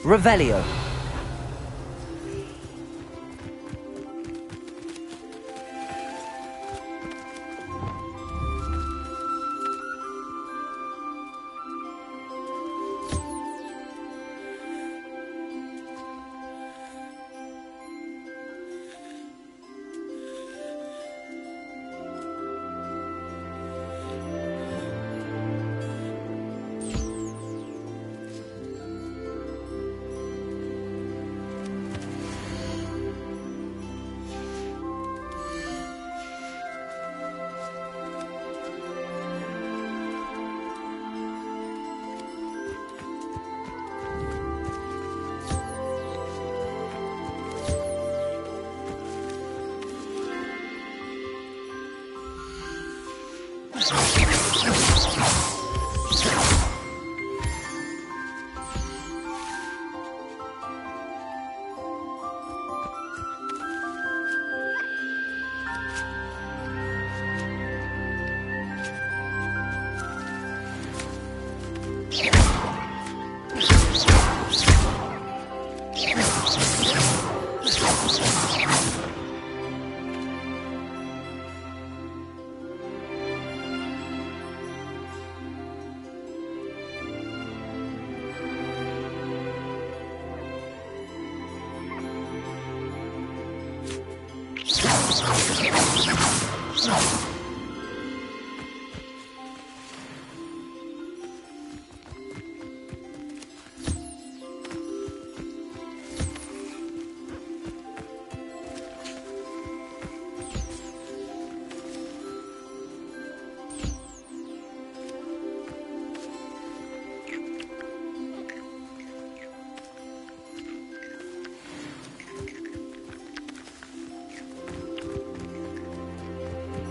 Revelio.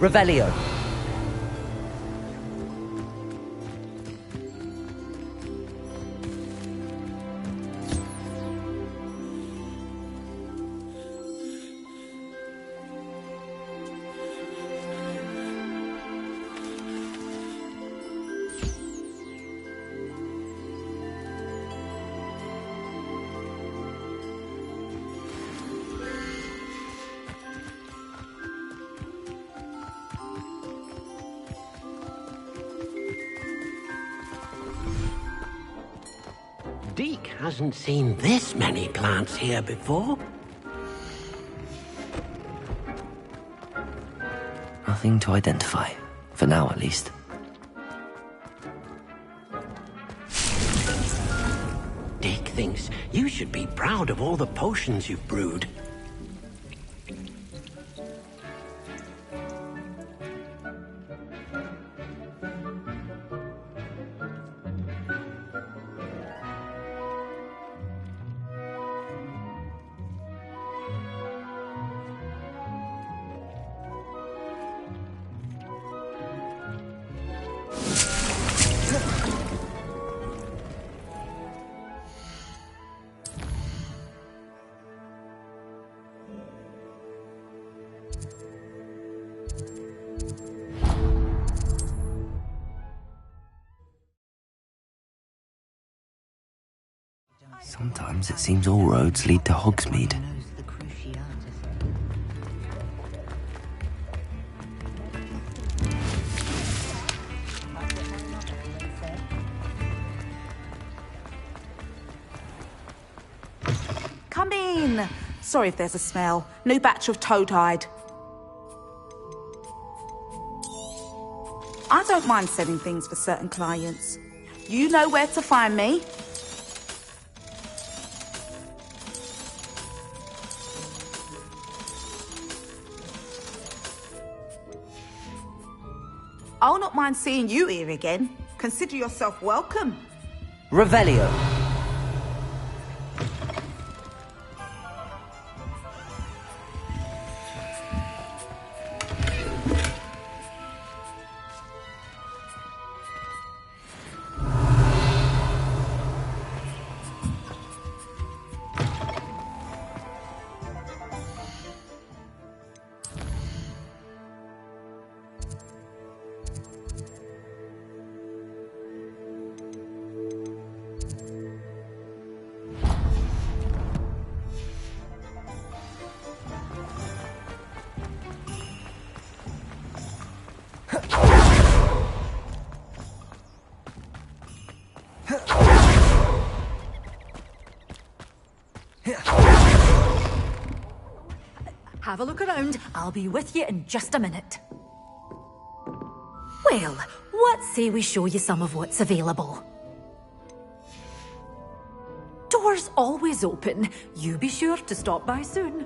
Revelio. Deke hasn't seen this many plants here before. Nothing to identify. For now, at least. Deke thinks you should be proud of all the potions you've brewed. Sometimes it seems all roads lead to Hogsmeade. Come in. Sorry if there's a smell. New batch of toad-hide. I don't mind selling things for certain clients. You know where to find me. I'll not mind seeing you here again. Consider yourself welcome. Revelio. Have a look around. I'll be with you in just a minute. Well, what say we show you some of what's available? Doors always open. You be sure to stop by soon.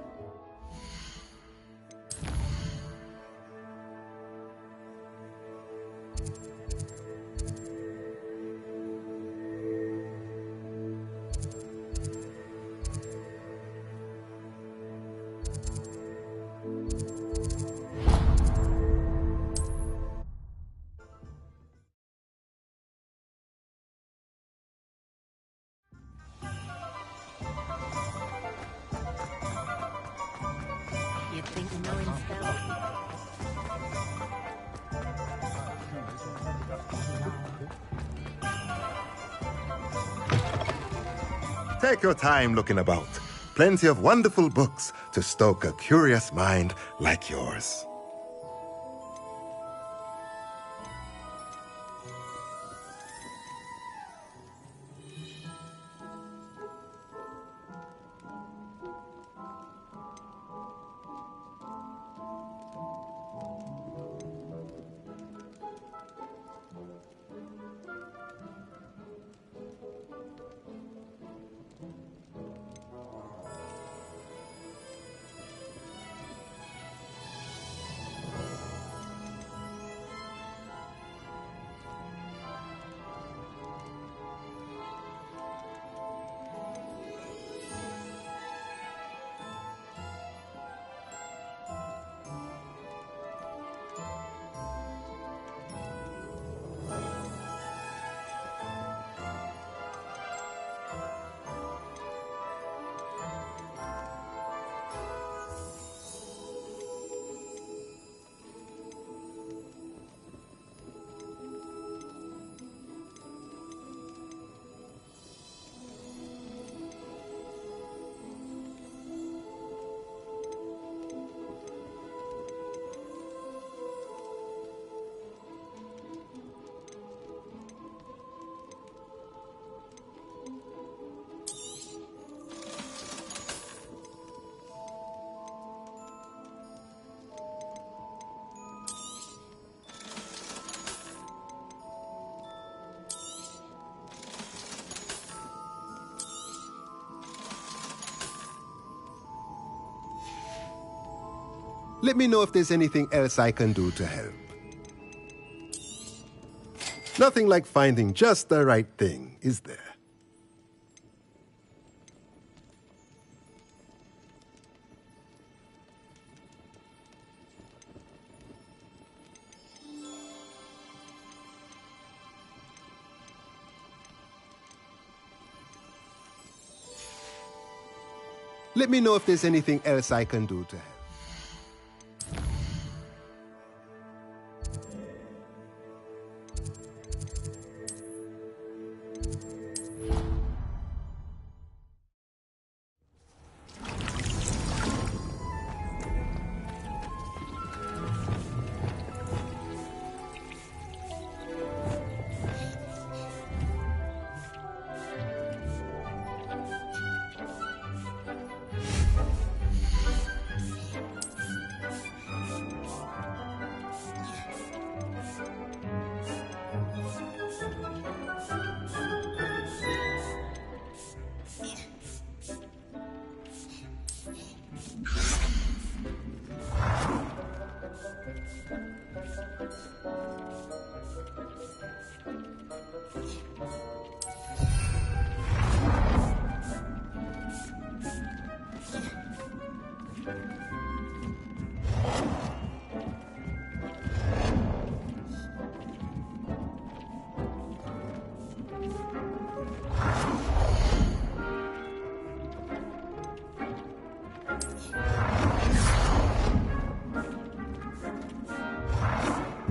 You'd think no intel. Take your time looking about. Plenty of wonderful books to stoke a curious mind like yours. Let me know if there's anything else I can do to help. Nothing like finding just the right thing, is there? Let me know if there's anything else I can do to help.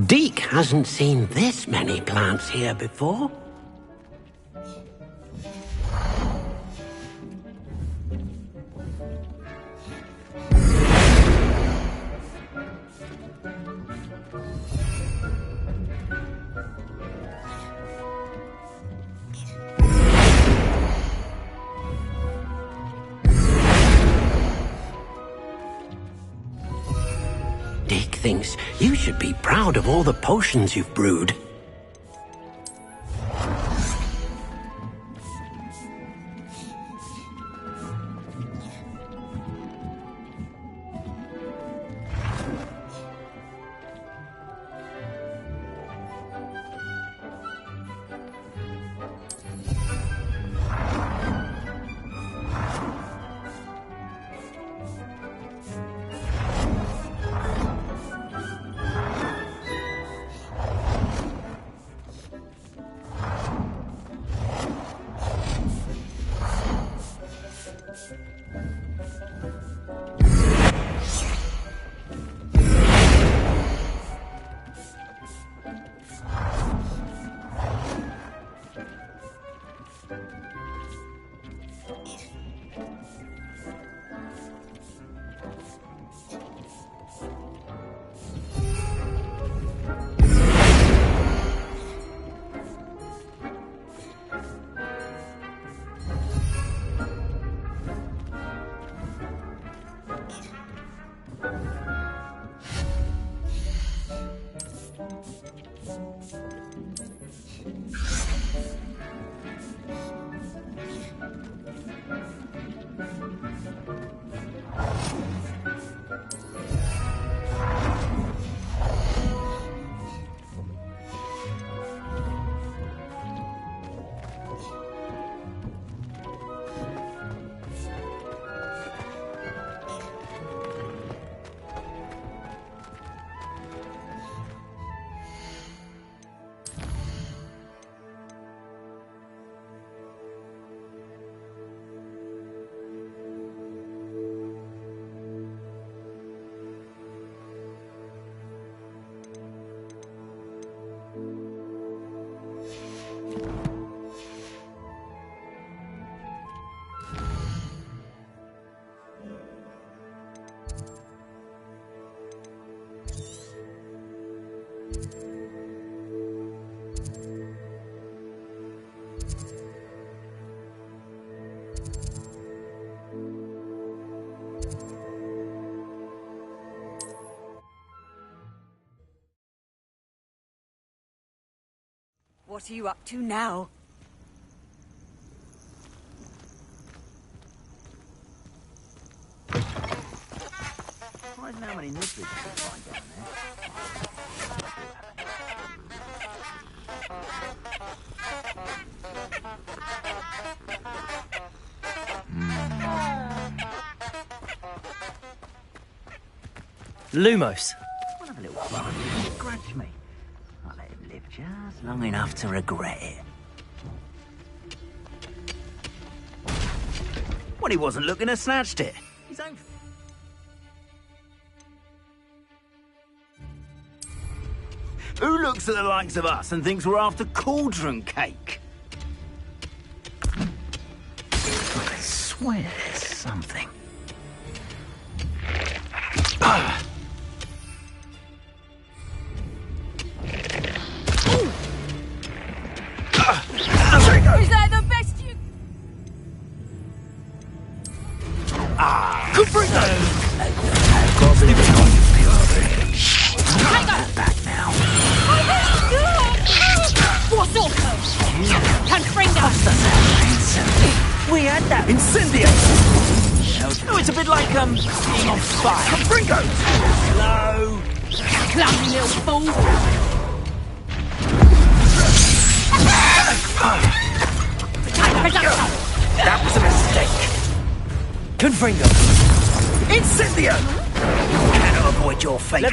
Deke hasn't seen this many plants here before. thinks you should be proud of all the potions you've brewed. What are you up to now? I don't know how many nippers you can find down there. Lumos. I'll have a little fun. Grudge me. I'll let him live just long enough to regret it. When he wasn't looking, I snatched it. His own. Who looks at the likes of us and thinks we're after cauldron cake? I swear there's something. Is that the best you... Good for it! Back now. What's all Confringo! We had that. Incendio! Oh, it's a bit like, being on fire. Confringo! Hello? Clumsy little fool! That was a mistake. Confringo. Incendio! You cannot avoid your fate.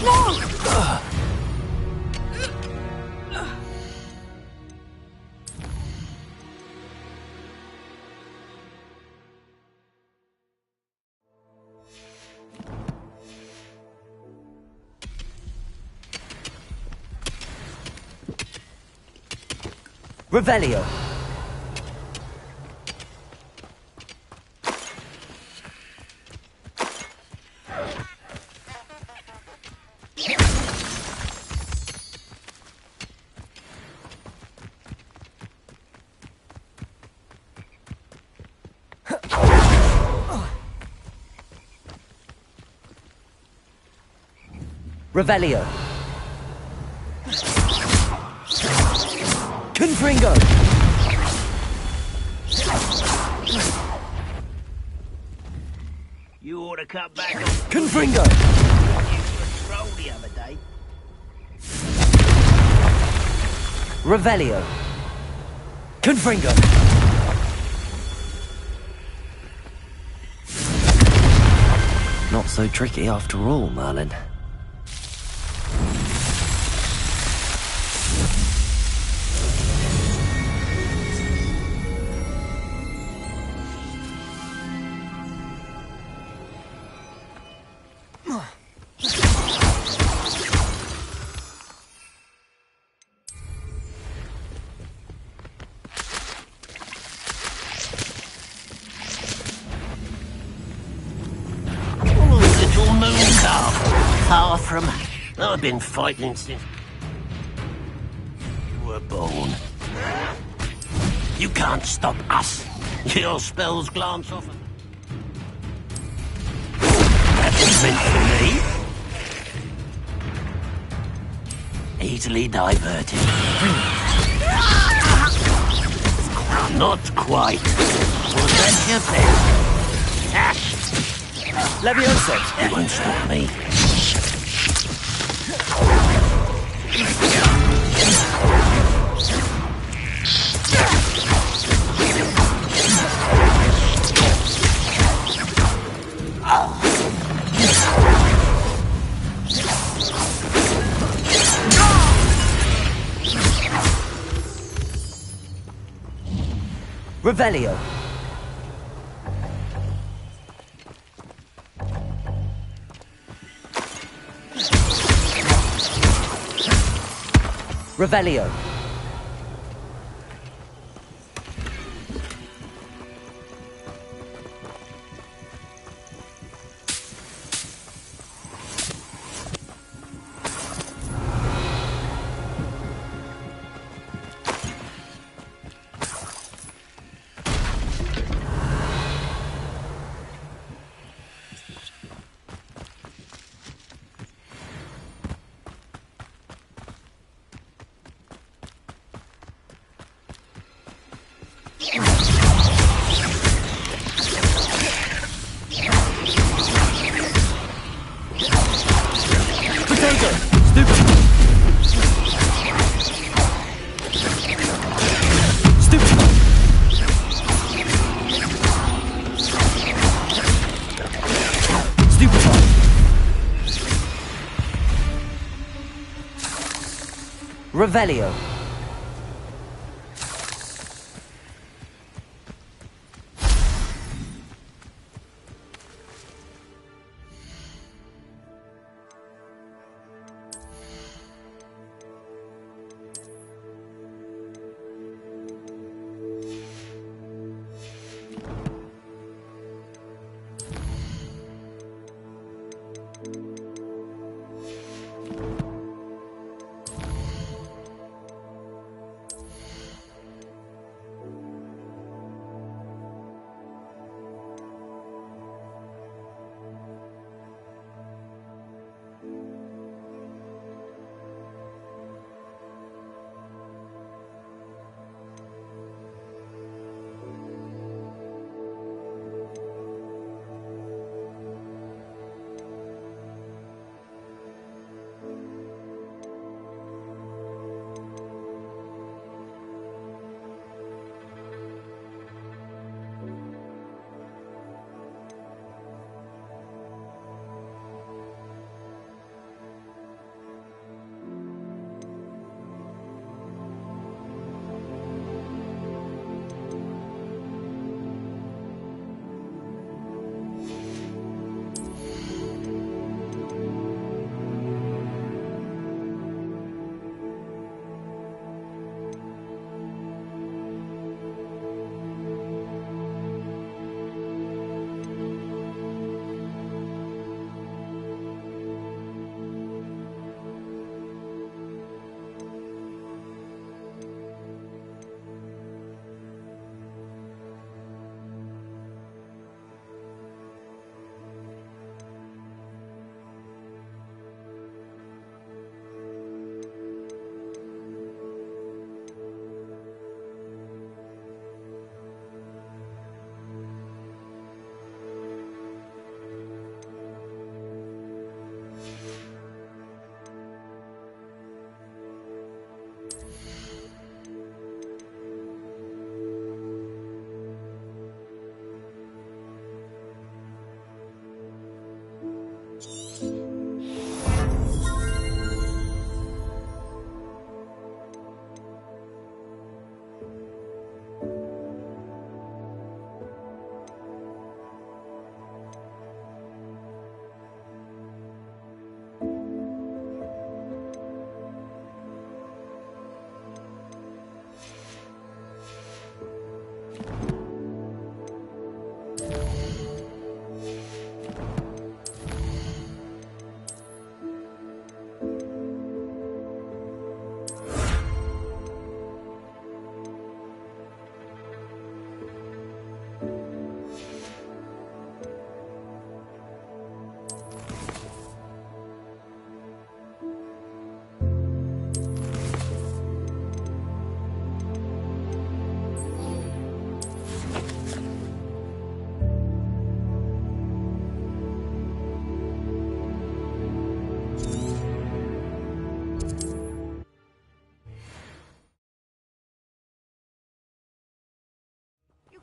No! Revelio. Revelio. Confringo. You ought to cut back on Confringo. patrol the other day. Revelio. Confringo. Not so tricky after all, Merlin. Little moon calf. Far from... I've been fighting since you were born. You can't stop us. Your spells glance off. That was meant for me. Easily diverted. Not quite. Was that your best? Ash! Levioso. You won't stop me. Revelio. Revelio. Potato. Stupid. Stupid. Stupefy. Revelio.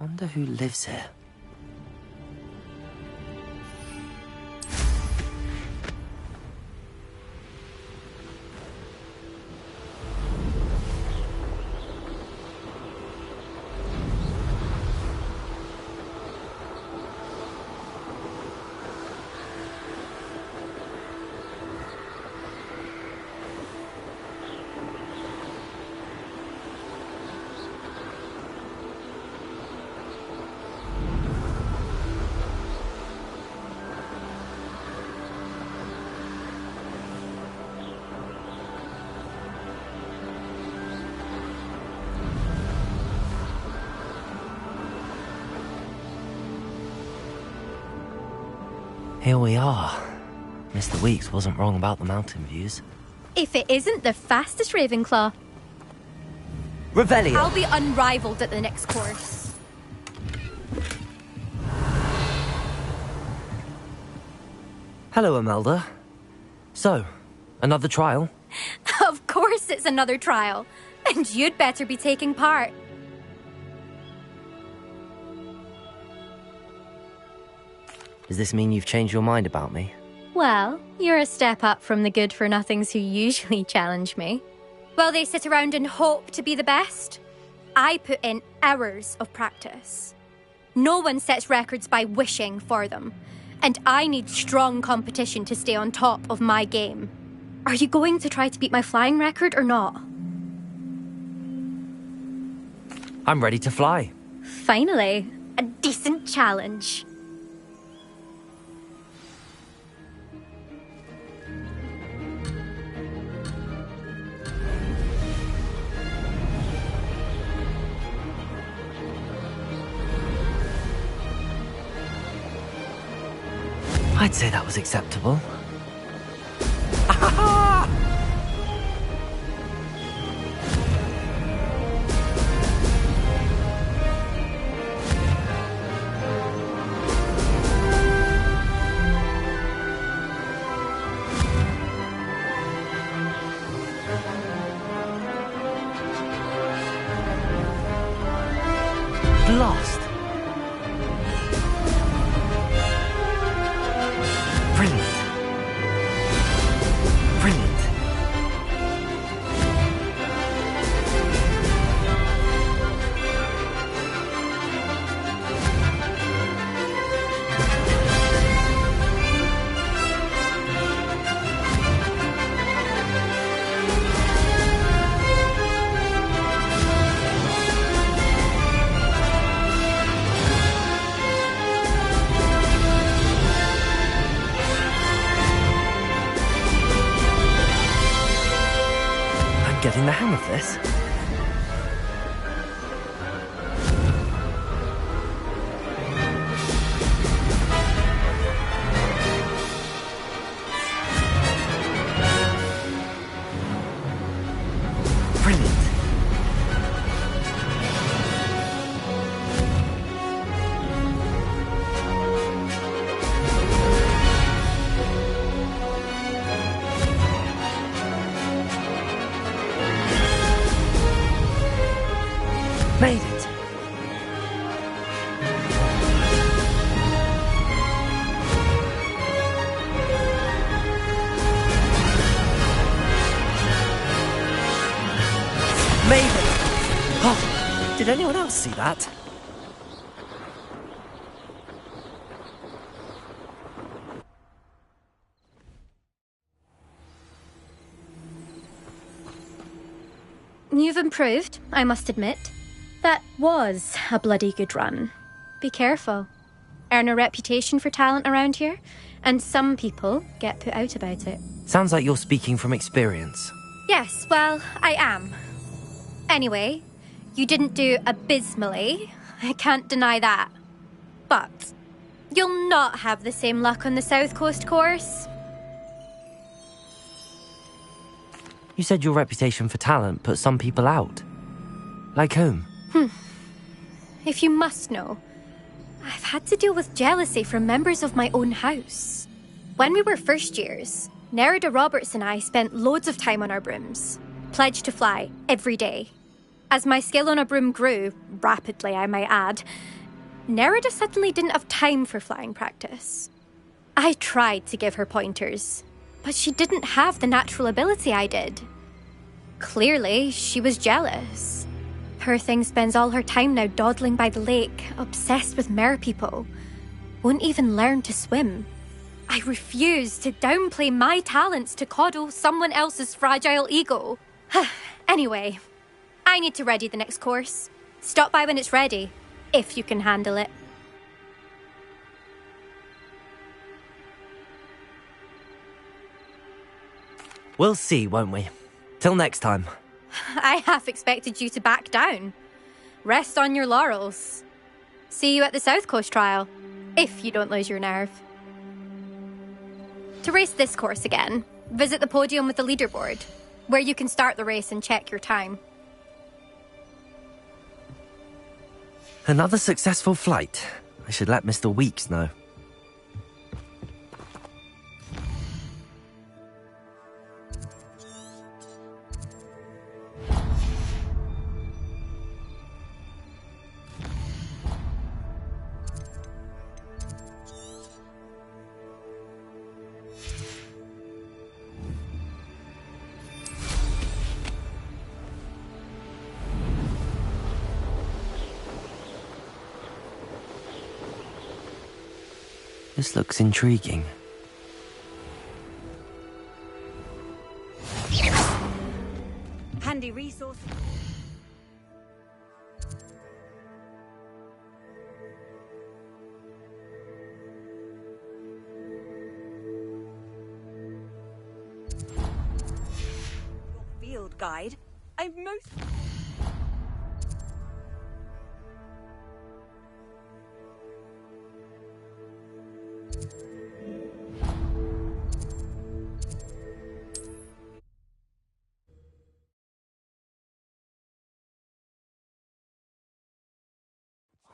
Wonder who lives here. Here we are. Mr. Weeks wasn't wrong about the mountain views. If it isn't the fastest Ravenclaw, Revelio. I'll be unrivaled at the next course. Hello, Imelda. So, another trial? Of course it's another trial. And you'd better be taking part. Does this mean you've changed your mind about me? Well, you're a step up from the good-for-nothings who usually challenge me. Well, they sit around and hope to be the best. I put in hours of practice. No one sets records by wishing for them. And I need strong competition to stay on top of my game. Are you going to try to beat my flying record or not? I'm ready to fly. Finally, a decent challenge. I'd say that was acceptable. Blast! Brilliant! Brilliant! Getting the hang of this. Brilliant. Made it! Made it! Oh, did anyone else see that? You've improved, I must admit. That was a bloody good run. Be careful. Earn a reputation for talent around here, and some people get put out about it. Sounds like you're speaking from experience. Yes, well, I am. Anyway, you didn't do abysmally. I can't deny that. But you'll not have the same luck on the South Coast course. You said your reputation for talent put some people out. Like whom? If you must know, I've had to deal with jealousy from members of my own house. When we were first years, Nerida Roberts and I spent loads of time on our brooms, pledged to fly every day. As my skill on a broom grew, rapidly I might add, Nerida suddenly didn't have time for flying practice. I tried to give her pointers, but she didn't have the natural ability I did. Clearly, she was jealous. Poor thing spends all her time now dawdling by the lake, obsessed with merpeople. Won't even learn to swim. I refuse to downplay my talents to coddle someone else's fragile ego. Anyway, I need to ready the next course. Stop by when it's ready, if you can handle it. We'll see, won't we? Till next time. I half expected you to back down. Rest on your laurels. See you at the South Coast trial, if you don't lose your nerve. To race this course again, visit the podium with the leaderboard, where you can start the race and check your time. Another successful flight. I should let Mr. Weeks know. This looks intriguing. Handy resource. Field guide. I'm most.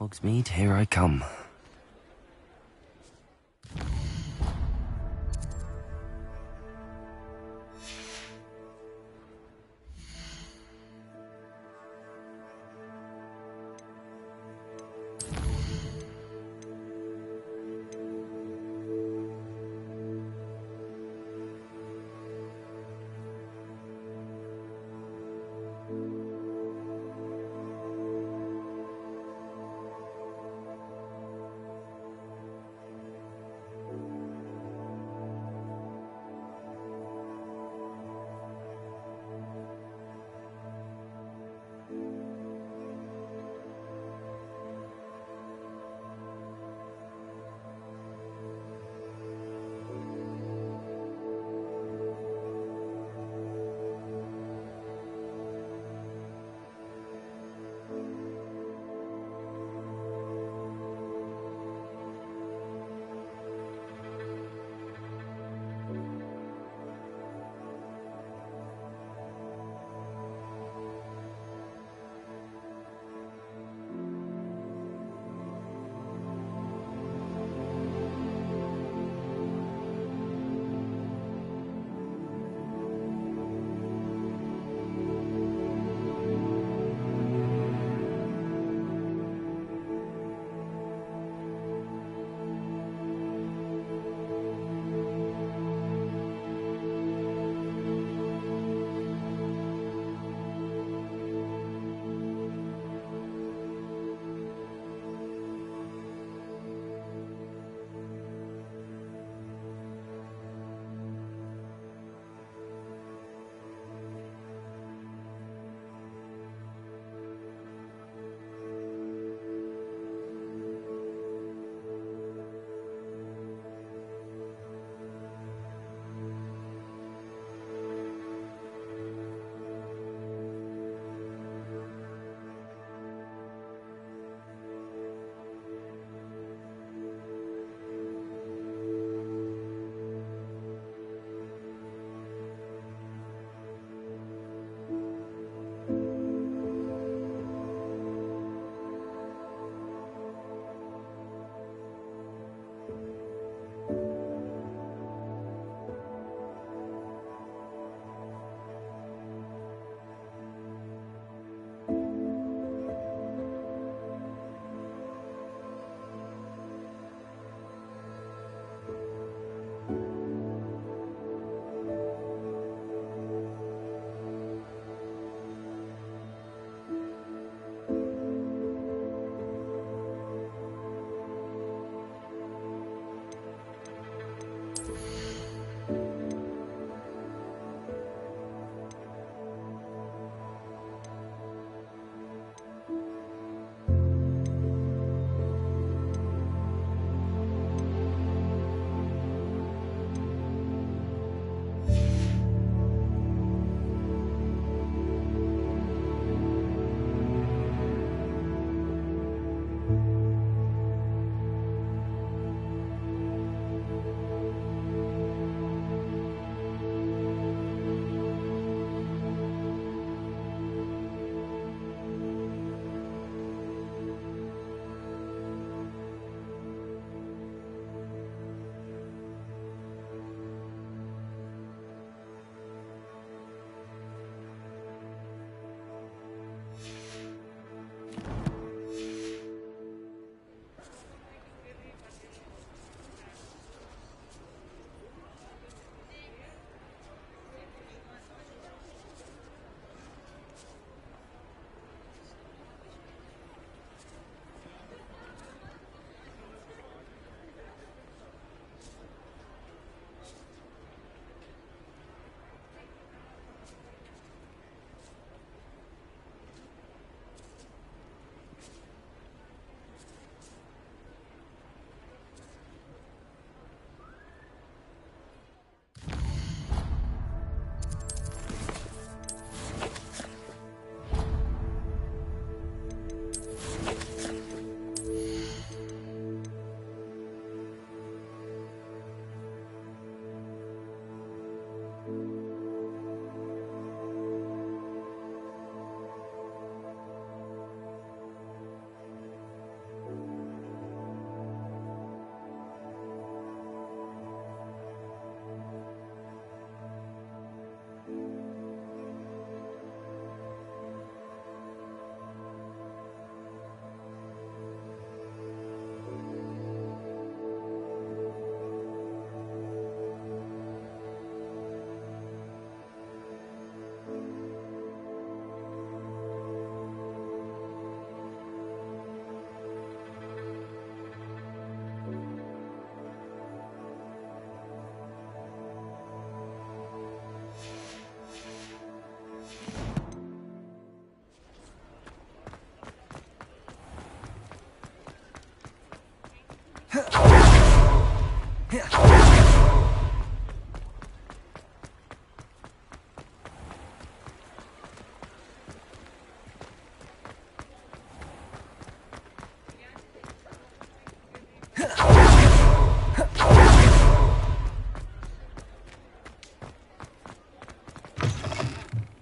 Hogsmeade, here I come.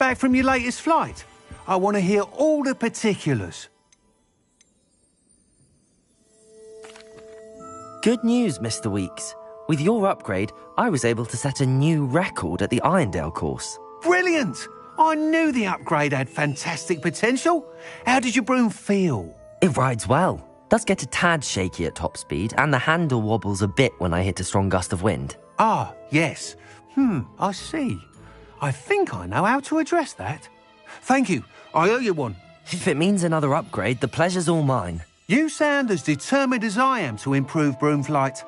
back from your latest flight? I want to hear all the particulars. Good news, Mr. Weeks. With your upgrade, I was able to set a new record at the Irondale course. Brilliant! I knew the upgrade had fantastic potential. How did your broom feel? It rides well. Does get a tad shaky at top speed, and the handle wobbles a bit when I hit a strong gust of wind. Ah, yes. I see. I think I know how to address that. Thank you. I owe you one. If it means another upgrade, the pleasure's all mine. You sound as determined as I am to improve broom flight.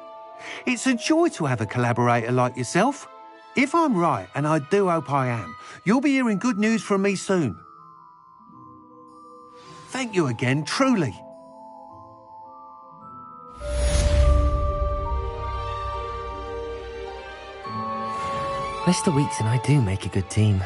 It's a joy to have a collaborator like yourself. If I'm right, and I do hope I am, you'll be hearing good news from me soon. Thank you again, truly. Mr. Weeks and I do make a good team.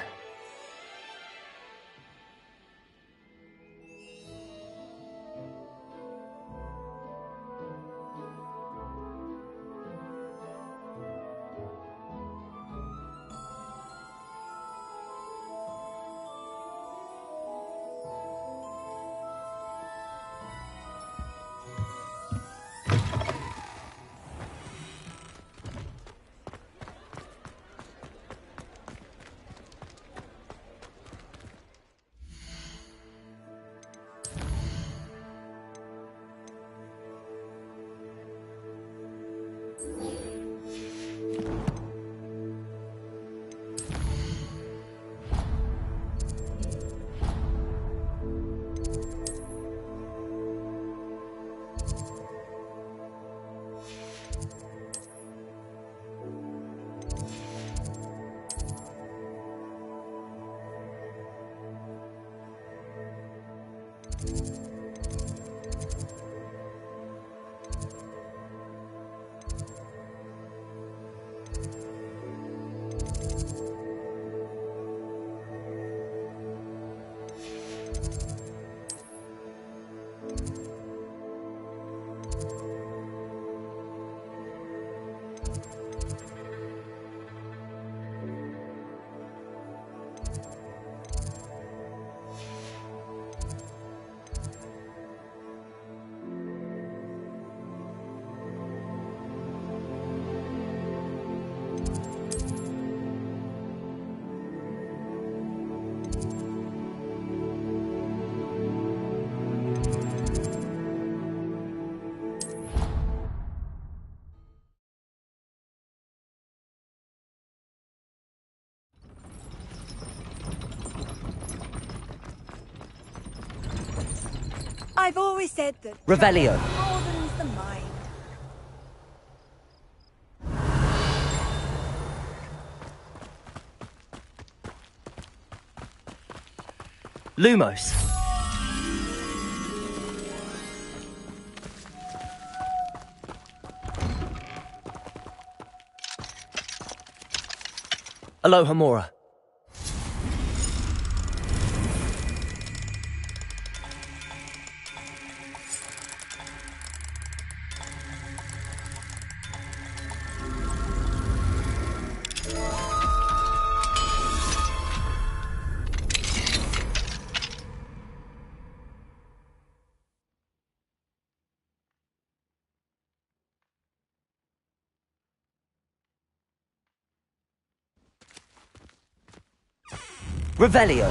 I've always said that Revelio. broadens the mind. Lumos. Alohomora. Revelio.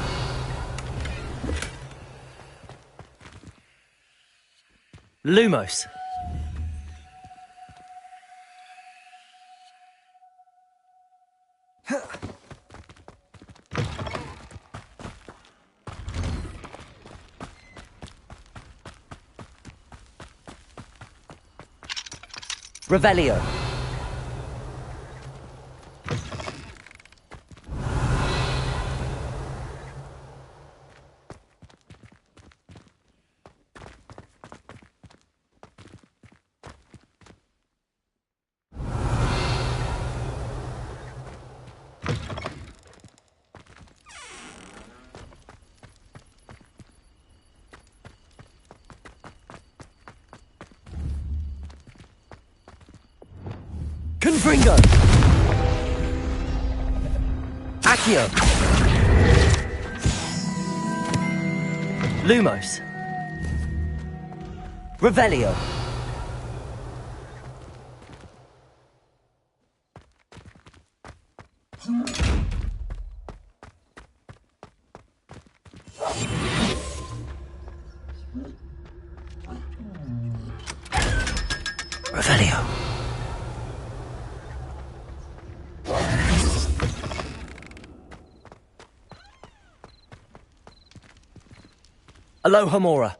Lumos. Revelio. Confringo. Accio. Lumos. Revelio. Revelio. Aloha Mora.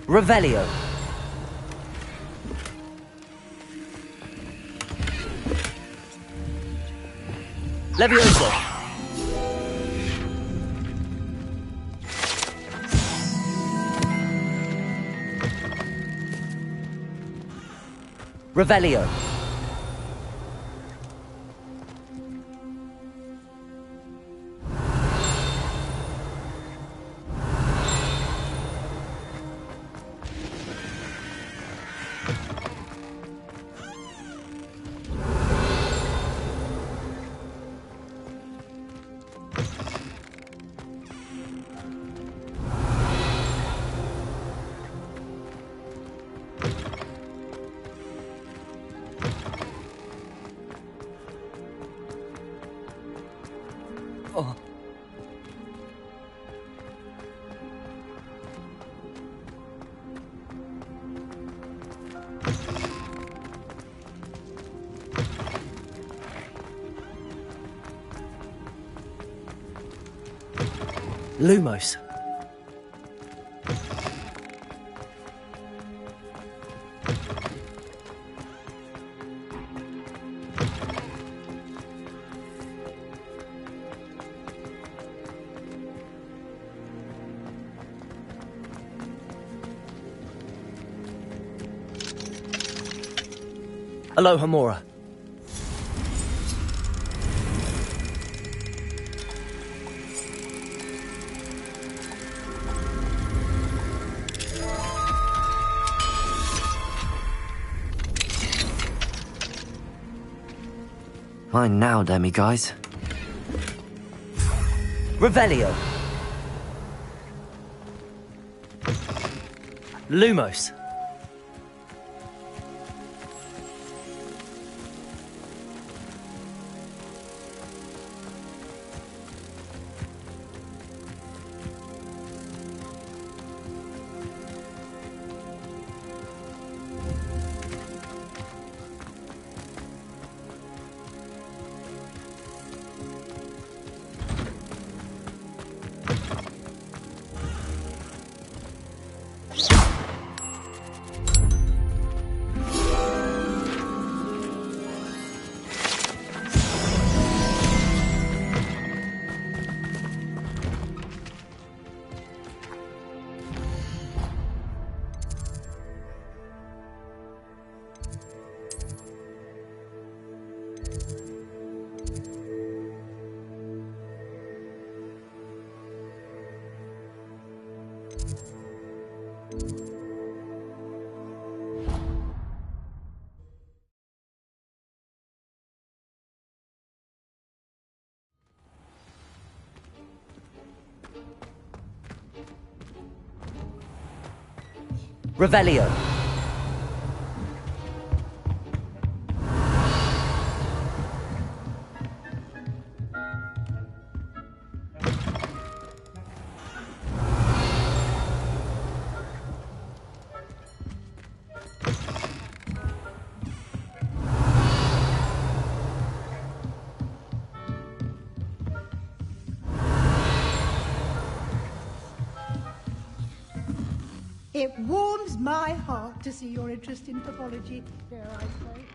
Revelio. Levioso. Revelio. Oh. Lumos. Aloha Mora. Fine now, demi-guys. Revelio. Lumos. Revelio. It warms my heart to see your interest in pathology, dare I say.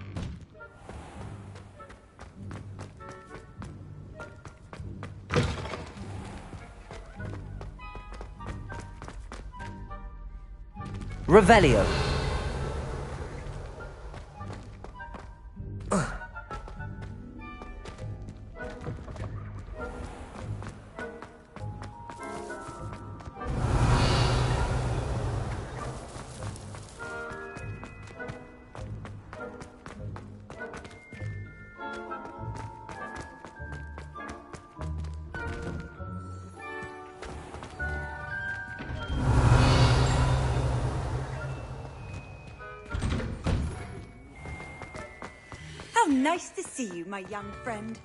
Revelio. Nice to see you, my young friend.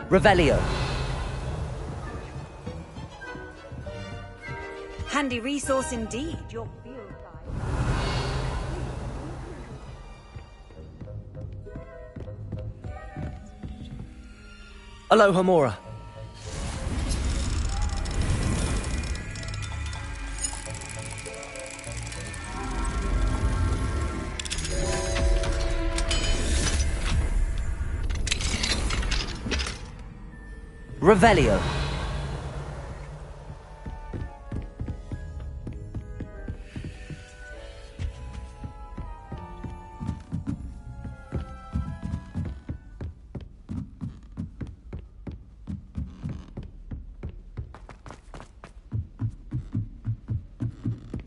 Revelio. Handy resource indeed, your field guide. Aloha Mora. Revelio.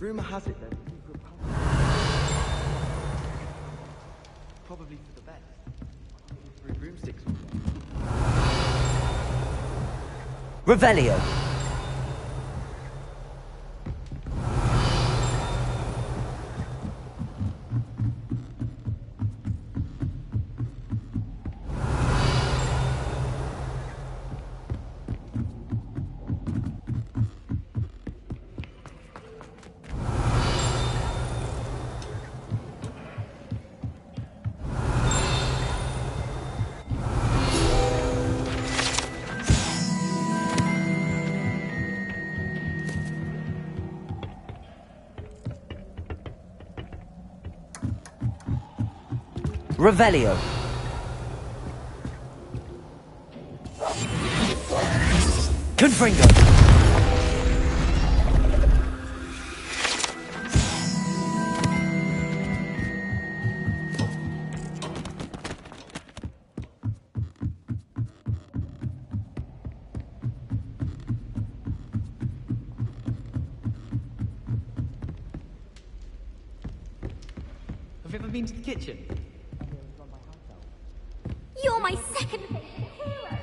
Rumor has it that probably for the best. Three broomsticks. Revelio. Revelio. Confringo. Have you ever been to the kitchen? You're my second hero.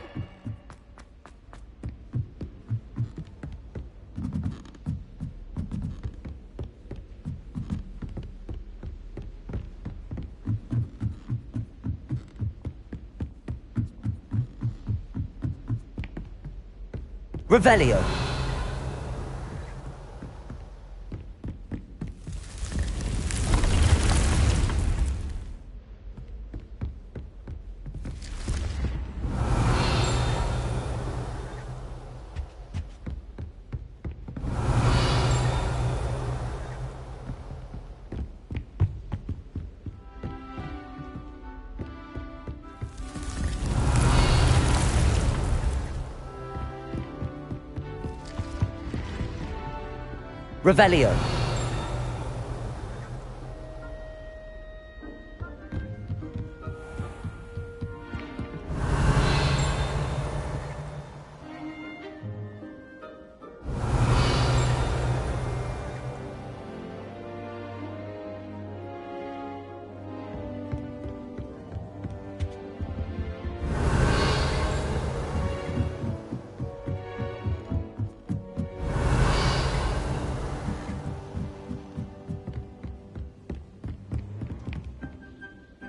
Revelio. Revelio.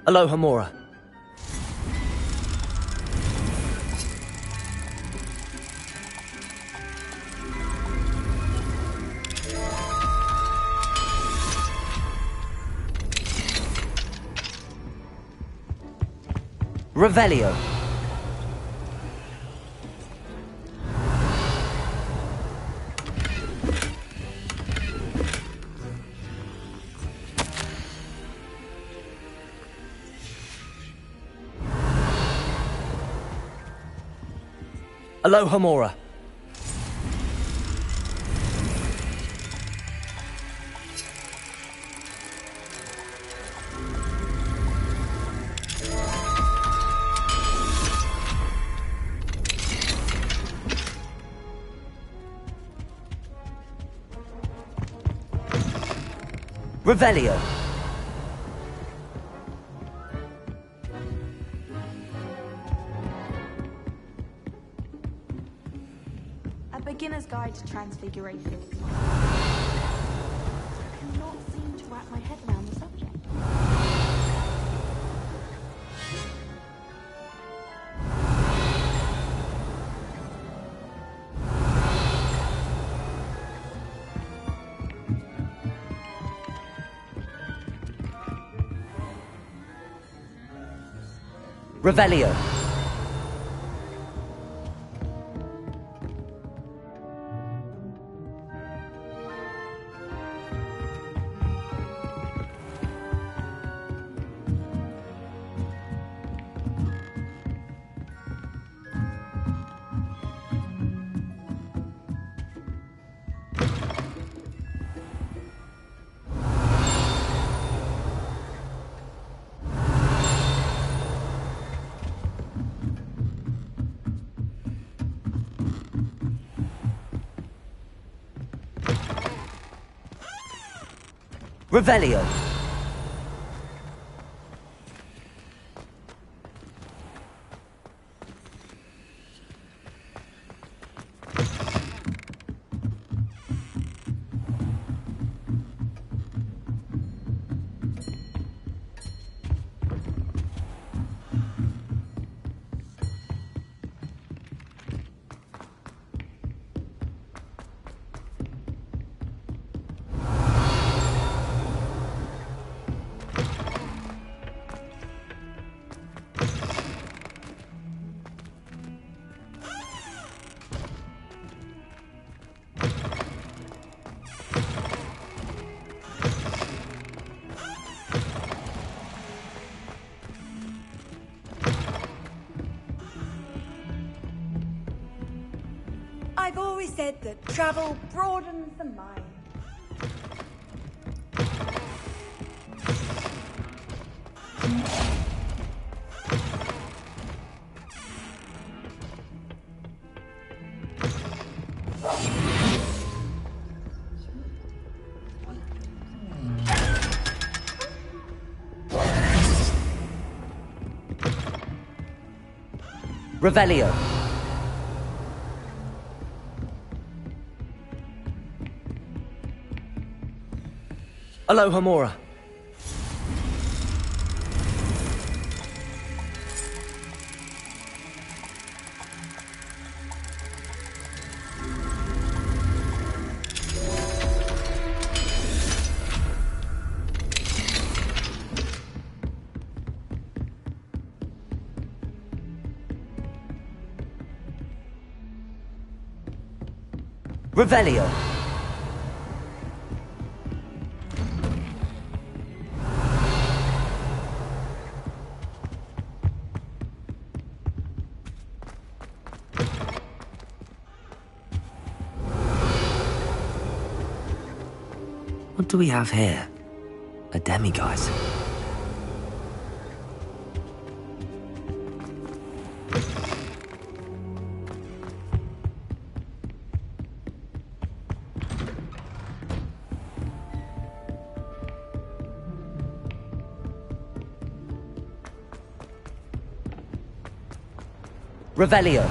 Aloha Mora. Revelio. Alohomora. Revelio. A beginner's guide to transfiguration. I cannot seem to wrap my head around the subject. Revelio. Revelio. I've always said that travel broadens the mind. Revelio. Alohomora. Revelio. What do we have here? A demiguise. Revelio.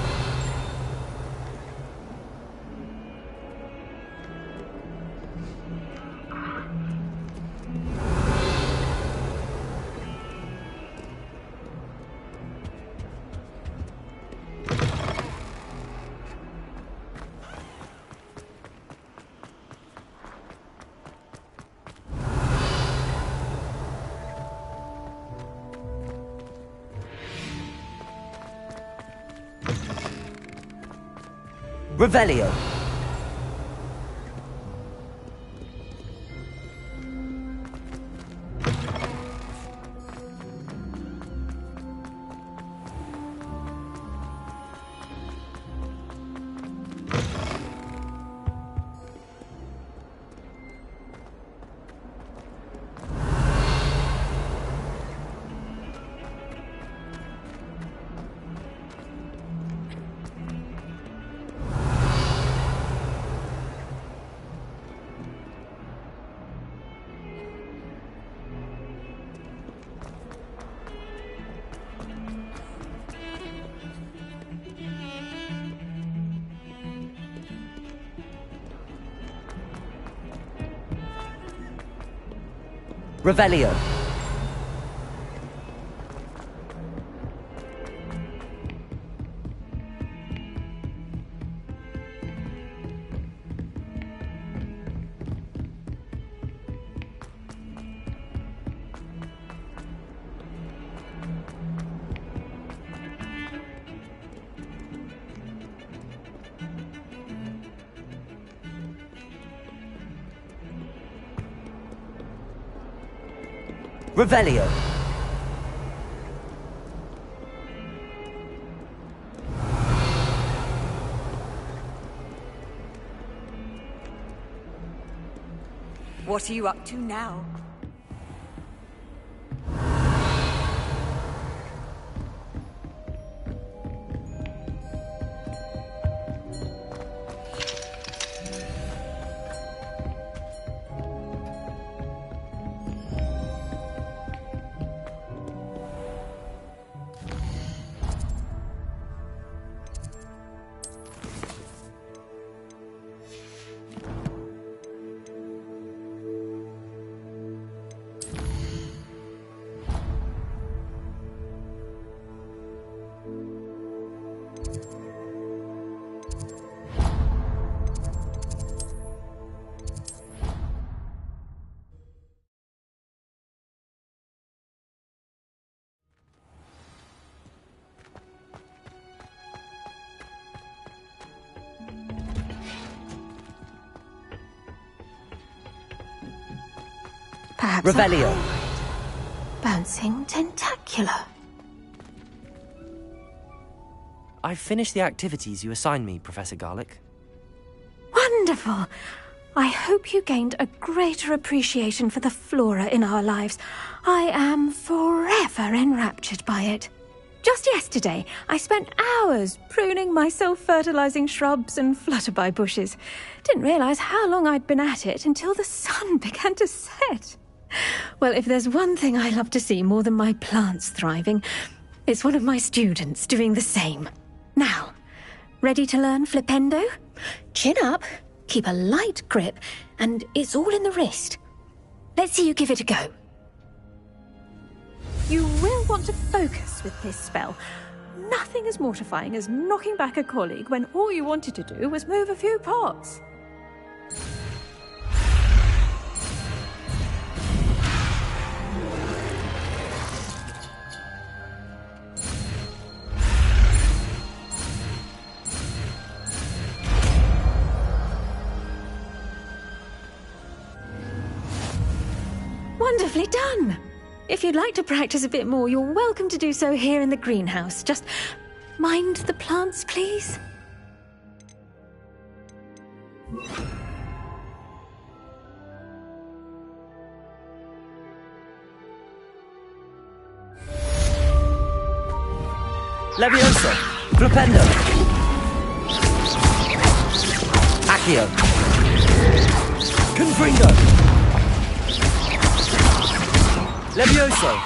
Revelio. Revelio. Revelio. What are you up to now? Perhaps Revelio. Bouncing tentacular. I've finished the activities you assigned me, Professor Garlick. Wonderful! I hope you gained a greater appreciation for the flora in our lives. I am forever enraptured by it. Just yesterday, I spent hours pruning my self-fertilizing shrubs and flutterby bushes. Didn't realize how long I'd been at it until the sun began to set. Well, if there's one thing I love to see more than my plants thriving, it's one of my students doing the same. Now, ready to learn flipendo? Chin up, keep a light grip, and it's all in the wrist. Let's see you give it a go. You will want to focus with this spell. Nothing as mortifying as knocking back a colleague when all you wanted to do was move a few pots. Wonderfully done! If you'd like to practice a bit more, you're welcome to do so here in the greenhouse. Just mind the plants, please. Levioso. Flipendo. Accio. Confringo. Levioso.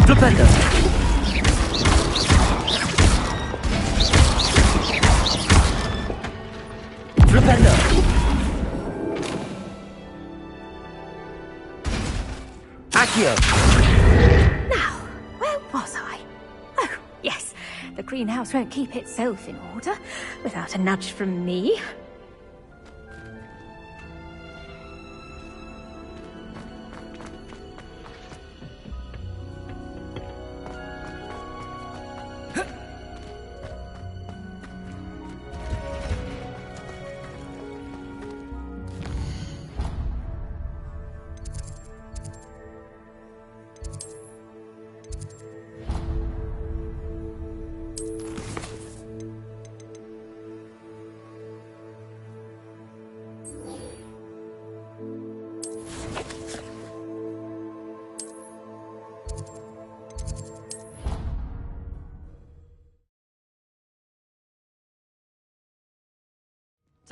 Flipendo. Flipendo. Accio. Now, where was I? Oh, yes. The greenhouse won't keep itself in order without a nudge from me.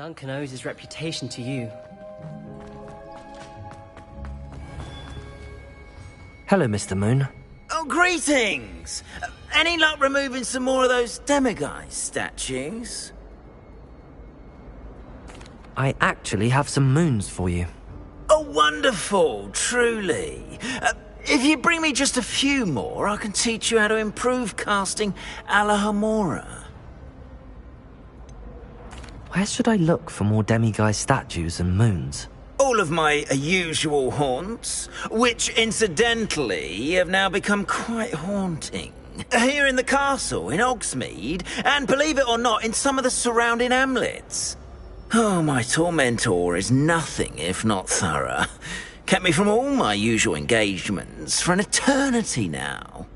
Duncan owes his reputation to you. Hello, Mr. Moon. Oh, greetings! Any luck removing some more of those demiguise statues? I actually have some moons for you. Oh, wonderful, truly. If you bring me just a few more, I can teach you how to improve casting a la Hamura. Where should I look for more demiguise statues and moons? All of my usual haunts, which incidentally have now become quite haunting. Here in the castle, in Hogsmeade, and believe it or not, in some of the surrounding hamlets. Oh, my tormentor is nothing if not thorough. Kept me from all my usual engagements for an eternity now.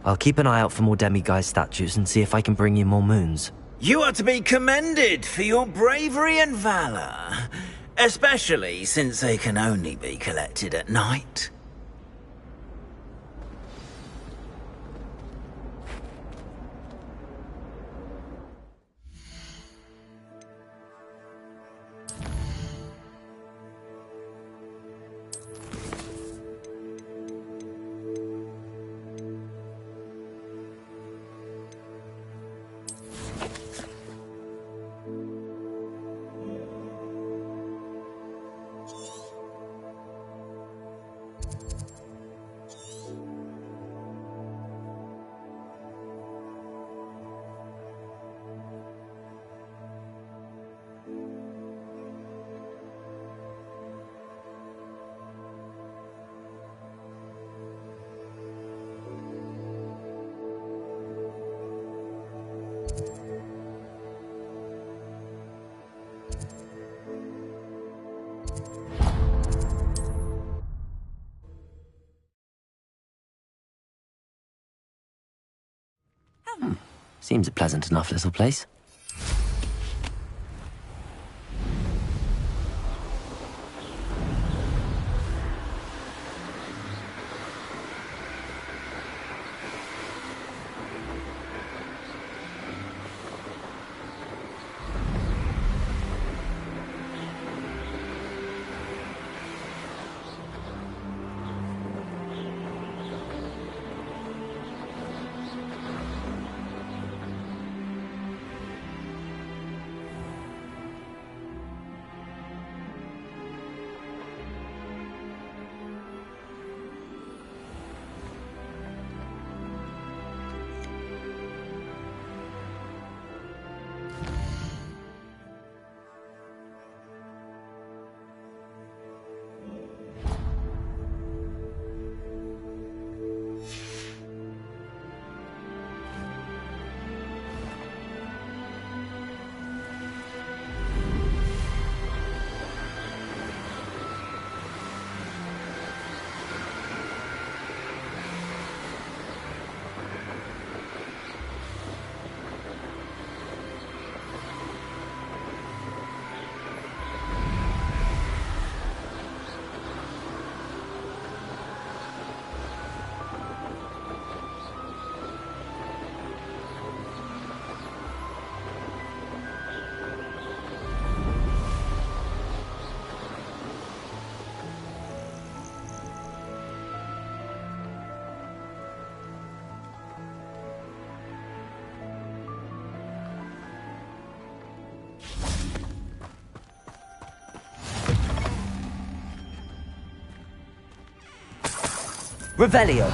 I'll keep an eye out for more demiguise statues and see if I can bring you more moons. You are to be commended for your bravery and valor, especially since they can only be collected at night. Seems a pleasant enough little place. Revelio.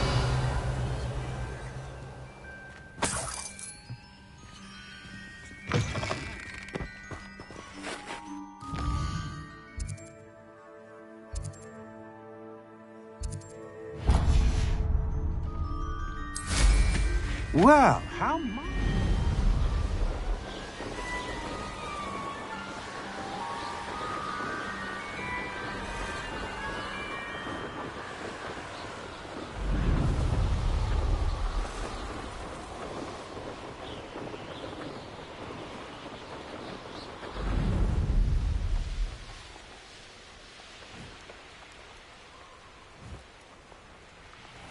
Well, how much?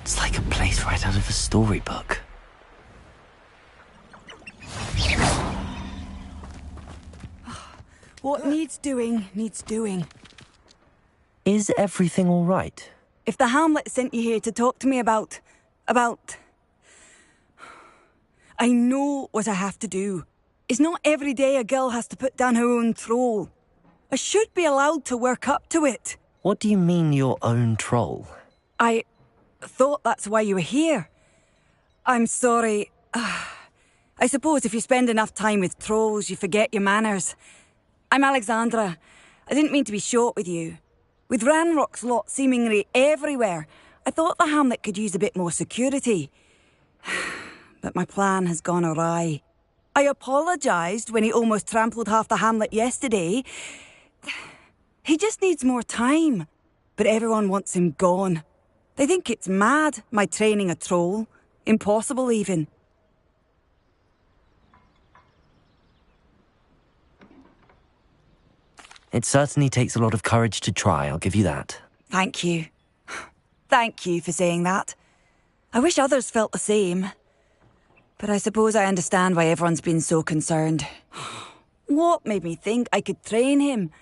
It's like a place right out of a storybook. What needs doing, needs doing. Is everything all right? If the Hamlet sent you here to talk to me about... I know what I have to do. It's not every day a girl has to put down her own troll. I should be allowed to work up to it. What do you mean, your own troll? I thought that's why you were here. I'm sorry. I suppose if you spend enough time with trolls, you forget your manners. I'm Alexandra. I didn't mean to be short with you. With Ranrock's lot seemingly everywhere, I thought the Hamlet could use a bit more security. But my plan has gone awry. I apologised when he almost trampled half the Hamlet yesterday. He just needs more time. But everyone wants him gone. They think it's mad, my training a troll. Impossible, even. It certainly takes a lot of courage to try, I'll give you that. Thank you. Thank you for saying that. I wish others felt the same. But I suppose I understand why everyone's been so concerned. What made me think I could train him?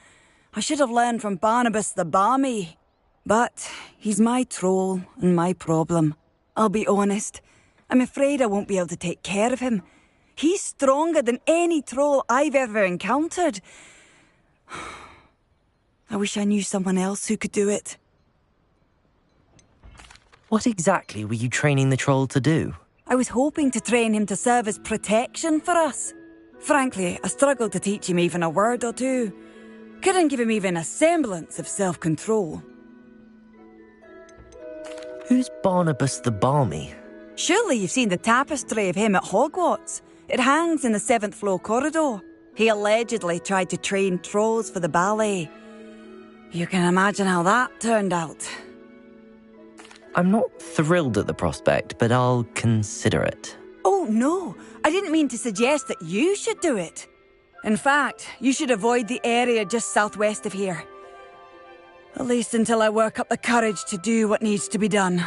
I should have learned from Barnabas the Barmy. But he's my troll and my problem. I'll be honest. I'm afraid I won't be able to take care of him. He's stronger than any troll I've ever encountered. I wish I knew someone else who could do it. What exactly were you training the troll to do? I was hoping to train him to serve as protection for us. Frankly, I struggled to teach him even a word or two. Couldn't give him even a semblance of self-control. Who's Barnabas the Barmy? Surely you've seen the tapestry of him at Hogwarts. It hangs in the 7th floor corridor. He allegedly tried to train trolls for the ballet. You can imagine how that turned out. I'm not thrilled at the prospect, but I'll consider it. Oh, no. I didn't mean to suggest that you should do it. In fact, you should avoid the area just southwest of here. At least until I work up the courage to do what needs to be done.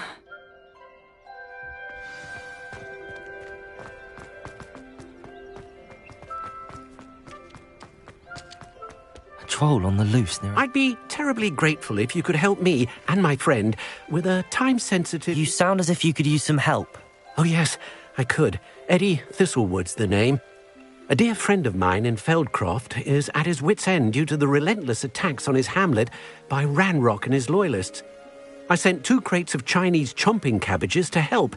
A troll on the loose near... I'd be terribly grateful if you could help me and my friend with a time-sensitive... You sound as if you could use some help. Oh, yes, I could. Eddie Thistlewood's the name. A dear friend of mine in Feldcroft is at his wit's end due to the relentless attacks on his hamlet by Ranrock and his loyalists. I sent 2 crates of Chinese chomping cabbages to help,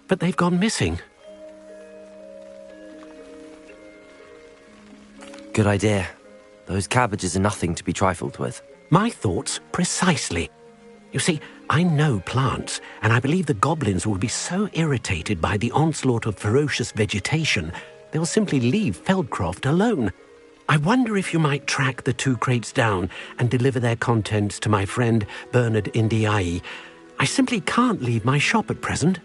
but they've gone missing. Good idea. Those cabbages are nothing to be trifled with. My thoughts precisely. You see, I know plants, and I believe the goblins will be so irritated by the onslaught of ferocious vegetation they'll simply leave Feldcroft alone. I wonder if you might track the 2 crates down and deliver their contents to my friend Bernard Indiai. I simply can't leave my shop at present.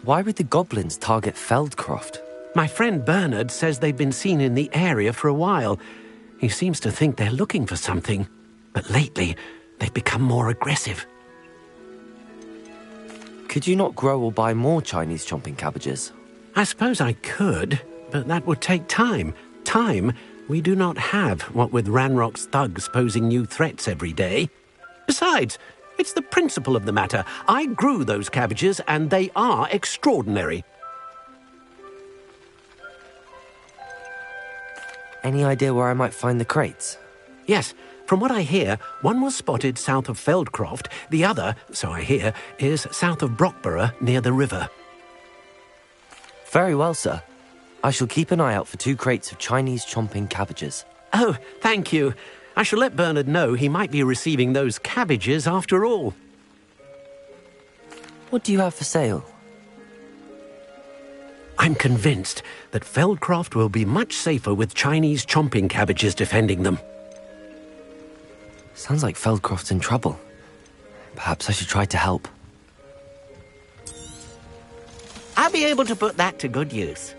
Why would the goblins target Feldcroft? My friend Bernard says they've been seen in the area for a while. He seems to think they're looking for something, but lately they've become more aggressive. Could you not grow or buy more Chinese chomping cabbages? I suppose I could, but that would take time. Time we do not have, what with Ranrock's thugs posing new threats every day. Besides, it's the principle of the matter. I grew those cabbages, and they are extraordinary. Any idea where I might find the crates? Yes. From what I hear, one was spotted south of Feldcroft. The other, so I hear, is south of Brockborough, near the river. Very well, sir. I shall keep an eye out for 2 crates of Chinese chomping cabbages. Oh, thank you. I shall let Bernard know he might be receiving those cabbages after all. What do you have for sale? I'm convinced that Feldcroft will be much safer with Chinese chomping cabbages defending them. Sounds like Feldcroft's in trouble. Perhaps I should try to help. I'll be able to put that to good use.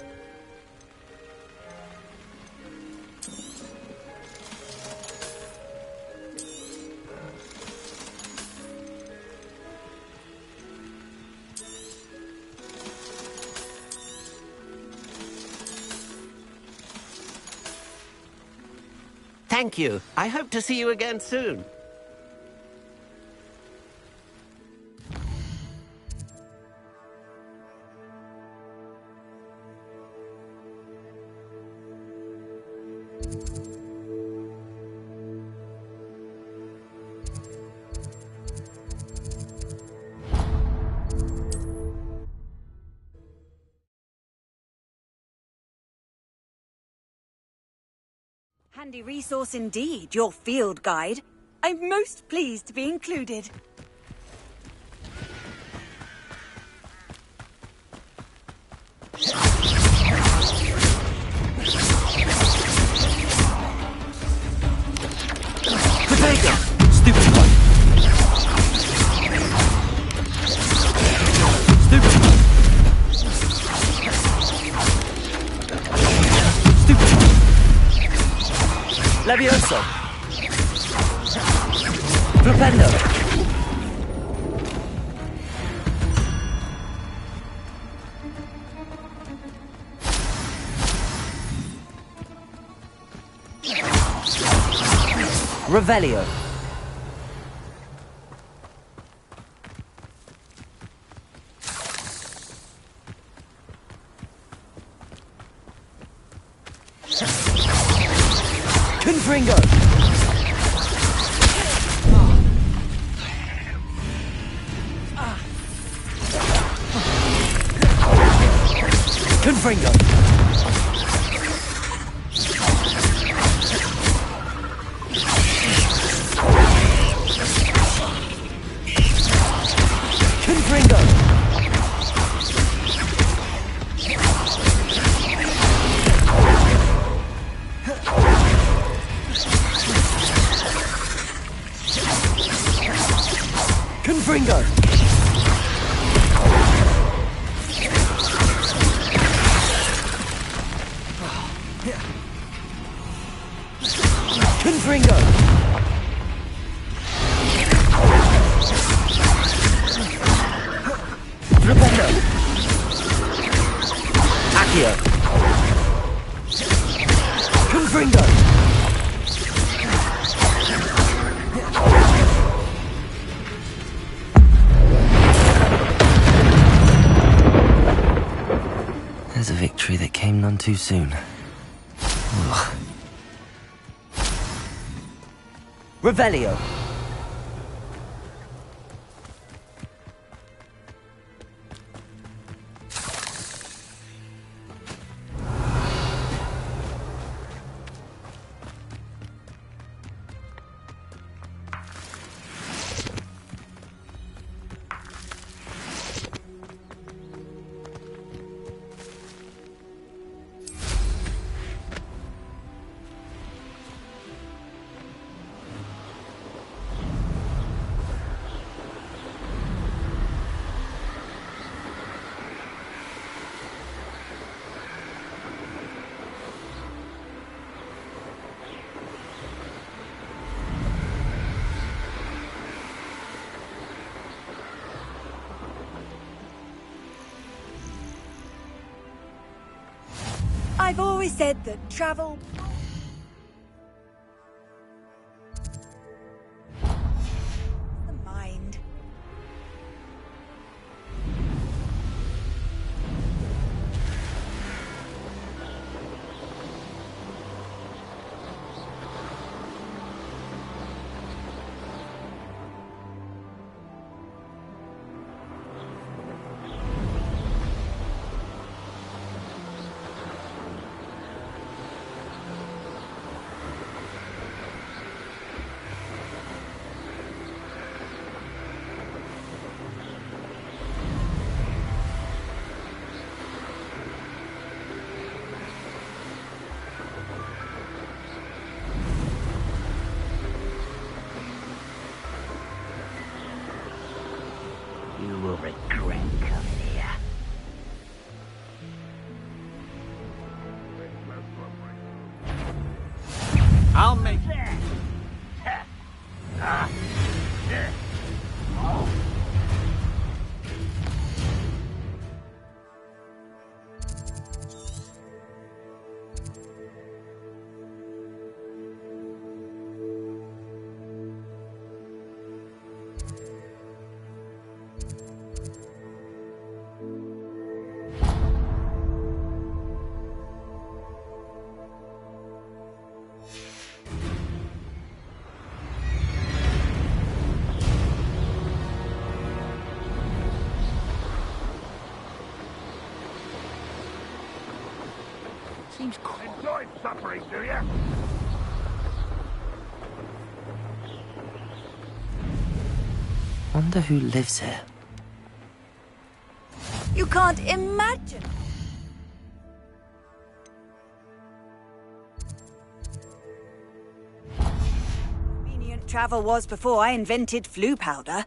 Thank you. I hope to see you again soon. Handy resource indeed, your field guide. I'm most pleased to be included. Potato! Stupid one! Stupid one! Stupid one! Levioso! Flipendo! Revelio. Confringo. Confringo. Confringo. Confringo. Confringo. Flipendo. Accio. Confringo. There's a victory that came none too soon. Ugh. Revelio. I've always said that travel... the mind. You will regret coming here. I'll make... Seems quite... Enjoy suffering, do you? Wonder who lives here. You can't imagine. Convenient travel was before I invented flu powder.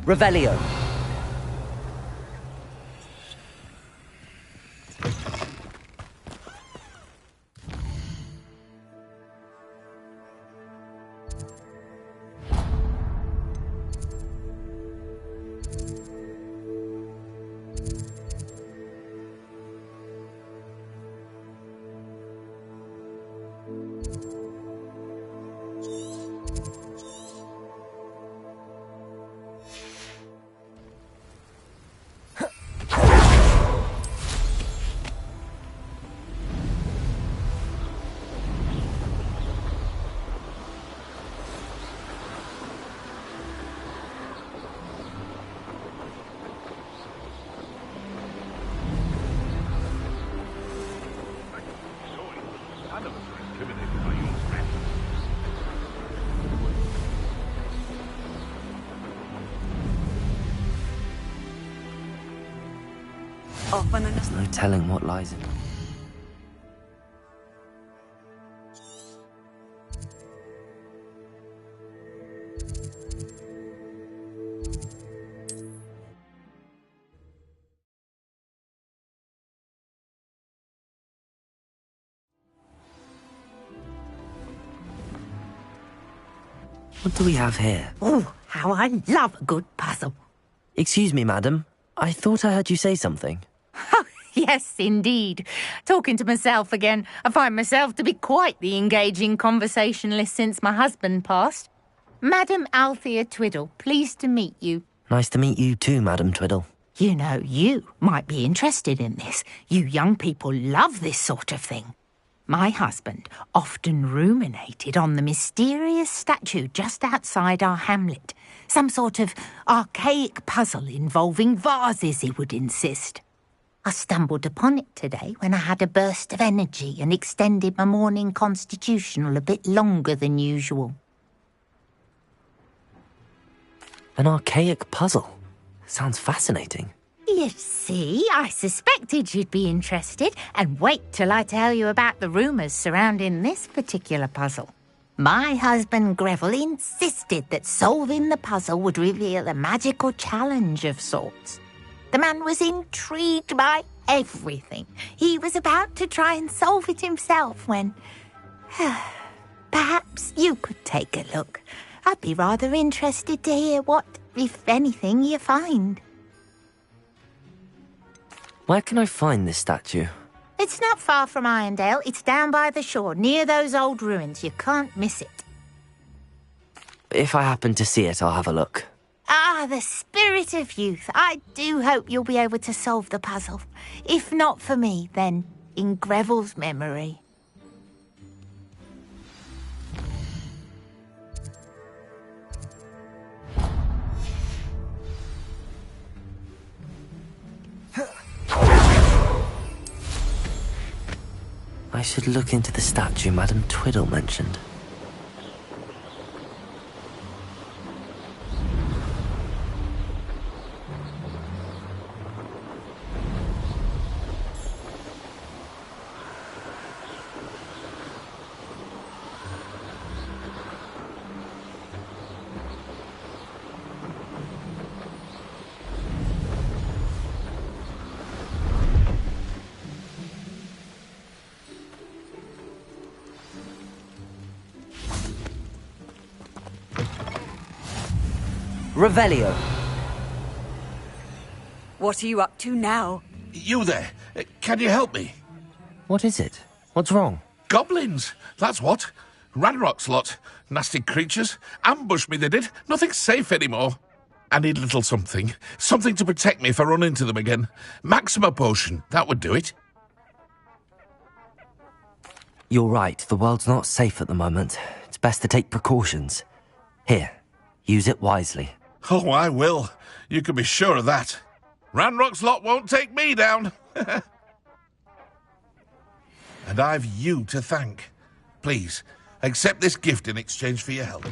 Revelio. There's no telling what lies in it. What do we have here? Oh, how I love a good puzzle. Excuse me, madam. I thought I heard you say something. Yes, indeed. Talking to myself again. I find myself to be quite the engaging conversationalist since my husband passed. Madam Althea Twiddle, pleased to meet you. Nice to meet you too, Madam Twiddle. You know, you might be interested in this. You young people love this sort of thing. My husband often ruminated on the mysterious statue just outside our hamlet. Some sort of archaic puzzle involving vases, he would insist. I stumbled upon it today when I had a burst of energy and extended my morning constitutional a bit longer than usual. An archaic puzzle. Sounds fascinating. You see, I suspected you'd be interested, and wait till I tell you about the rumours surrounding this particular puzzle. My husband Greville insisted that solving the puzzle would reveal a magical challenge of sorts. The man was intrigued by everything. He was about to try and solve it himself when... Perhaps you could take a look. I'd be rather interested to hear what, if anything, you find. Where can I find this statue? It's not far from Irondale. It's down by the shore, near those old ruins. You can't miss it. If I happen to see it, I'll have a look. Ah, the spirit of youth. I do hope you'll be able to solve the puzzle. If not for me, then in Greville's memory. I should look into the statue Madame Twiddle mentioned. Revelio. What are you up to now? You there? Can you help me? What is it? What's wrong? Goblins, that's what. Ranrock's lot. Nasty creatures. Ambushed me, they did. Nothing's safe anymore. I need a little something. Something to protect me if I run into them again. Maxima potion, that would do it. You're right, the world's not safe at the moment. It's best to take precautions. Here, use it wisely. Oh, I will. You can be sure of that. Ranrock's lot won't take me down. And I've you to thank. Please, accept this gift in exchange for your help.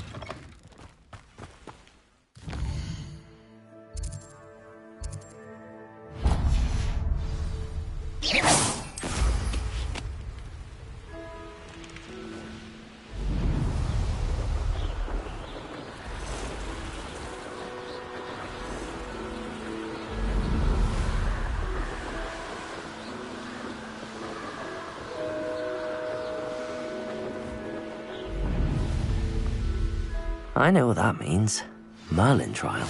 I know what that means. Merlin trial.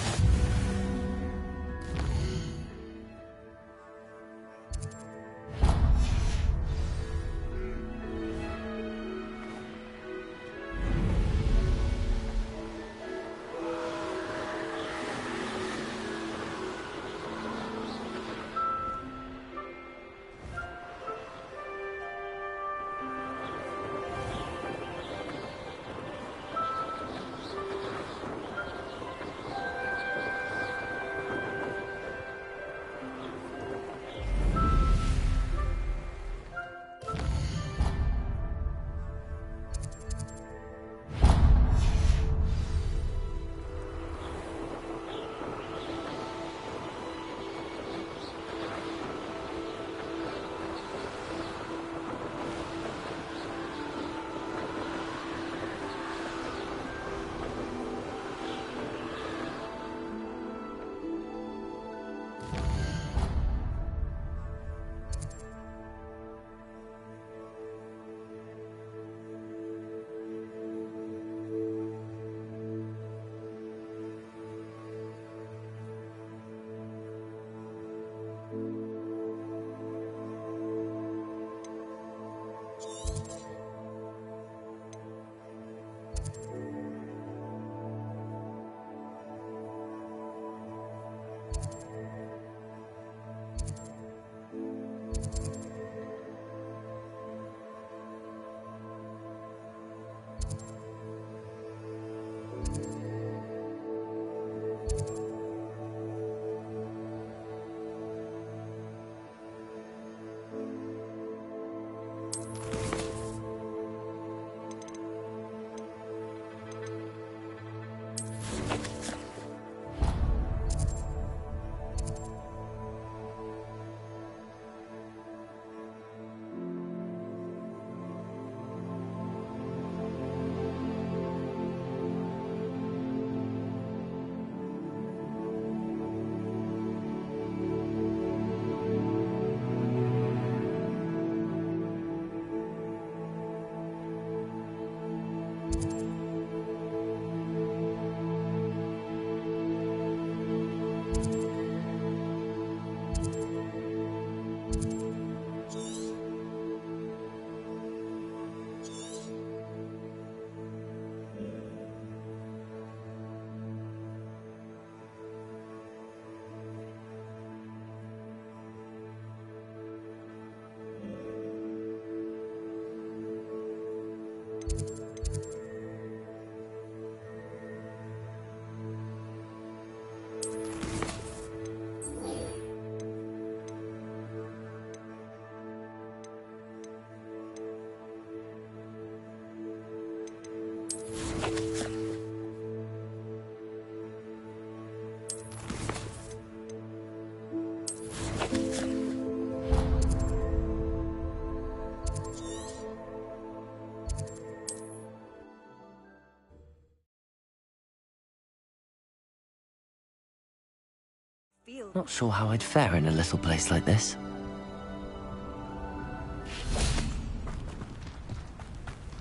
Not sure how I'd fare in a little place like this.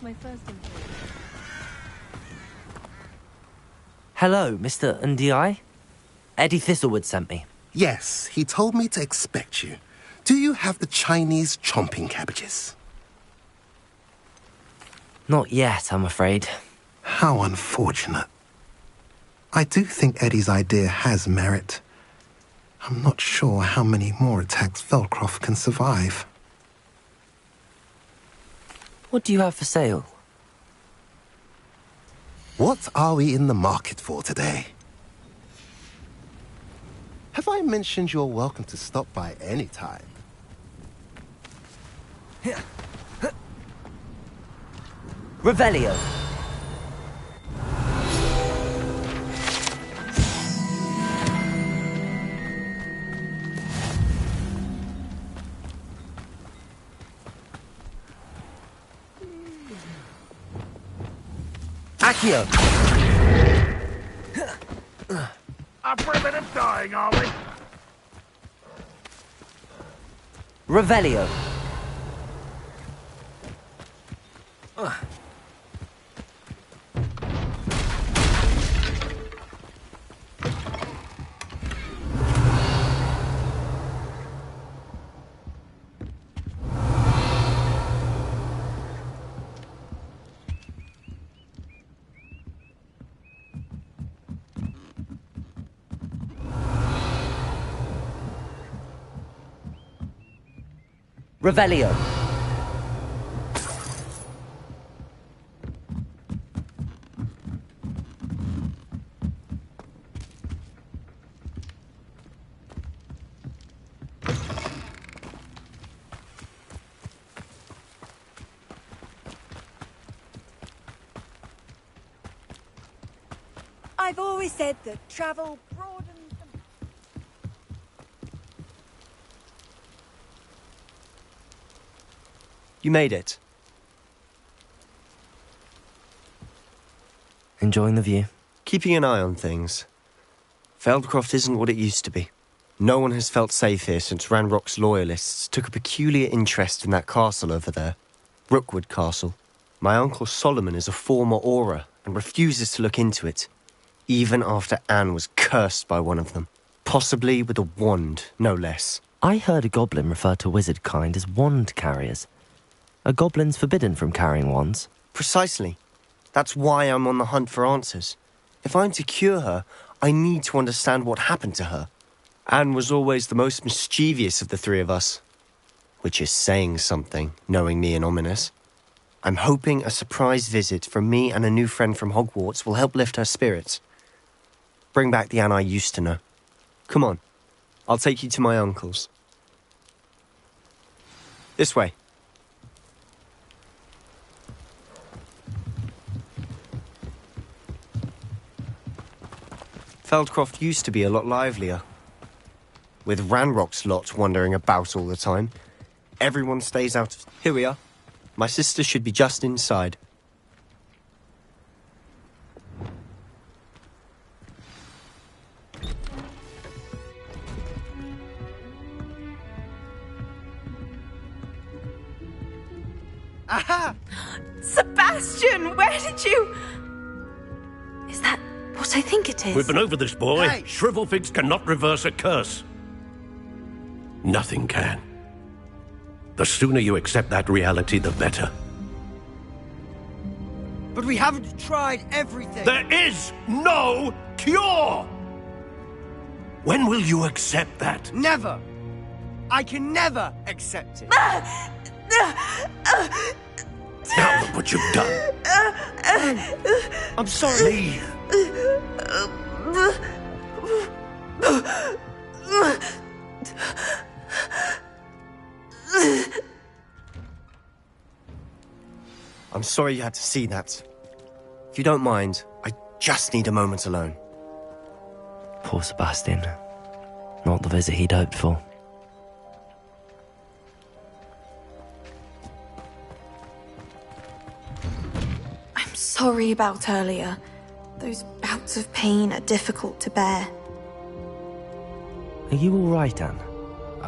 My first impression. Hello, Mr. Ndi? Eddie Thistlewood sent me. Yes, he told me to expect you. Do you have the Chinese chomping cabbages? Not yet, I'm afraid. How unfortunate. I do think Eddie's idea has merit. I'm not sure how many more attacks Feldcroft can survive. What do you have for sale? What are we in the market for today? Have I mentioned you're welcome to stop by any time? Revelio. Accio. Up for a bit of dying, are we? Revelio. Revelio. I've always said that travel broadens the... You made it. Enjoying the view? Keeping an eye on things. Feldcroft isn't what it used to be. No one has felt safe here since Ranrock's loyalists took a peculiar interest in that castle over there. Rookwood Castle. My uncle Solomon is a former Auror and refuses to look into it, even after Anne was cursed by one of them. Possibly with a wand, no less. I heard a goblin refer to wizard kind as wand carriers. Are goblins forbidden from carrying wands? Precisely. That's why I'm on the hunt for answers. If I'm to cure her, I need to understand what happened to her. Anne was always the most mischievous of the three of us. Which is saying something, knowing me and Ominous. I'm hoping a surprise visit from me and a new friend from Hogwarts will help lift her spirits. Bring back the Anne I used to know. Come on, I'll take you to my uncle's. This way. Feldcroft used to be a lot livelier. With Ranrock's lot wandering about all the time, everyone stays out of... Here we are. My sister should be just inside. Aha! Sebastian, where did you... Is that what I think it is? We've been over this, boy. Hey. Shrivelfigs cannot reverse a curse. Nothing can. The sooner you accept that reality, the better. But we haven't tried everything. There is no cure! When will you accept that? Never. I can never accept it. Now look what you've done. I'm sorry. Leave. I'm sorry you had to see that. If you don't mind, I just need a moment alone. Poor Sebastian. Not the visit he'd hoped for. I'm sorry about earlier. Those bouts of pain are difficult to bear. Are you all right, Anne?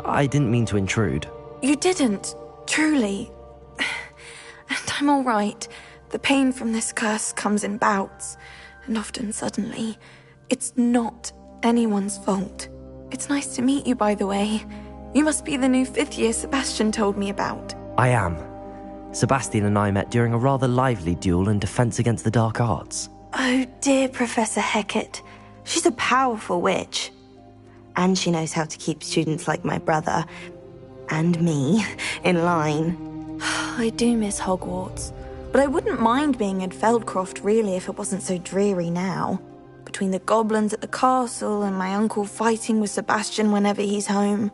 I didn't mean to intrude. You didn't, truly. And I'm all right. The pain from this curse comes in bouts, and often suddenly. It's not anyone's fault. It's nice to meet you, by the way. You must be the new 5th year Sebastian told me about. I am. Sebastian and I met during a rather lively duel in Defense Against the Dark Arts. Oh, dear Professor Hecat. She's a powerful witch. And she knows how to keep students like my brother, and me, in line. I do miss Hogwarts, but I wouldn't mind being in Feldcroft, really, if it wasn't so dreary now. Between the goblins at the castle and my uncle fighting with Sebastian whenever he's home,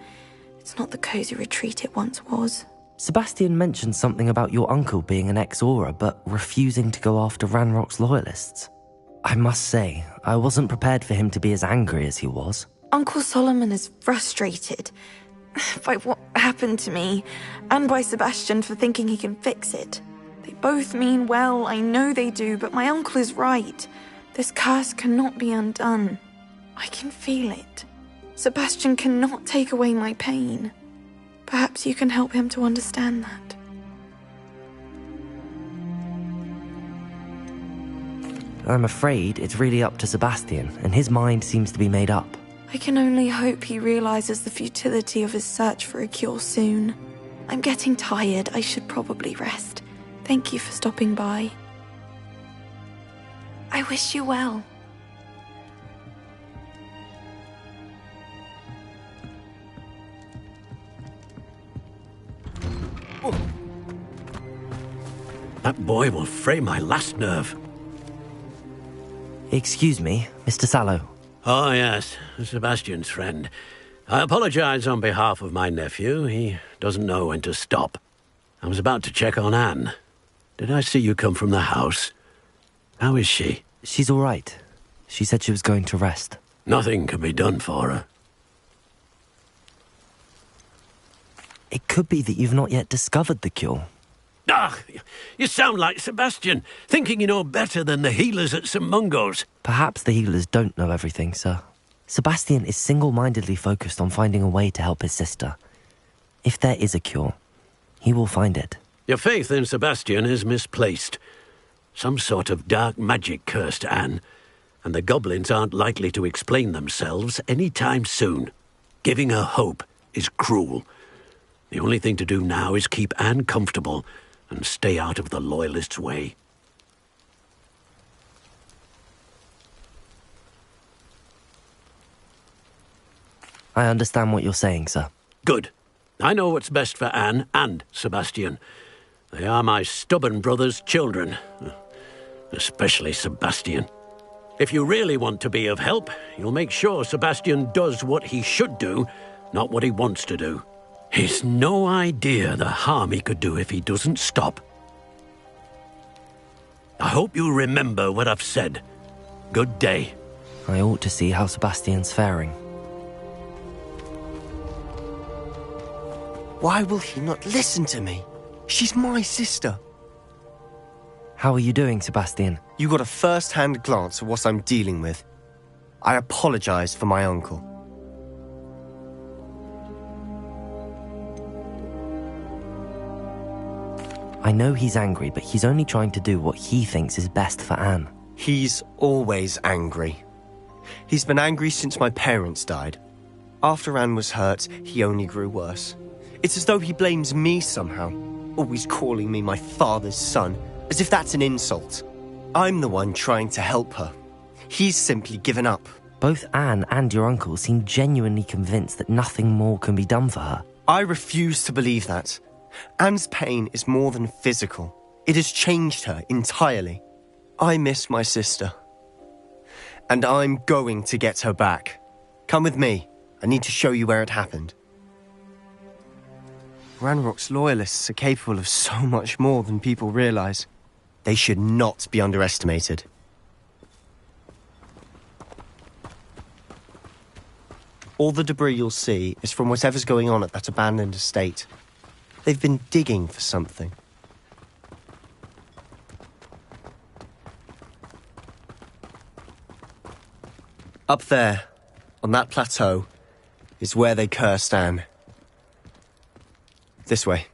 it's not the cozy retreat it once was. Sebastian mentioned something about your uncle being an ex-Auror, but refusing to go after Ranrock's loyalists. I must say, I wasn't prepared for him to be as angry as he was. Uncle Solomon is frustrated by what happened to me, and by Sebastian for thinking he can fix it. They both mean well, I know they do, but my uncle is right. This curse cannot be undone. I can feel it. Sebastian cannot take away my pain. Perhaps you can help him to understand that. I'm afraid it's really up to Sebastian, and his mind seems to be made up. I can only hope he realizes the futility of his search for a cure soon. I'm getting tired. I should probably rest. Thank you for stopping by. I wish you well. That boy will fray my last nerve. Excuse me, Mr. Sallow. Oh, yes, Sebastian's friend. I apologize on behalf of my nephew. He doesn't know when to stop. I was about to check on Anne. Did I see you come from the house? How is she? She's all right. She said she was going to rest. Nothing can be done for her. It could be that you've not yet discovered the cure. Ah, you sound like Sebastian, thinking you know better than the healers at St. Mungo's. Perhaps the healers don't know everything, sir. Sebastian is single-mindedly focused on finding a way to help his sister. If there is a cure, he will find it. Your faith in Sebastian is misplaced. Some sort of dark magic cursed Anne, and the goblins aren't likely to explain themselves any time soon. Giving her hope is cruel. The only thing to do now is keep Anne comfortable and stay out of the Loyalists' way. I understand what you're saying, sir. Good. I know what's best for Anne and Sebastian. They are my stubborn brother's children. Especially Sebastian. If you really want to be of help, you'll make sure Sebastian does what he should do, not what he wants to do. He's no idea the harm he could do if he doesn't stop. I hope you remember what I've said. Good day. I ought to see how Sebastian's faring. Why will he not listen to me? She's my sister. How are you doing, Sebastian? You got a first-hand glance at what I'm dealing with. I apologize for my uncle. I know he's angry, but he's only trying to do what he thinks is best for Anne. He's always angry. He's been angry since my parents died. After Anne was hurt, he only grew worse. It's as though he blames me somehow, always calling me my father's son, as if that's an insult. I'm the one trying to help her. He's simply given up. Both Anne and your uncle seem genuinely convinced that nothing more can be done for her. I refuse to believe that. Anne's pain is more than physical. It has changed her entirely. I miss my sister. And I'm going to get her back. Come with me. I need to show you where it happened. Ranrock's loyalists are capable of so much more than people realize. They should not be underestimated. All the debris you'll see is from whatever's going on at that abandoned estate. They've been digging for something. Up there, on that plateau, is where they cursed Anne. This way.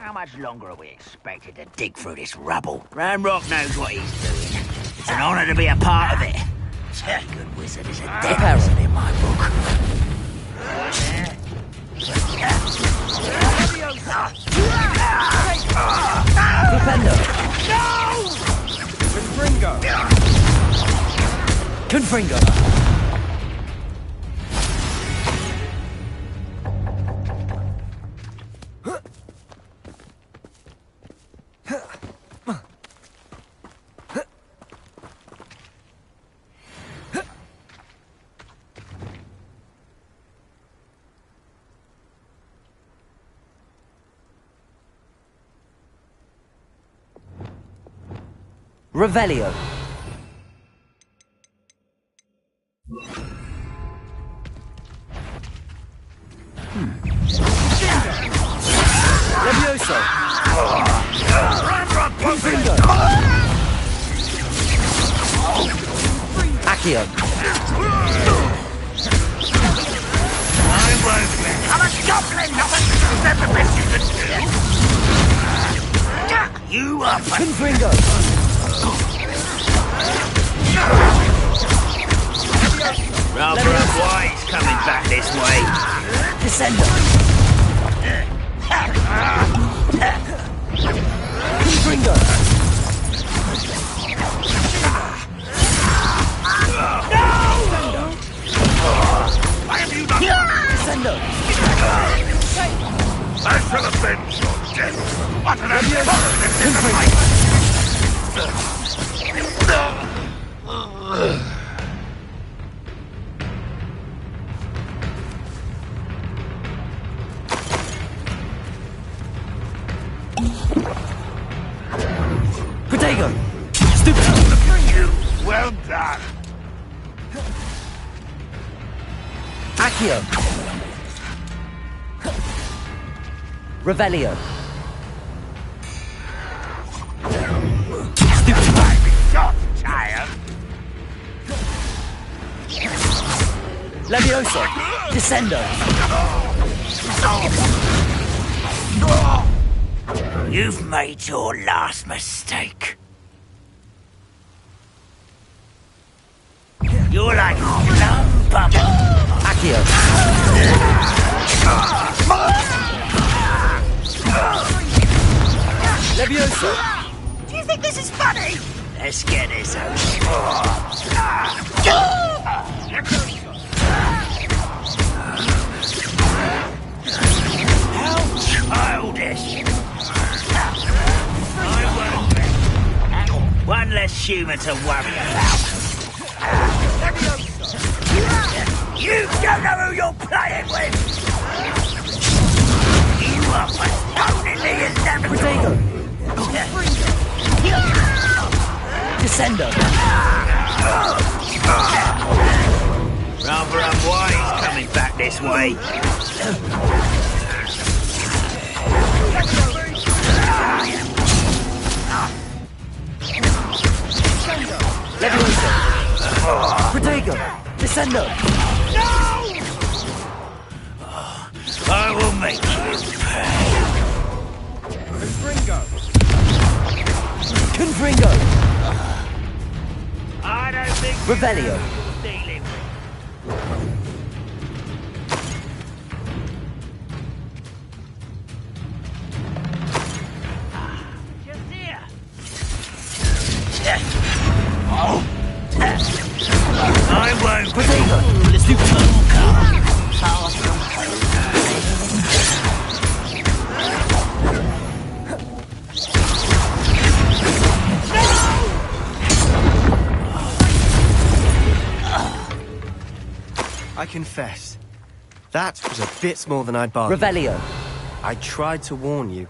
How much longer are we expected to dig through this rubble? Ranrock knows what he's doing. It's an honor to be a part of it. A good wizard is a dead wizard in my book. Defender! No! Confringo! Confringo! Revelio. Levioso. Confringo. Accio. I'm a goblin, not the best you can do. You are Confringo. Rather White's coming back this way. Descender. Confringo. No! Why have you done? Descender. I shall avenge your death. What an Protego. Stupid. Look at you. Well done. Accio. Revelio. Shot, child. Levioso. Descendo. You've made your last mistake. You're like lump bummer. Accio. Levioso. Do you think this is funny? Let's get this over. How childish. One less human to worry about. You don't know who you're playing with! You are postponing the inevitable! Descendo. Rather unwise coming back this way. Levioso. Protego. Descendo. No! I will make you pay. Confringo. I don't think Revelio. dealing just here. I won't. Protego. Let's do I confess, That was a bit more than I'd bargained. Revelio. I tried to warn you.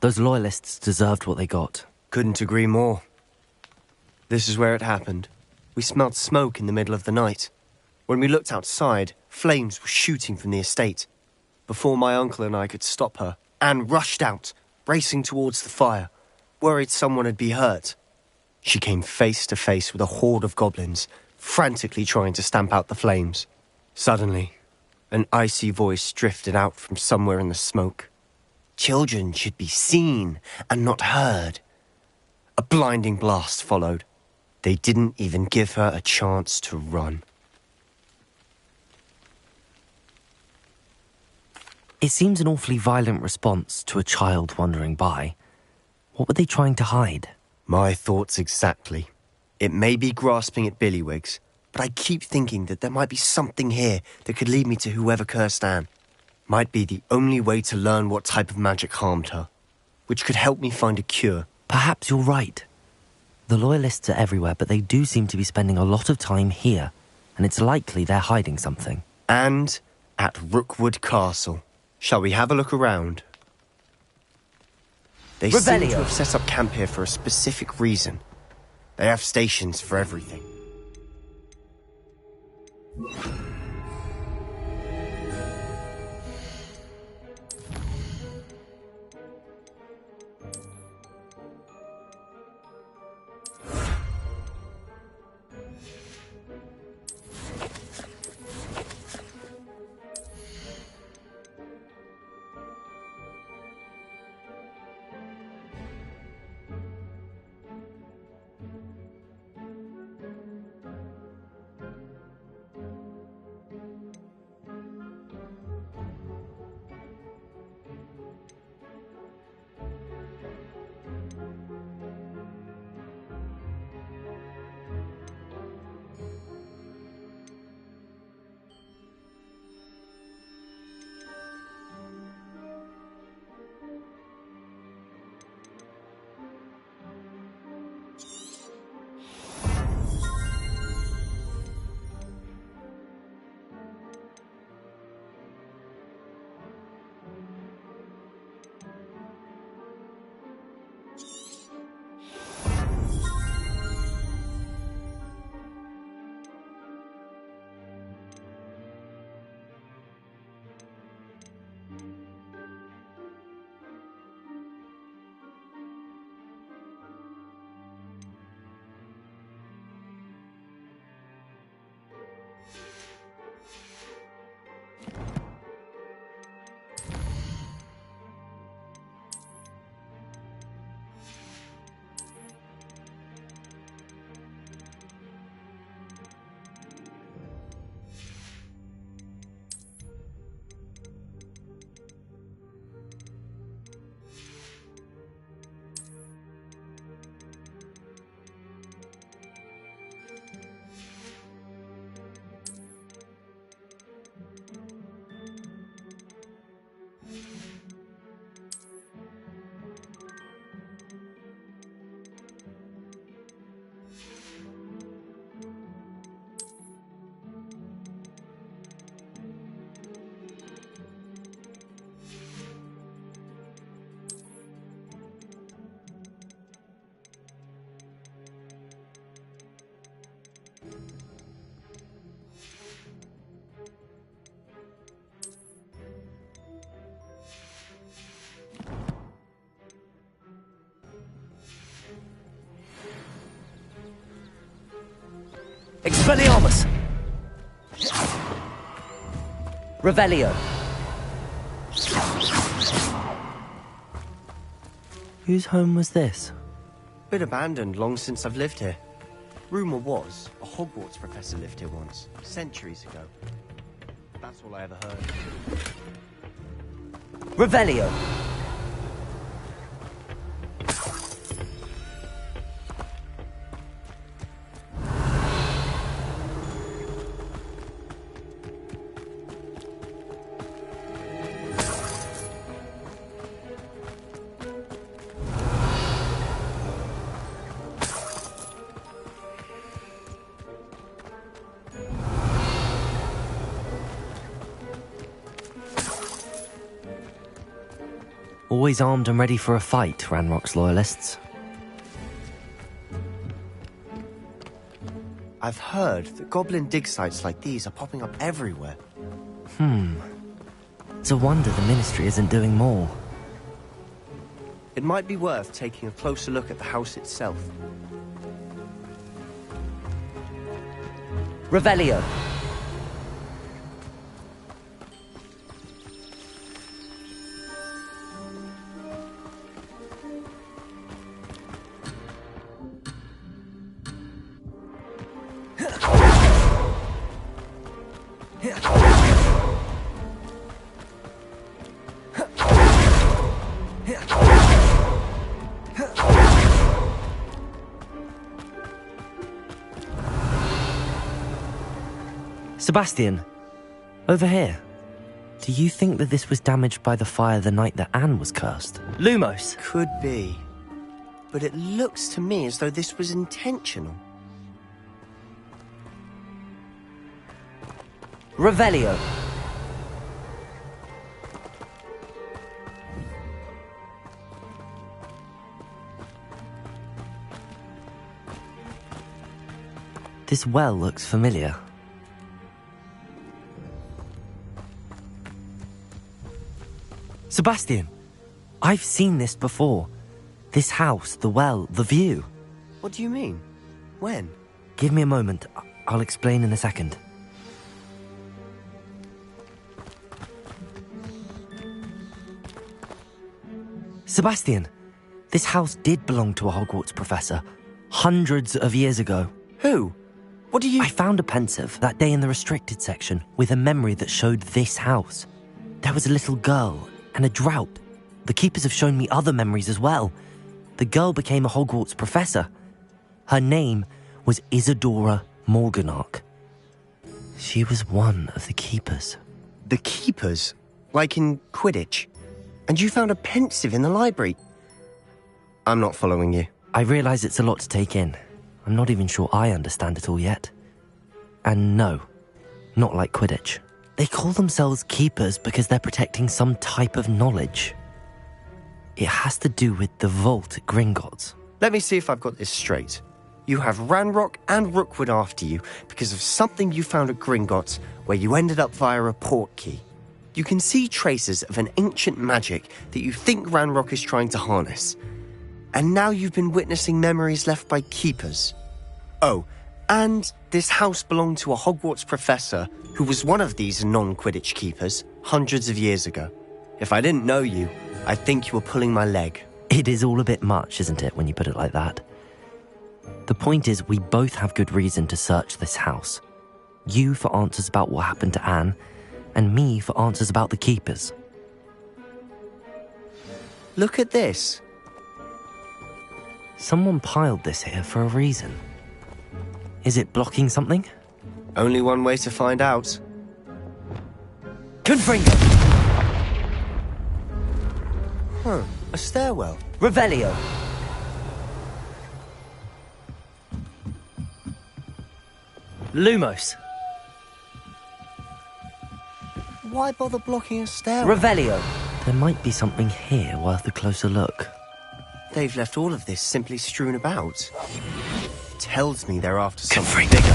Those loyalists deserved what they got. Couldn't agree more. This is where it happened. We smelled smoke in the middle of the night. When we looked outside, flames were shooting from the estate. Before my uncle and I could stop her, Anne rushed out, racing towards the fire, worried someone had been hurt. She came face to face with a horde of goblins, frantically trying to stamp out the flames. Suddenly, an icy voice drifted out from somewhere in the smoke. Children should be seen and not heard. A blinding blast followed. They didn't even give her a chance to run. It seems an awfully violent response to a child wandering by. What were they trying to hide? My thoughts exactly. It may be grasping at Billywigs, but I keep thinking that there might be something here that could lead me to whoever cursed Anne. Might be the only way to learn what type of magic harmed her, which could help me find a cure. Perhaps you're right. The Loyalists are everywhere, but they do seem to be spending a lot of time here, and it's likely they're hiding something. And at Rookwood Castle. Shall we have a look around? They seem to have set up camp here for a specific reason. They have stations for everything. Expelliarmus! Revelio! Whose home was this? Been abandoned long since I've lived here. Rumour was, a Hogwarts professor lived here once, centuries ago. That's all I ever heard. Revelio! Always armed and ready for a fight, Ranrock's loyalists. I've heard that goblin dig sites like these are popping up everywhere. It's a wonder the Ministry isn't doing more. It might be worth taking a closer look at the house itself. Revelio. Sebastian, over here. Do you think that this was damaged by the fire the night that Anne was cursed? Lumos! Could be. But it looks to me as though this was intentional. Revelio. This well looks familiar. Sebastian, I've seen this before. This house, the well, the view. What do you mean? When? Give me a moment. I'll explain in a second. Sebastian, this house did belong to a Hogwarts professor. Hundreds of years ago. Who? What do you... I found a pensive that day in the restricted section with a memory that showed this house. There was a little girl and a drought. The keepers have shown me other memories as well. The girl became a Hogwarts professor. Her name was Isadora Morganach. She was one of the keepers. The keepers? Like in Quidditch? And you found a pensive in the library? I'm not following you. I realise it's a lot to take in. I'm not even sure I understand it all yet. And no, not like Quidditch. They call themselves keepers because they're protecting some type of knowledge. It has to do with the vault at Gringotts. Let me see if I've got this straight. You have Ranrock and Rookwood after you because of something you found at Gringotts where you ended up via a port key. You can see traces of an ancient magic that you think Ranrock is trying to harness. And now you've been witnessing memories left by keepers. Oh, and this house belonged to a Hogwarts professor who was one of these non-Quidditch keepers hundreds of years ago. If I didn't know you, I'd think you were pulling my leg. It is all a bit much, isn't it, when you put it like that? The point is, we both have good reason to search this house. You for answers about what happened to Anne, and me for answers about the keepers. Look at this. Someone piled this here for a reason. Is it blocking something? Only one way to find out. Confringo! Huh, a stairwell. Revelio! Lumos! Why bother blocking a stairwell? Revelio! There might be something here worth a closer look. They've left all of this simply strewn about. Tells me they're after something bigger.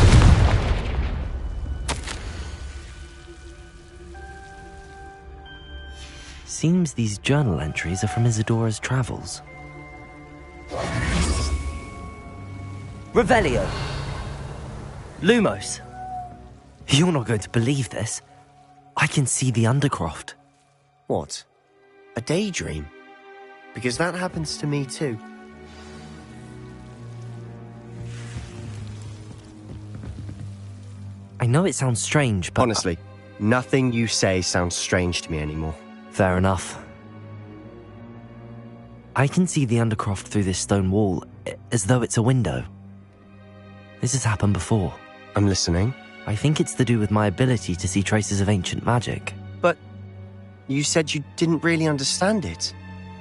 Seems these journal entries are from Isadora's travels. Revelio! Lumos! You're not going to believe this. I can see the Undercroft. What? A daydream? Because that happens to me too. I know it sounds strange, but... Honestly, nothing you say sounds strange to me anymore. Fair enough. I can see the Undercroft through this stone wall, as though it's a window. This has happened before. I'm listening. I think it's to do with my ability to see traces of ancient magic. But you said you didn't really understand it,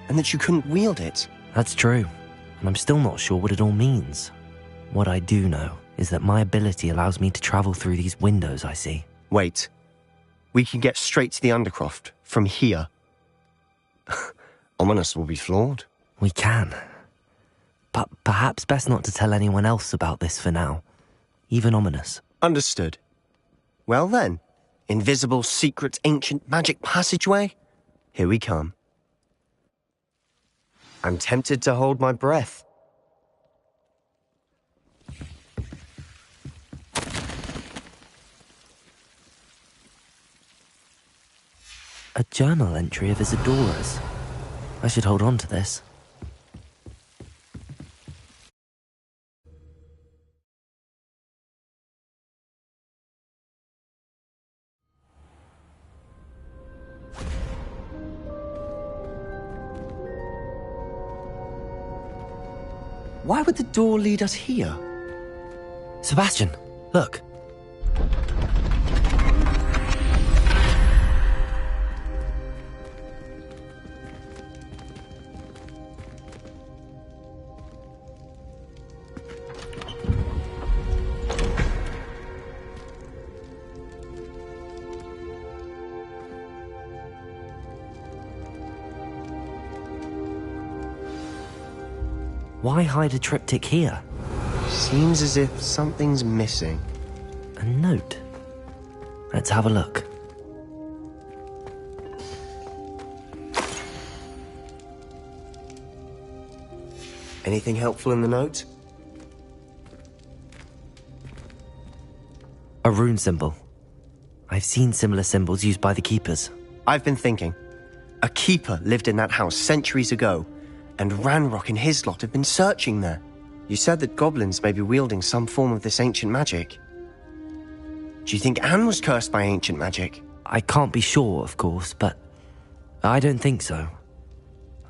and that you couldn't wield it. That's true, and I'm still not sure what it all means. What I do know is that my ability allows me to travel through these windows I see. Wait. We can get straight to the Undercroft from here. Ominous will be flawed. We can. But perhaps best not to tell anyone else about this for now. Even Ominous. Understood. Well then, invisible, secret, ancient magic passageway? Here we come. I'm tempted to hold my breath. A journal entry of Isadora's. I should hold on to this. Why would the door lead us here? Sebastian, look. Why hide a triptych here? Seems as if something's missing. A note. Let's have a look. Anything helpful in the note? A rune symbol. I've seen similar symbols used by the keepers. I've been thinking. A keeper lived in that house centuries ago, and Ranrock and his lot have been searching there. You said that goblins may be wielding some form of this ancient magic. Do you think Anne was cursed by ancient magic? I can't be sure, of course, but I don't think so.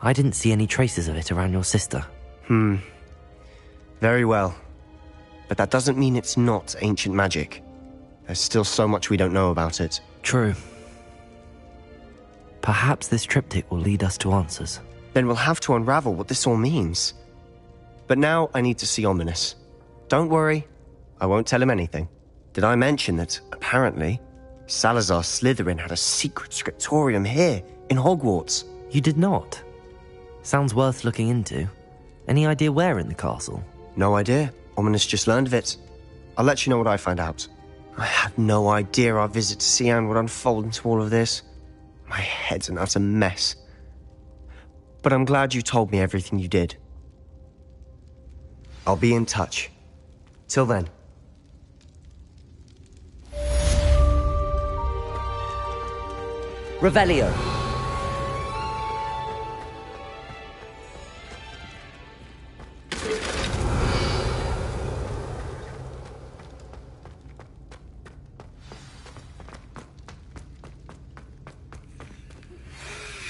I didn't see any traces of it around your sister. Very well. But that doesn't mean it's not ancient magic. There's still so much we don't know about it. True. Perhaps this triptych will lead us to answers. Then we'll have to unravel what this all means. But now I need to see Ominous. Don't worry, I won't tell him anything. Did I mention that, apparently, Salazar Slytherin had a secret scriptorium here, in Hogwarts? You did not? Sounds worth looking into. Any idea where in the castle? No idea. Ominous just learned of it. I'll let you know what I find out. I had no idea our visit to Cian would unfold into all of this. My head's an utter mess. But I'm glad you told me everything you did. I'll be in touch. Till then. Revelio.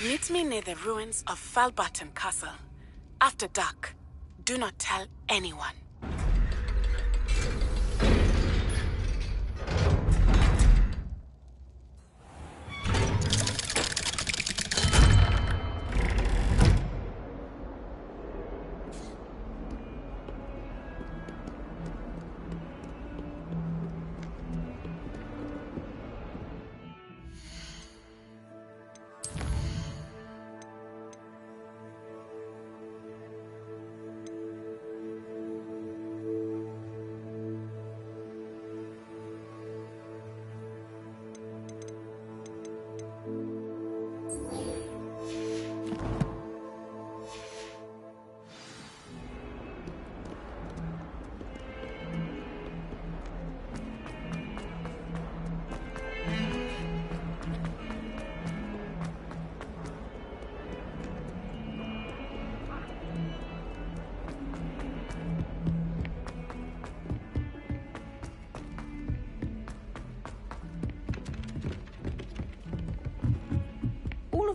Meet me near the ruins of Falbaton Castle. After dark. Do not tell anyone.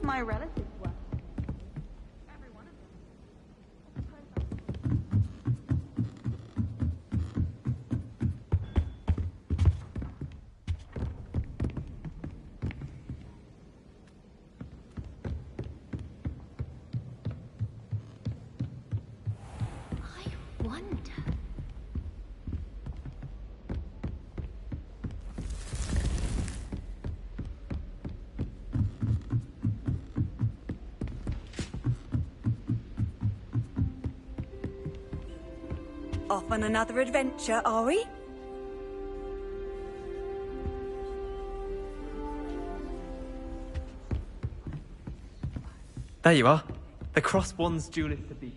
My relatives were. Every one of them. I wonder. Off on another adventure, are we? There you are. The cross one's duelist to beat.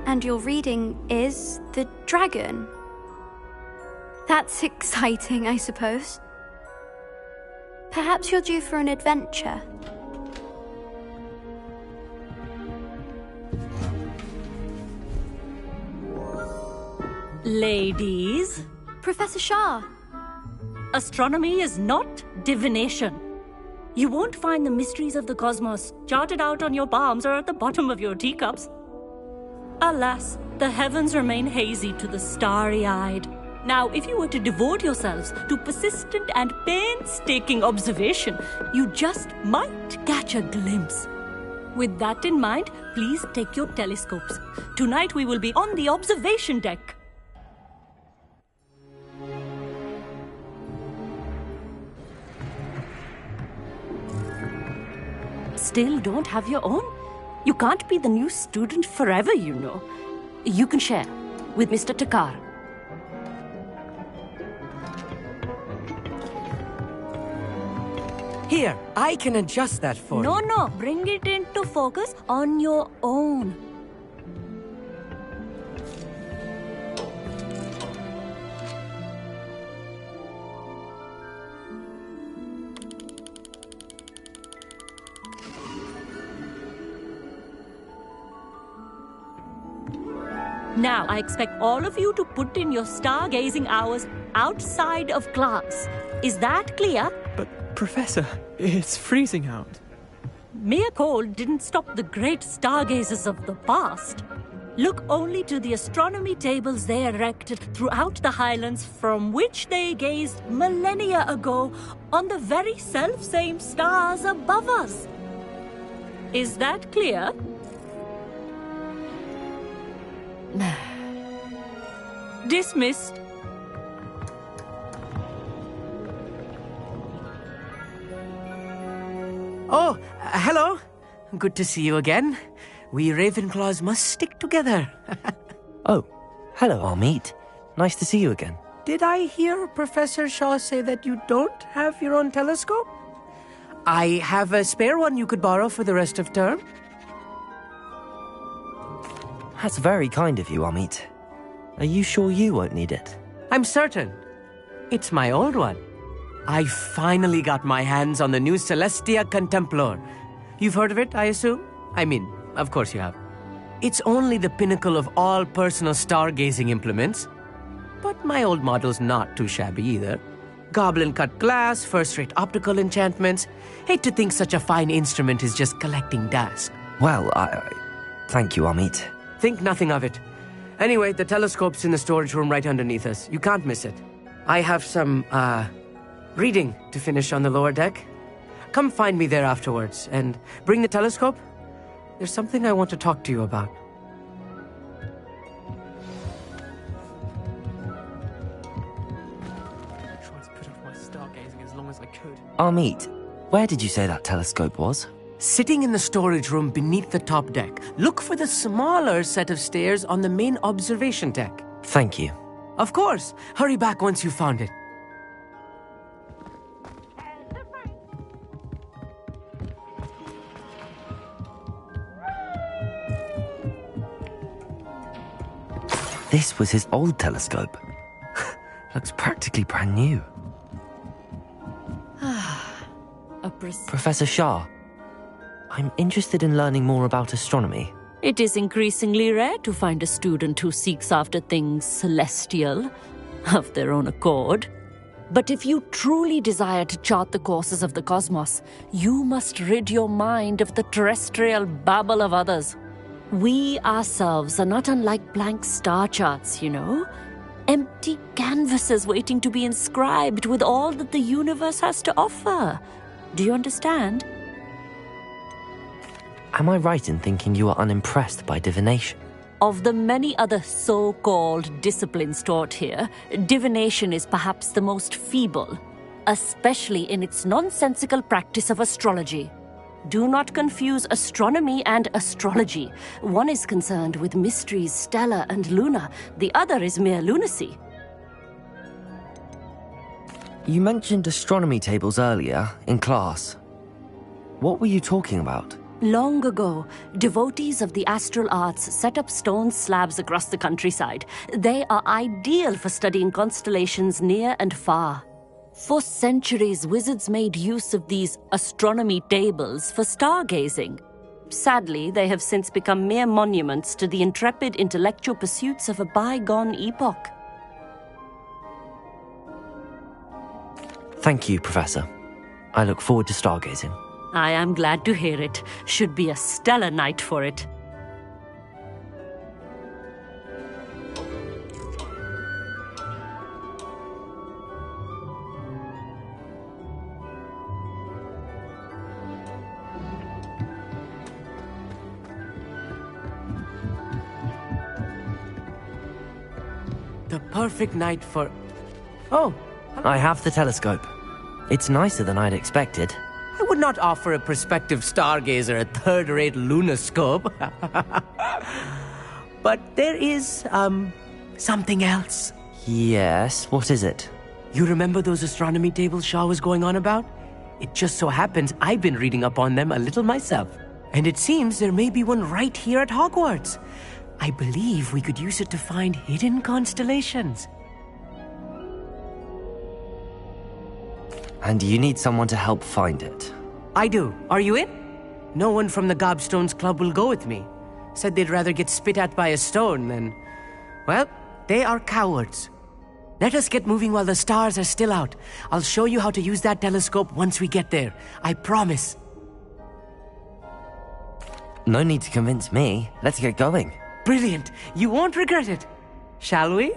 And your reading is the dragon. That's exciting, I suppose. Perhaps you're due for an adventure. Ladies. Professor Shah. Astronomy is not divination. You won't find the mysteries of the cosmos charted out on your palms or at the bottom of your teacups. Alas, the heavens remain hazy to the starry-eyed. Now, if you were to devote yourselves to persistent and painstaking observation, you just might catch a glimpse. With that in mind, please take your telescopes. Tonight we will be on the observation deck. Still don't have your own? You can't be the new student forever, you know. You can share with Mr. Takar. Here, I can adjust that for you. No, bring it into focus on your own. Now, I expect all of you to put in your stargazing hours outside of class. Is that clear? But, Professor, it's freezing out. Mere cold didn't stop the great stargazers of the past. Look only to the astronomy tables they erected throughout the highlands from which they gazed millennia ago on the very self-same stars above us. Is that clear? Dismissed. Oh, hello. Good to see you again. We Ravenclaws must stick together. Oh, hello, Amit. Nice to see you again. Did I hear Professor Shaw say that you don't have your own telescope? I have a spare one you could borrow for the rest of term. That's very kind of you, Amit. Are you sure you won't need it? I'm certain. It's my old one. I finally got my hands on the new Celestia Contemplar. You've heard of it, I assume? I mean, of course you have. It's only the pinnacle of all personal stargazing implements. But my old model's not too shabby either. Goblin-cut glass, first-rate optical enchantments. Hate to think such a fine instrument is just collecting dust. Well, thank you, Amit. Think nothing of it. Anyway, the telescope's in the storage room right underneath us. You can't miss it. I have some, reading to finish on the lower deck. Come find me there afterwards, and bring the telescope. There's something I want to talk to you about. I tried to put off my stargazing as long as I could. Amit, where did you say that telescope was? Sitting in the storage room beneath the top deck. Look for the smaller set of stairs on the main observation deck. Thank you. Of course. Hurry back once you've found it. This was his old telescope. Looks practically brand new. Professor Shah, I'm interested in learning more about astronomy. It is increasingly rare to find a student who seeks after things celestial, of their own accord. But if you truly desire to chart the courses of the cosmos, you must rid your mind of the terrestrial babble of others. We ourselves are not unlike blank star charts, you know. Empty canvases waiting to be inscribed with all that the universe has to offer. Do you understand? Am I right in thinking you are unimpressed by divination? Of the many other so-called disciplines taught here, divination is perhaps the most feeble, especially in its nonsensical practice of astrology. Do not confuse astronomy and astrology. One is concerned with mysteries stellar and lunar. The other is mere lunacy. You mentioned astronomy tables earlier, in class. What were you talking about? Long ago, devotees of the astral arts set up stone slabs across the countryside. They are ideal for studying constellations near and far. For centuries, wizards made use of these astronomy tables for stargazing. Sadly, they have since become mere monuments to the intrepid intellectual pursuits of a bygone epoch. Thank you, Professor. I look forward to stargazing. I am glad to hear it. Should be a stellar night for it. The perfect night for... Oh! I have the telescope. It's nicer than I'd expected. I would not offer a prospective stargazer a third-rate lunoscope. But there is, something else. Yes, what is it? You remember those astronomy tables Shaw was going on about? It just so happens I've been reading up on them a little myself. And it seems there may be one right here at Hogwarts. I believe we could use it to find hidden constellations. And you need someone to help find it. I do. Are you in? No one from the Gobstones Club will go with me. Said they'd rather get spit at by a stone than... Well, they are cowards. Let us get moving while the stars are still out. I'll show you how to use that telescope once we get there. I promise. No need to convince me. Let's get going. Brilliant. You won't regret it. Shall we?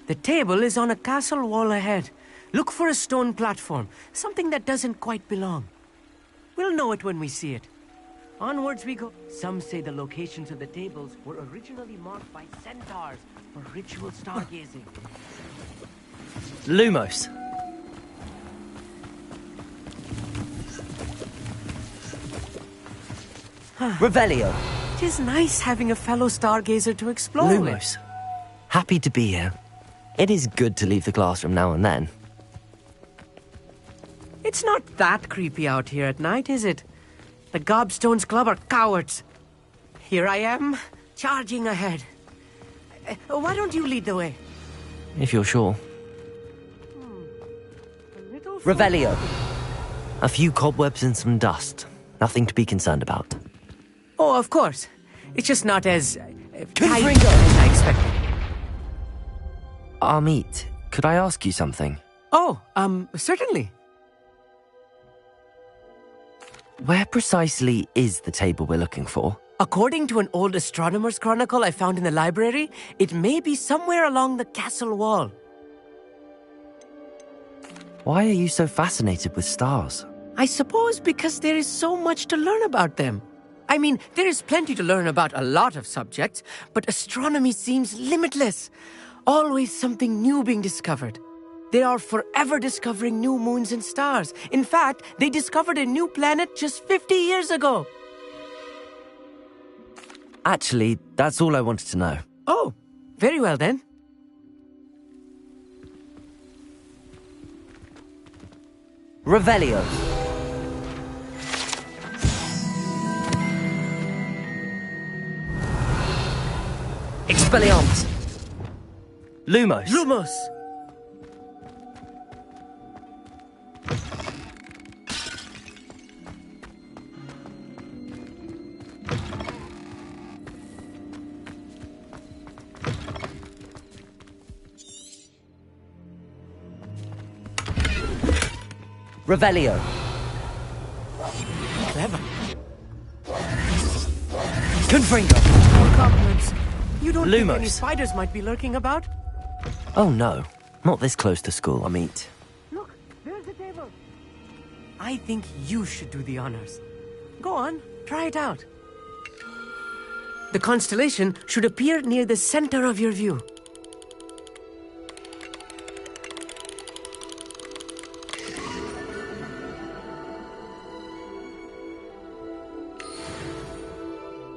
The table is on a castle wall ahead. Look for a stone platform, something that doesn't quite belong. We'll know it when we see it. Onwards we go. Some say the locations of the tables were originally marked by centaurs for ritual stargazing. Lumos. Revelio. It is nice having a fellow stargazer to explore Lumos. Happy to be here. It is good to leave the classroom now and then. It's not that creepy out here at night, is it? The Gobstones Club are cowards. Here I am, charging ahead. Why don't you lead the way? If you're sure. Revelio. A few cobwebs and some dust. Nothing to be concerned about. Oh, of course. It's just not as tight as I expected. Amit, could I ask you something? Oh, certainly. Where precisely is the table we're looking for? According to an old astronomer's chronicle I found in the library, it may be somewhere along the castle wall. Why are you so fascinated with stars? I suppose because there is so much to learn about them. I mean, there is plenty to learn about a lot of subjects, but astronomy seems limitless. Always something new being discovered. They are forever discovering new moons and stars. In fact, they discovered a new planet just 50 years ago. Actually, that's all I wanted to know. Oh, very well then. Revelio. Expelliarmus. Lumos. Lumos. Revelio. Clever. Confringo. More compliments. You don't think any Lumos. spiders might be lurking about? Oh no, not this close to school, Amit. Look, there's the table. I think you should do the honors. Go on, try it out. The constellation should appear near the center of your view.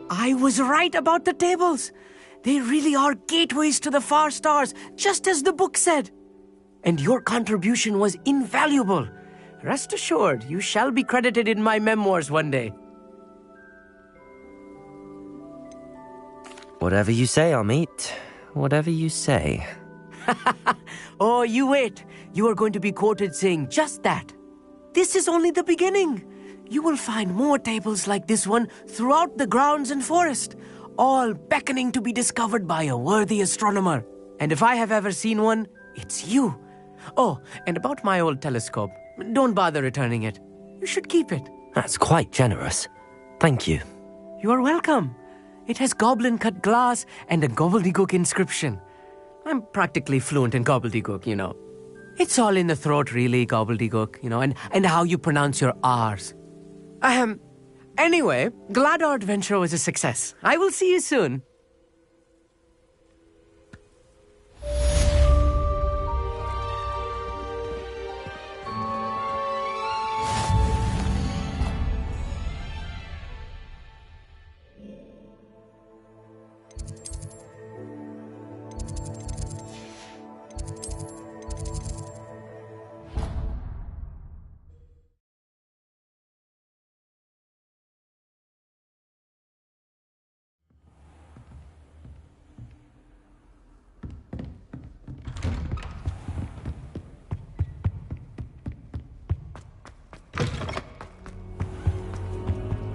I was right about the tables. They really are gateways to the far stars, just as the book said. And your contribution was invaluable. Rest assured, you shall be credited in my memoirs one day. Whatever you say, Amit. Whatever you say. Oh, you wait. You are going to be quoted saying just that. This is only the beginning. You will find more tables like this one throughout the grounds and forest, all beckoning to be discovered by a worthy astronomer. And if I have ever seen one, it's you. Oh, and about my old telescope, don't bother returning it. You should keep it. That's quite generous. Thank you. You are welcome. It has goblin-cut glass and a gobbledygook inscription. I'm practically fluent in gobbledygook, you know. It's all in the throat, really, gobbledygook, you know, and how you pronounce your R's. Anyway, glad our adventure was a success. I will see you soon.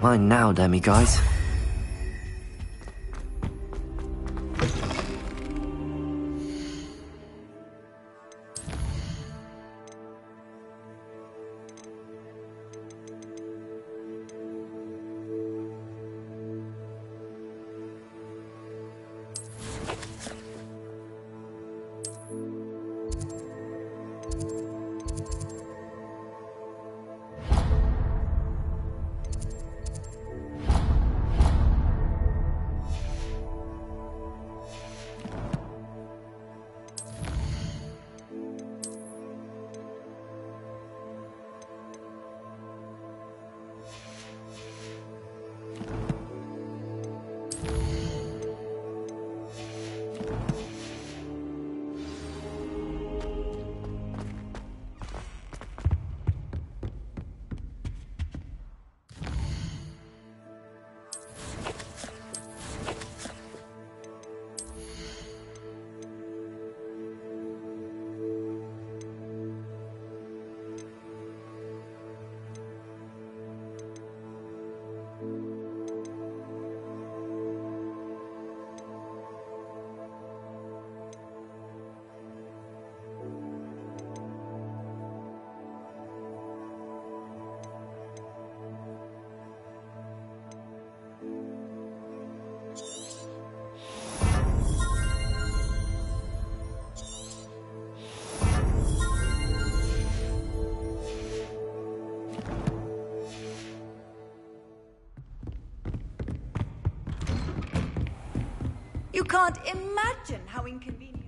Mine now, demiguise. You can't imagine how inconvenient.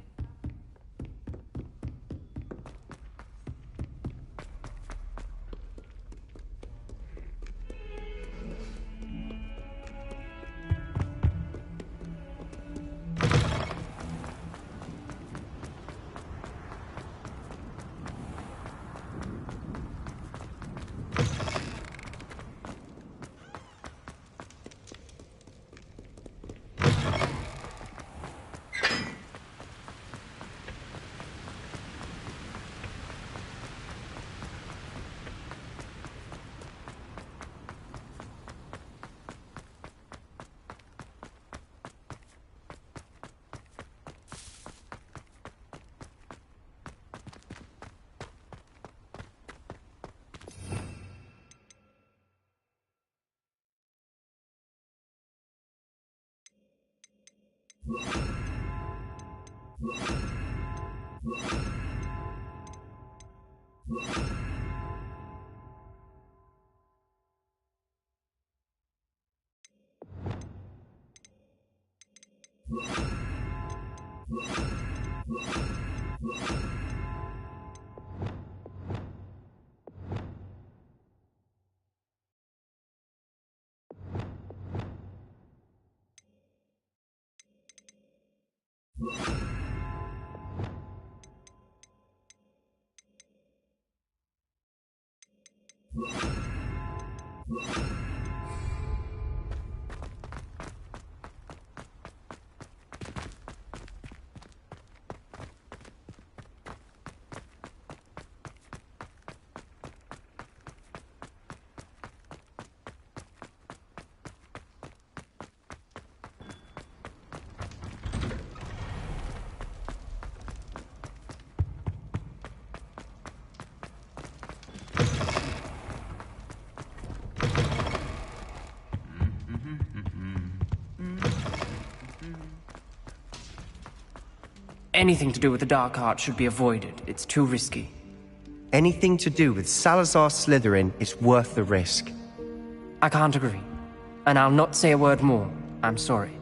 Anything to do with the dark art should be avoided. It's too risky. Anything to do with Salazar Slytherin is worth the risk. I can't agree. And I'll not say a word more. I'm sorry.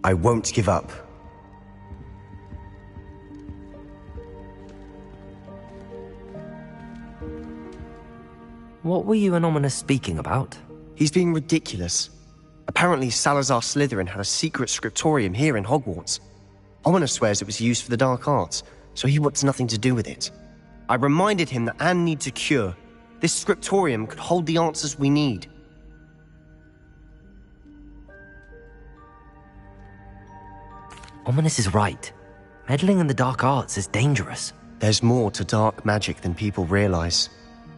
I won't give up. What were you and Ominous speaking about? He's being ridiculous. Apparently, Salazar Slytherin had a secret scriptorium here in Hogwarts. Ominous swears it was used for the dark arts, so he wants nothing to do with it. I reminded him that Anne needs a cure. This scriptorium could hold the answers we need. Ominous is right. Meddling in the dark arts is dangerous. There's more to dark magic than people realize.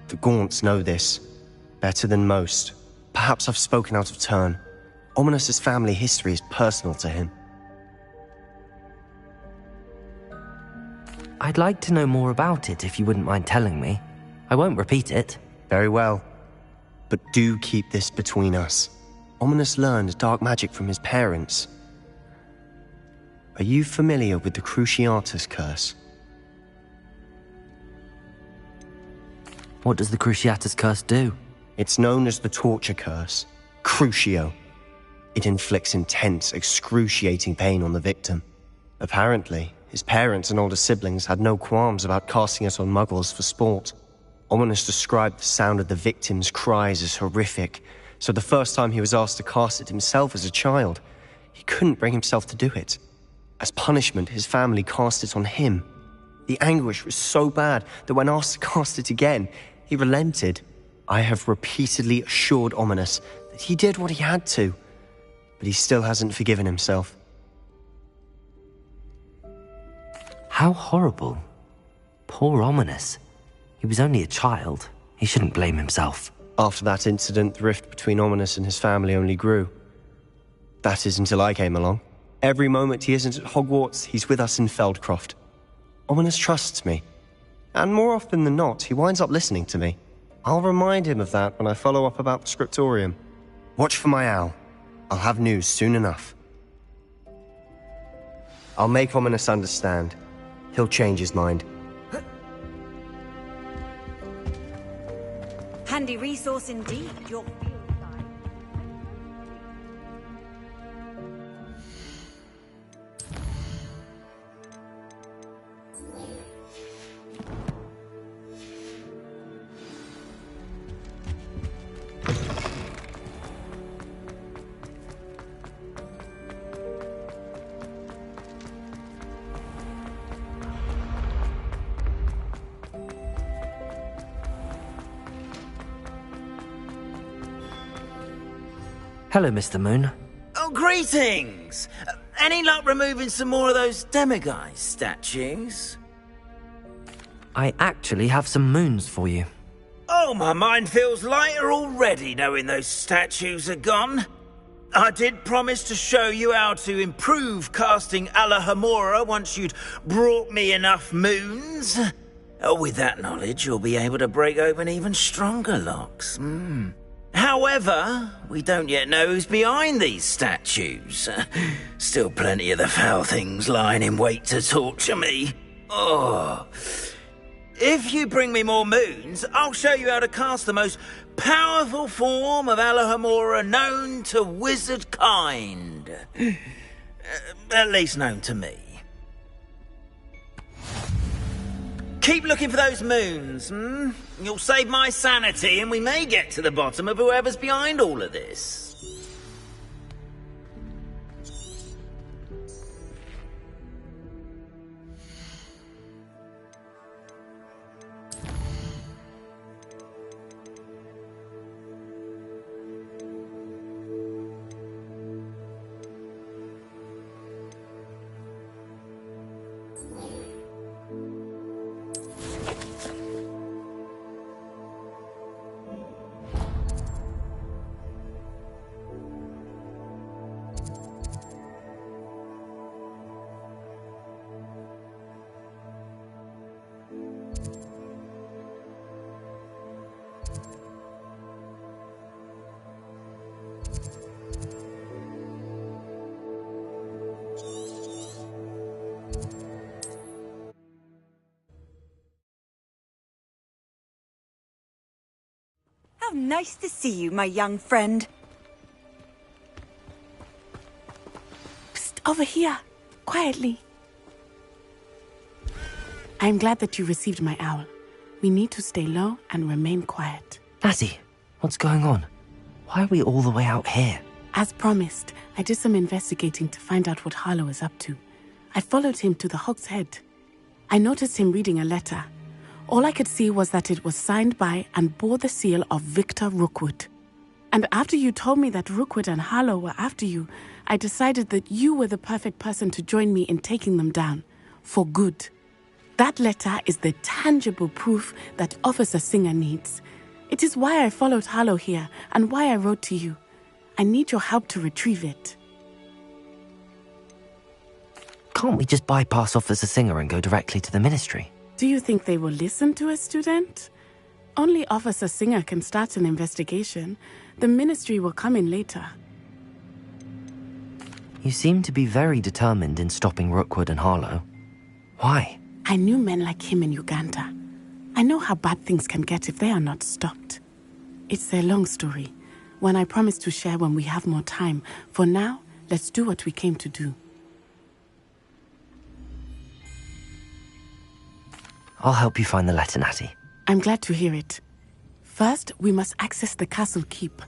The Gaunts know this. Better than most. Perhaps I've spoken out of turn. Ominous's family history is personal to him. I'd like to know more about it if you wouldn't mind telling me. I won't repeat it. Very well. But do keep this between us. Ominous learned dark magic from his parents. Are you familiar with the Cruciatus Curse? What does the Cruciatus Curse do? It's known as the Torture Curse. Crucio. It inflicts intense, excruciating pain on the victim. Apparently, his parents and older siblings had no qualms about casting it on muggles for sport. Ominous described the sound of the victim's cries as horrific, so the first time he was asked to cast it himself as a child, he couldn't bring himself to do it. As punishment, his family cast it on him. The anguish was so bad that when asked to cast it again, he relented. I have repeatedly assured Ominous that he did what he had to, but he still hasn't forgiven himself. How horrible. Poor Ominous. He was only a child. He shouldn't blame himself. After that incident, the rift between Ominous and his family only grew. That is until I came along. Every moment he isn't at Hogwarts, he's with us in Feldcroft. Ominous trusts me. And more often than not, he winds up listening to me. I'll remind him of that when I follow up about the scriptorium. Watch for my owl. I'll have news soon enough. I'll make Ominous understand. He'll change his mind. Handy resource indeed. Hello, Mr. Moon. Oh, greetings! Any luck removing some more of those demiguise statues? I actually have some moons for you. Oh, my mind feels lighter already knowing those statues are gone. I did promise to show you how to improve casting Alohomora once you'd brought me enough moons. With that knowledge, you'll be able to break open even stronger locks. However, we don't yet know who's behind these statues. Still plenty of the foul things lying in wait to torture me. Oh. If you bring me more moons, I'll show you how to cast the most powerful form of Alohomora known to wizard kind. At least known to me. Keep looking for those moons, hmm? You'll save my sanity and we may get to the bottom of whoever's behind all of this. How nice to see you, my young friend. Psst, over here. Quietly. I'm glad that you received my owl. We need to stay low and remain quiet. Natty, what's going on? Why are we all the way out here? As promised, I did some investigating to find out what Harlow is up to. I followed him to the Hog's Head. I noticed him reading a letter. All I could see was that it was signed by and bore the seal of Victor Rookwood. And after you told me that Rookwood and Harlow were after you, I decided that you were the perfect person to join me in taking them down. For good. That letter is the tangible proof that Officer Singer needs. It is why I followed Harlow here and why I wrote to you. I need your help to retrieve it. Can't we just bypass Officer Singer and go directly to the Ministry? Do you think they will listen to a student? Only Officer Singer can start an investigation. The Ministry will come in later. You seem to be very determined in stopping Rookwood and Harlow. Why? I knew men like him in Uganda. I know how bad things can get if they are not stopped. It's a long story, one I promise to share when we have more time. For now, let's do what we came to do. I'll help you find the letter, Natty. I'm glad to hear it. First, we must access the castle keep.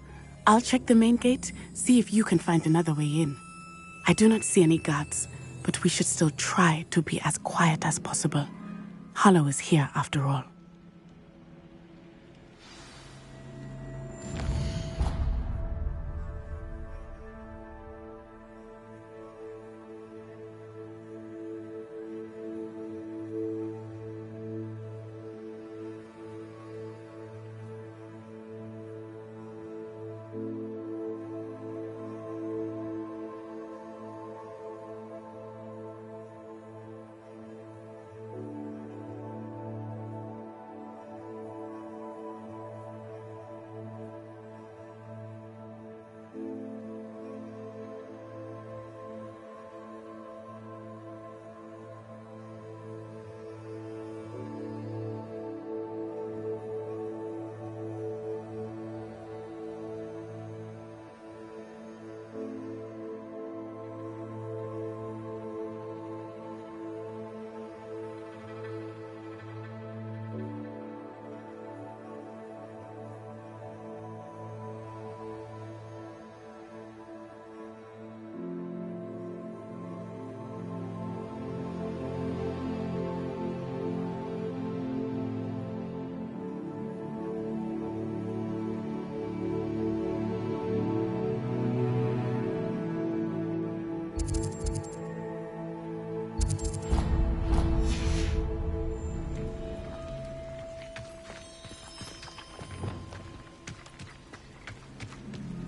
I'll check the main gate, see if you can find another way in. I do not see any guards, but we should still try to be as quiet as possible. Harlow is here after all.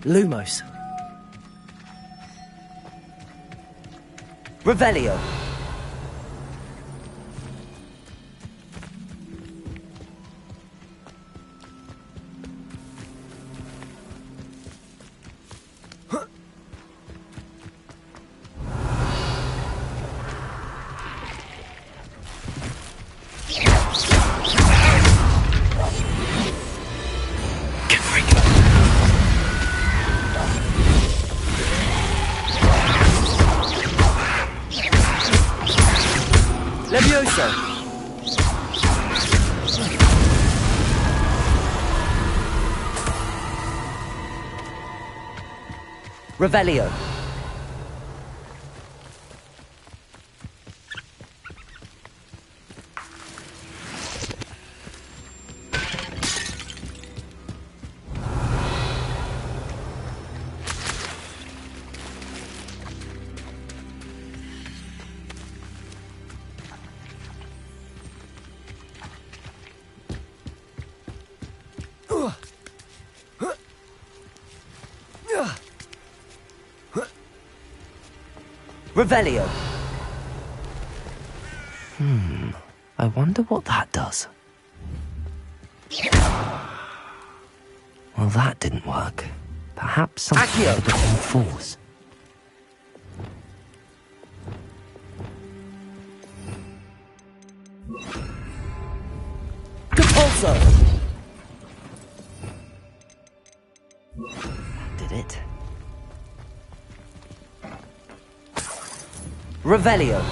Lumos. Revelio. Levioso! Revelio. Revelio. I wonder what that does. Well, that didn't work. Perhaps something with a bit more force. Compulso! Did it? Revelio.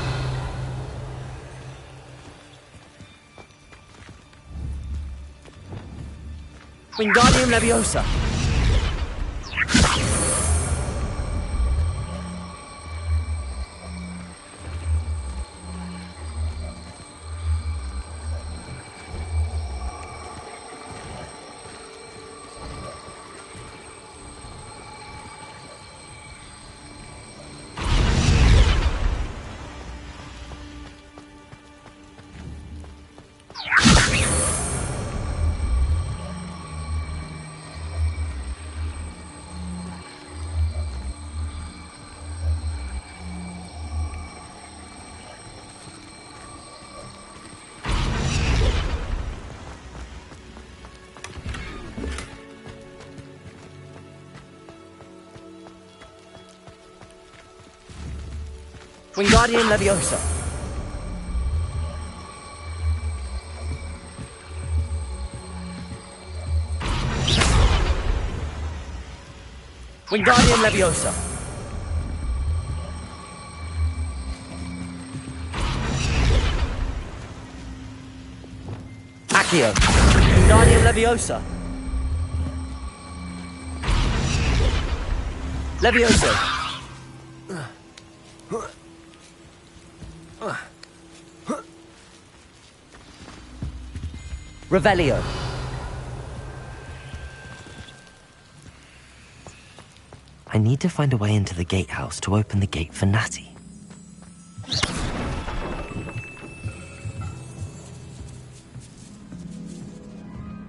Wingardium Leviosa. Wingardium Leviosa. Wingardium Leviosa. Accio. Wingardium Leviosa. Levioso. Revelio. I need to find a way into the gatehouse to open the gate for Natty.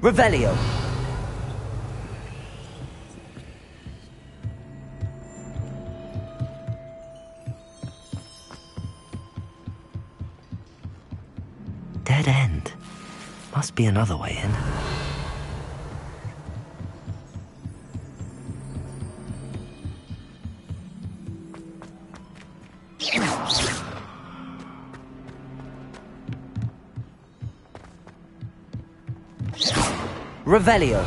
Revelio. Dead end. Must be another way in. Revelio.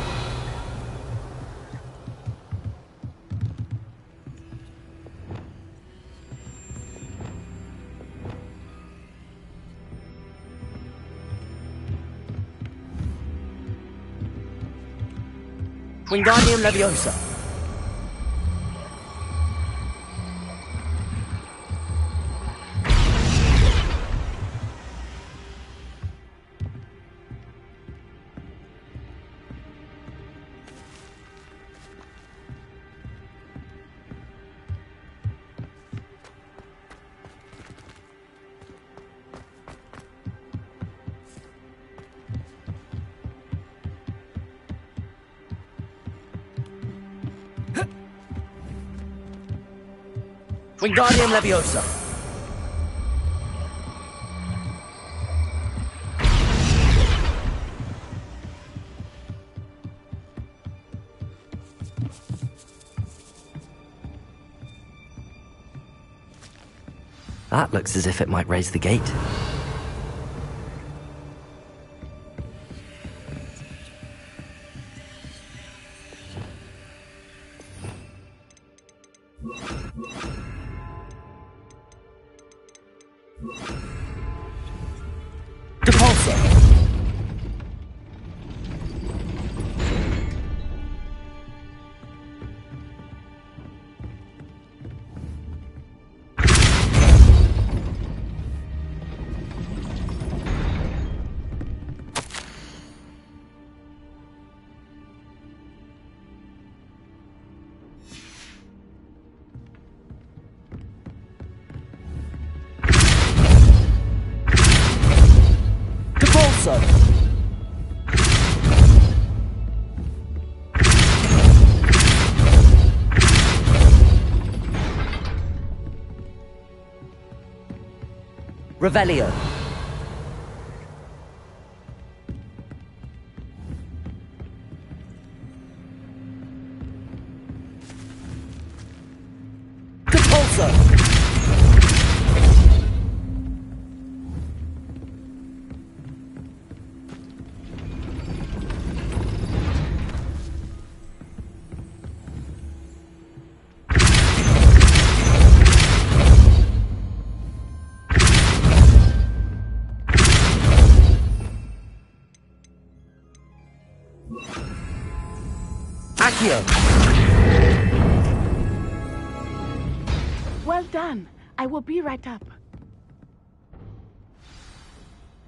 Wingardium Leviosa. Wingardium Leviosa. That looks as if it might raise the gate. Repulsor! Revelio. Repulsor. Well done. I will be right up.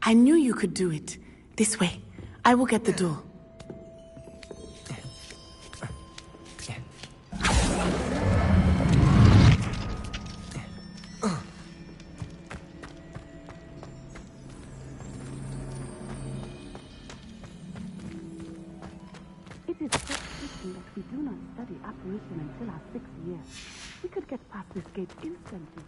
I knew you could do it. This way. I will get the door. It is so fitting that we do not study apparition until our 6th year. We could get past this gate instantly.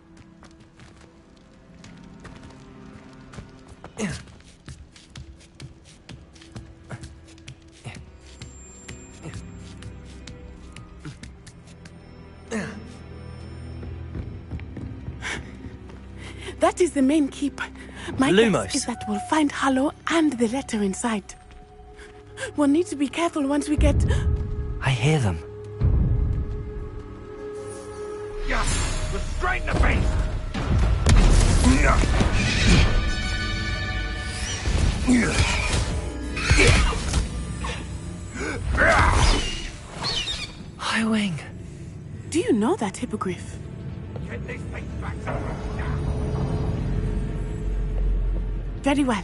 That is the main keep. My guess is that we'll find Harlow and the letter inside. We'll need to be careful once we get... I hear them. Yeah, we're straight in the face. High Wing. Do you know that hippogriff? Get this thing back. Very well.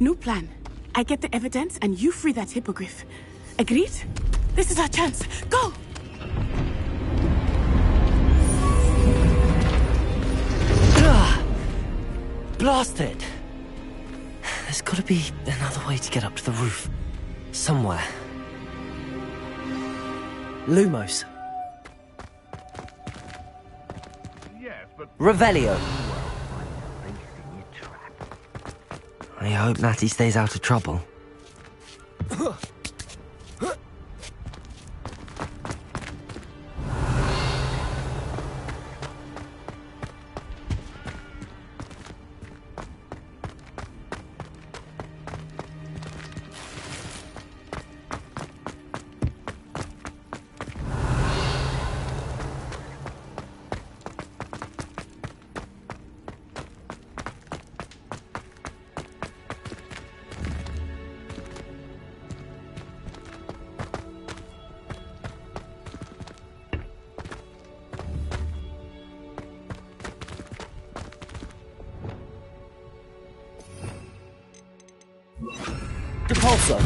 New plan. I get the evidence and you free that hippogriff. Agreed? This is our chance. Go! Blast it! There's gotta be another way to get up to the roof. Somewhere. Lumos. Yes, but... Revelio. I hope Natty stays out of trouble. Repulsor.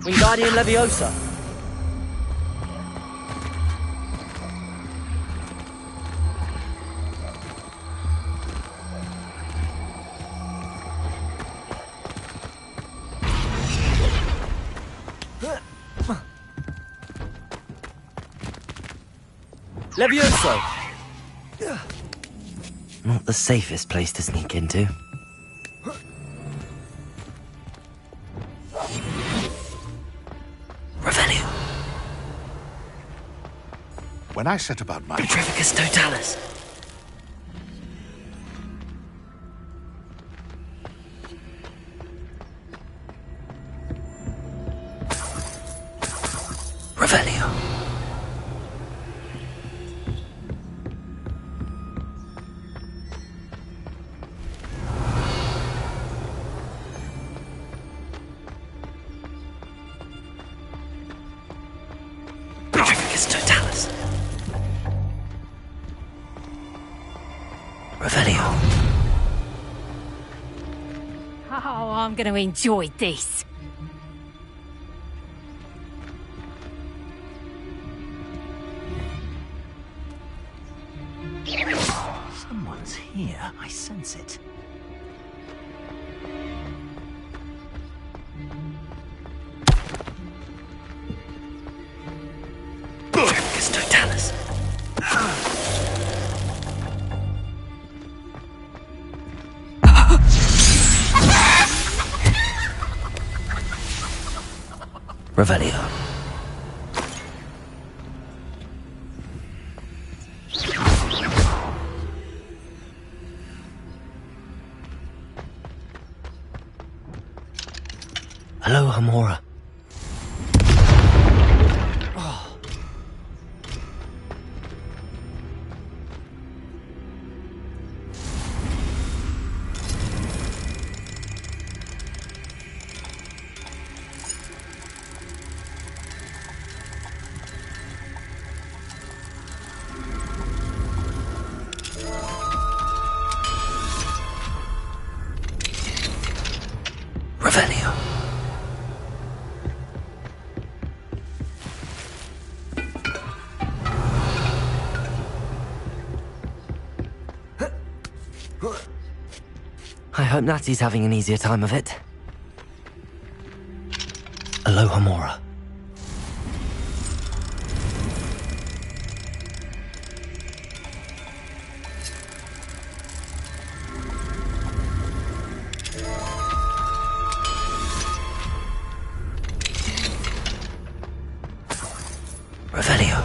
Wingardium Leviosa. Levioso! Not the safest place to sneak into. Revelio. When I set about my... Petrificus Totalis. Revelio. Totalis. Revelio. Oh, I'm going to enjoy this. here. I sense it. Tremicus totalis. Revelio. Hello, Hamora. Revelio. I hope Natty's having an easier time of it. Aloha Mora. Revelio.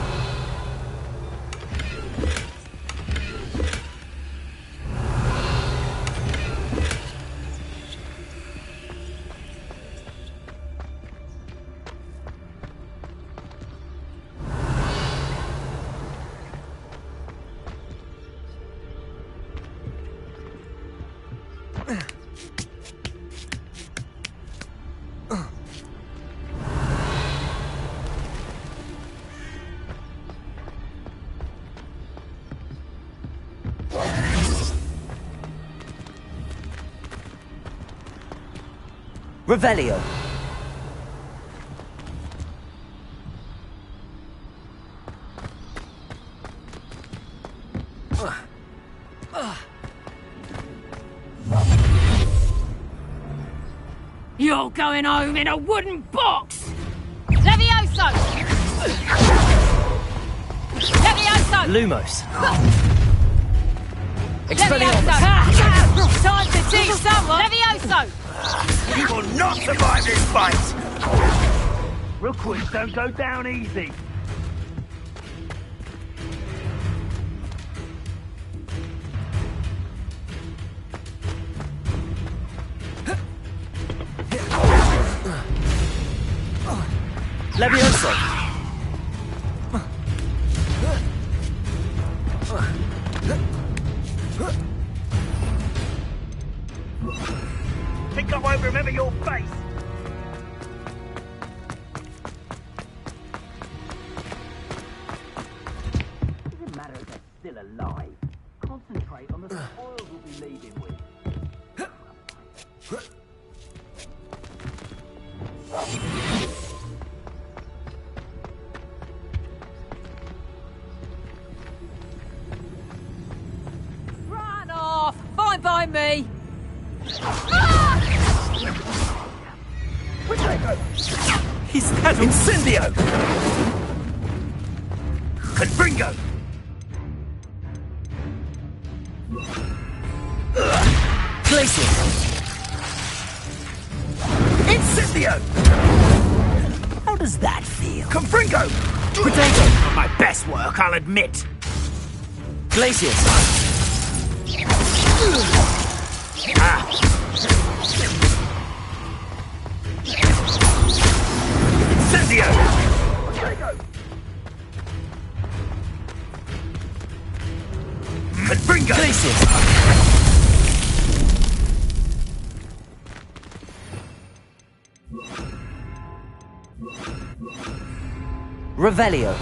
Revelio. You're going home in a wooden box! Levioso! Levioso! Lumos. Levioso! Time to teach someone! Levioso! You will not survive this fight! Rookwoods don't go down easy. Levioso. Think I won't remember your face. Doesn't matter if they're still alive. Concentrate on the spoils we'll be leaving with. Run off! Fine by me! Which way go? He's dead. Incendio! Confringo! Glacier. Incendio! How does that feel? Confringo! Potato. Not my best work, I'll admit. Glacius. Incendio! Confringo! Glacius. Revelio.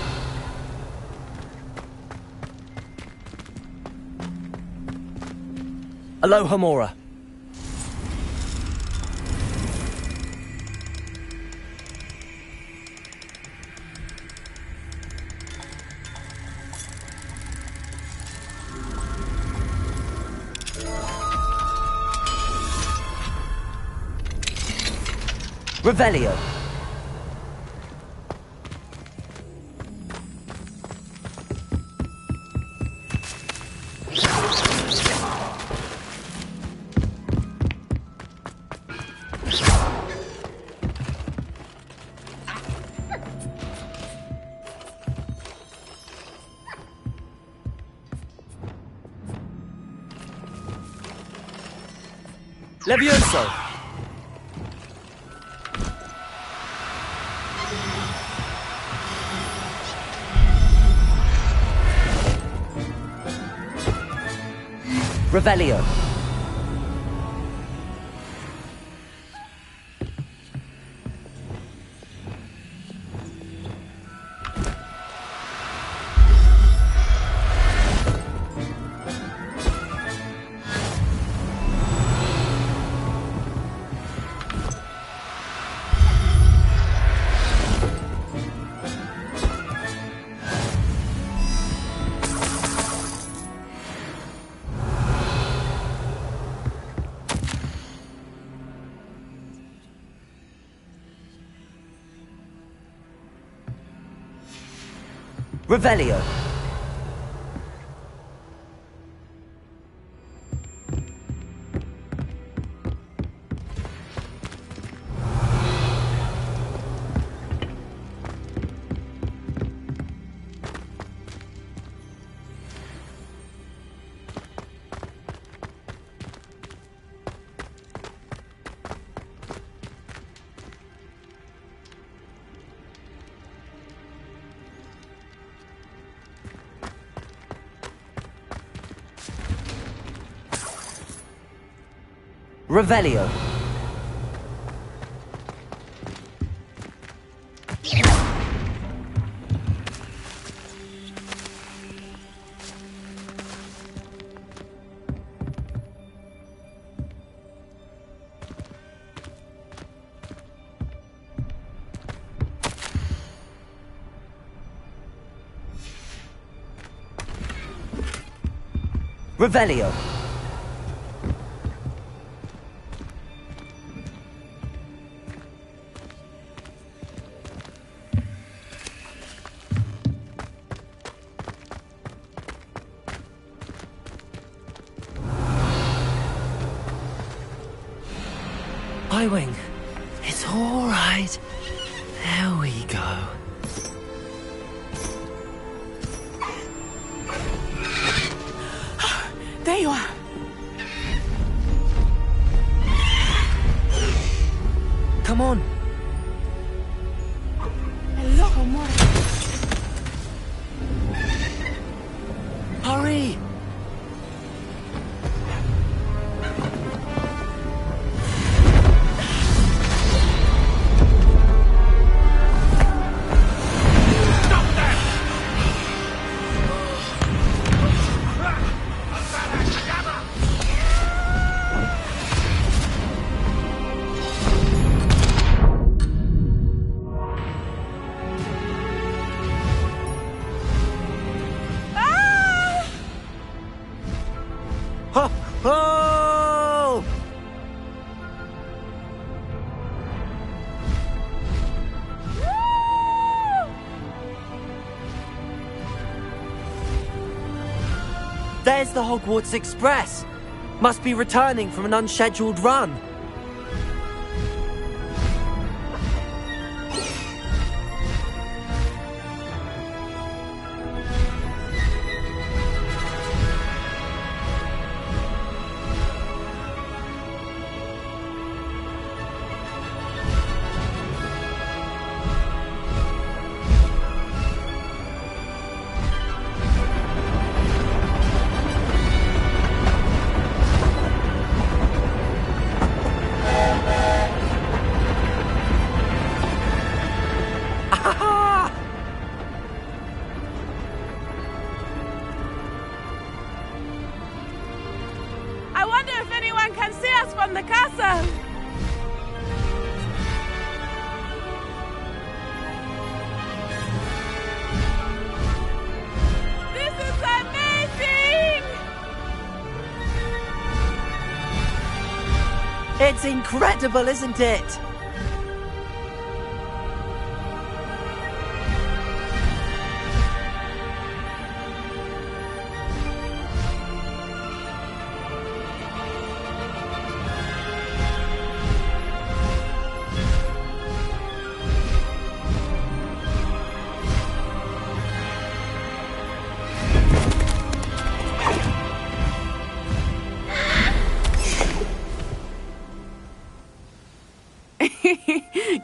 Aloha Mora. Revelio. Levioso. Revelio. Revelio. Revelio. Revelio. Wing. It's all right. There we go. There you are. Come on. Hello, amor. Hurry. Oh! There's the Hogwarts Express. Must be returning from an unscheduled run. I wonder if anyone can see us from the castle. This is amazing! It's incredible, isn't it?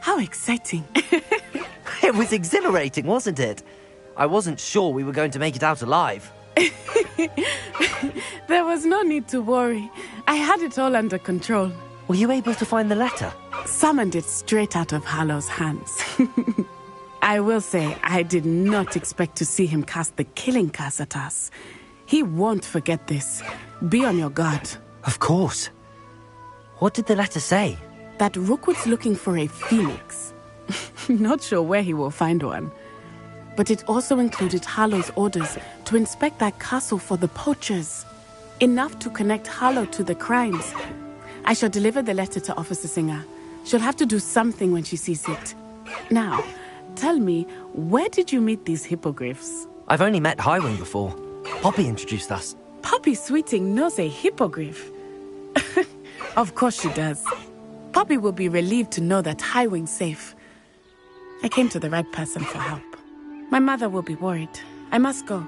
How exciting. It was exhilarating, wasn't it? I wasn't sure we were going to make it out alive. There was no need to worry. I had it all under control. Were you able to find the letter? Summoned it straight out of Harlow's hands. I will say, I did not expect to see him cast the killing curse at us. He won't forget this. Be on your guard. Of course. What did the letter say? That Rookwood's looking for a phoenix. Not sure where he will find one. But it also included Harlow's orders to inspect that castle for the poachers. Enough to connect Harlow to the crimes. I shall deliver the letter to Officer Singer. She'll have to do something when she sees it. Now, tell me, where did you meet these hippogriffs? I've only met Highwing before. Poppy introduced us. Poppy Sweeting knows a hippogriff. Of course she does. Poppy will be relieved to know that Highwing's safe. I came to the right person for help. My mother will be worried. I must go.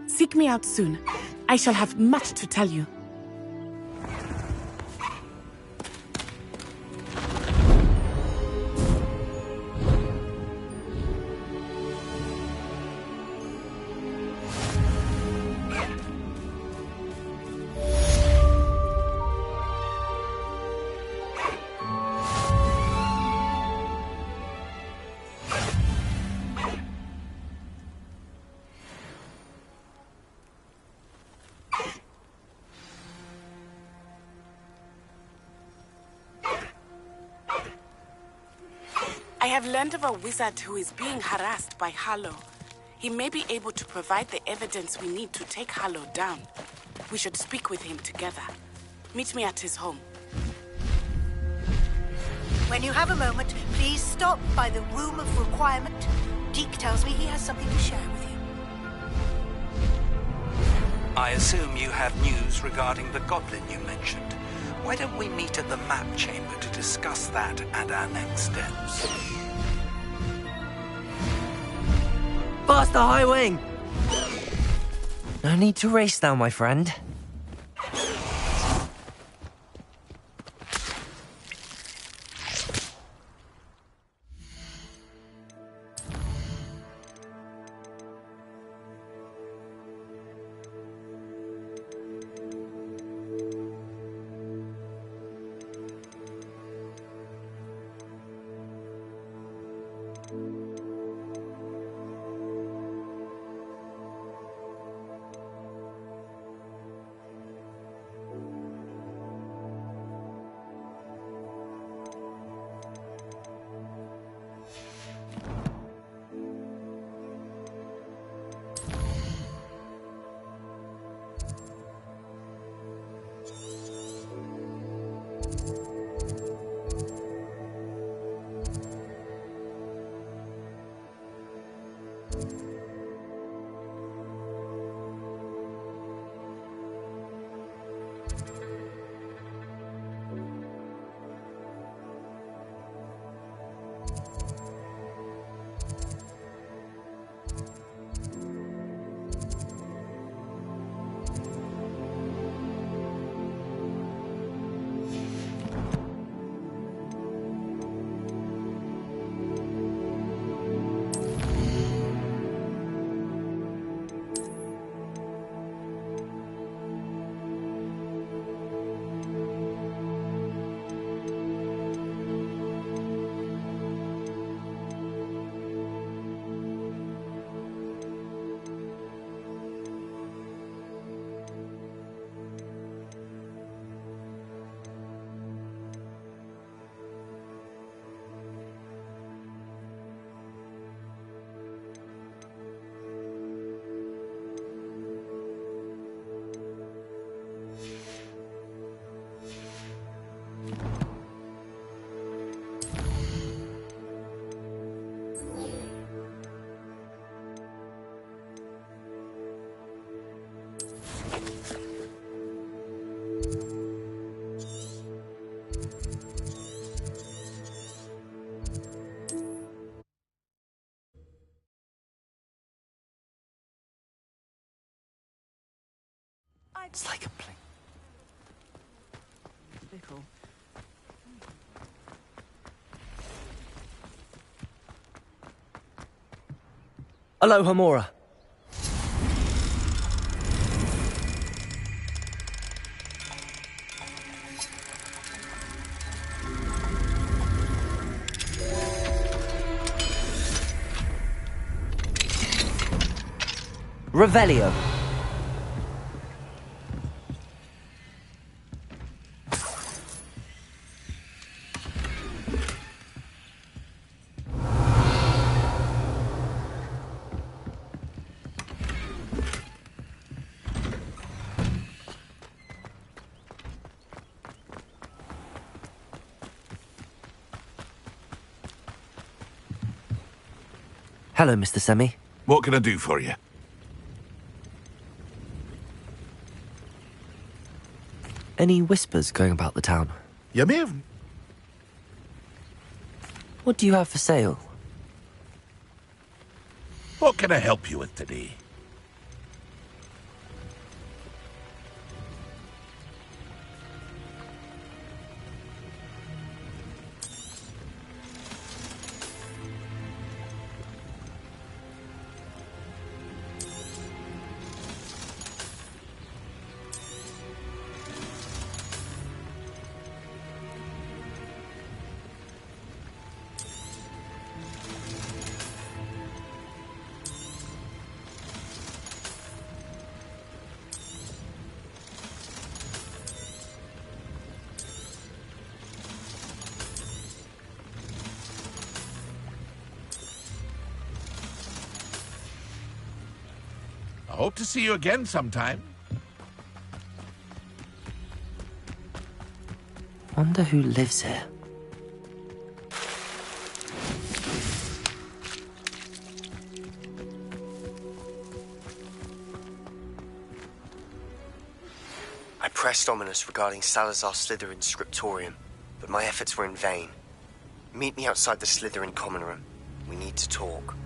Seek me out soon. I shall have much to tell you. I have learned of a wizard who is being harassed by Harlow. He may be able to provide the evidence we need to take Harlow down. We should speak with him together. Meet me at his home. When you have a moment, please stop by the Room of Requirement. Deke tells me he has something to share with you. I assume you have news regarding the goblin you mentioned. Why don't we meet at the map chamber to discuss that and our next steps? Faster, Highwing! No need to race now, my friend. It's like a blink. Aloha Mora. Revelio. Hello, Mr. Semi. What can I do for you? Any whispers going about the town? You may have... What do you have for sale? What can I help you with today? I hope to see you again sometime. Wonder who lives here. I pressed Ominous regarding Salazar Slytherin's scriptorium, but my efforts were in vain. Meet me outside the Slytherin common room. We need to talk.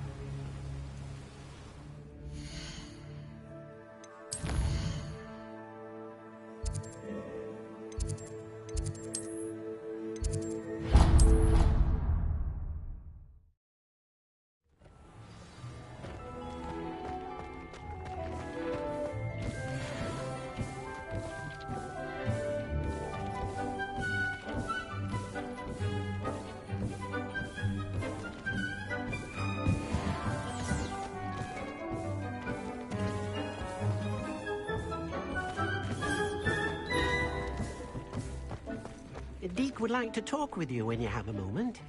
Deke would like to talk with you when you have a moment.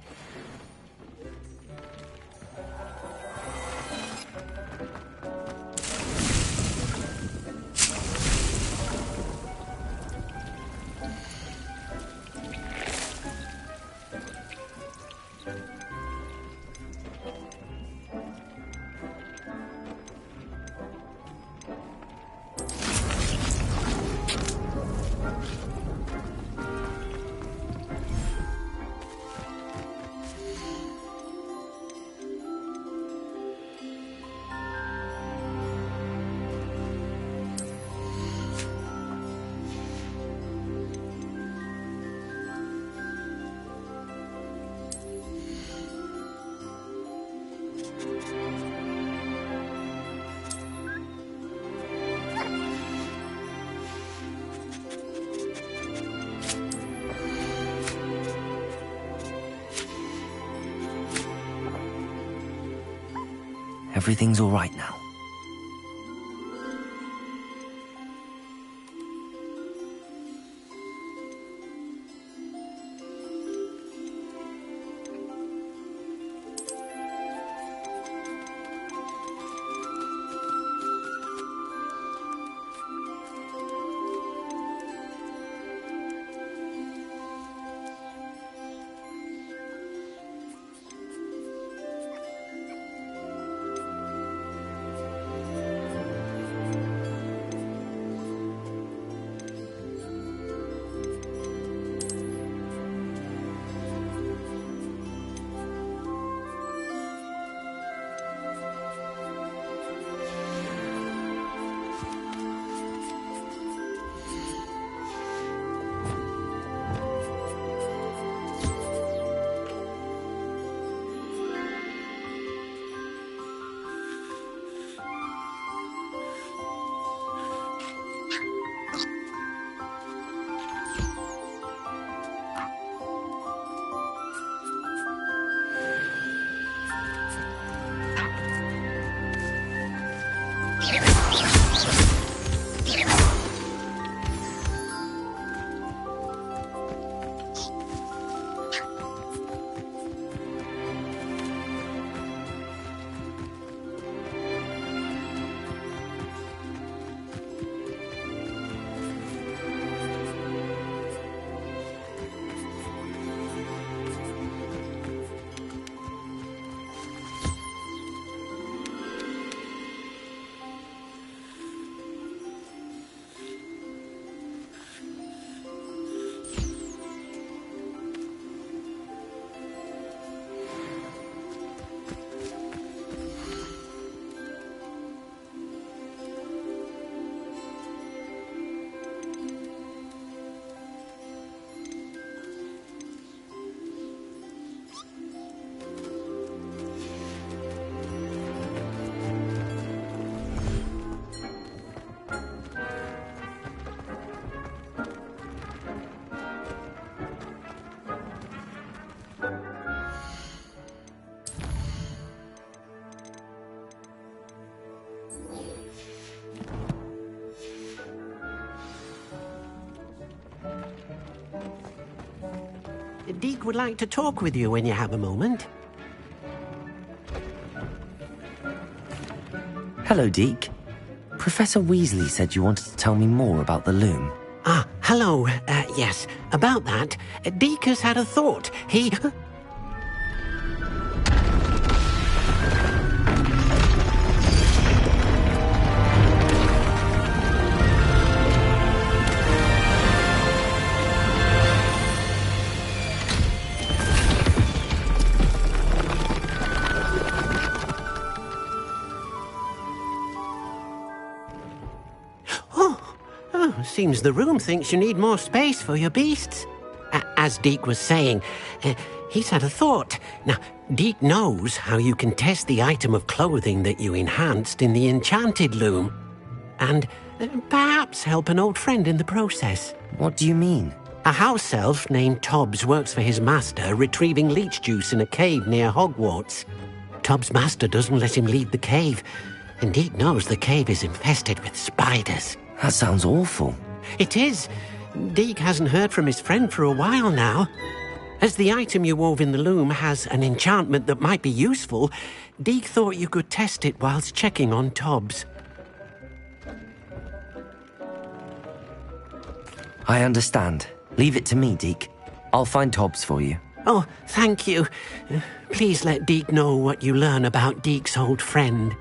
Everything's all right now. Deke would like to talk with you when you have a moment. Hello, Deke. Professor Weasley said you wanted to tell me more about the loom. Ah, hello. Yes, about that. Deke has had a thought. He... Seems the room thinks you need more space for your beasts. As Deke was saying, he's had a thought. Now, Deke knows how you can test the item of clothing that you enhanced in the enchanted loom. And perhaps help an old friend in the process. What do you mean? A house elf named Tobbs works for his master, retrieving leech juice in a cave near Hogwarts. Tobbs' master doesn't let him leave the cave, and Deke knows the cave is infested with spiders. That sounds awful. It is. Deke hasn't heard from his friend for a while now. As the item you wove in the loom has an enchantment that might be useful, Deke thought you could test it whilst checking on Tobbs. I understand. Leave it to me, Deke. I'll find Tobbs for you. Oh, thank you. Please let Deke know what you learn about Deke's old friend.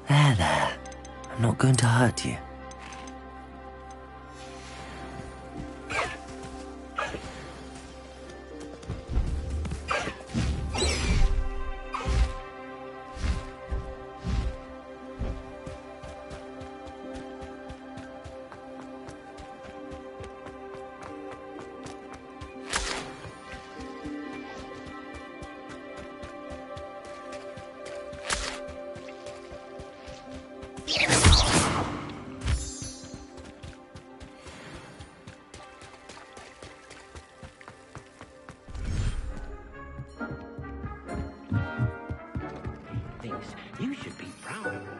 There. I'm not going to hurt you. You should be proud. Rude.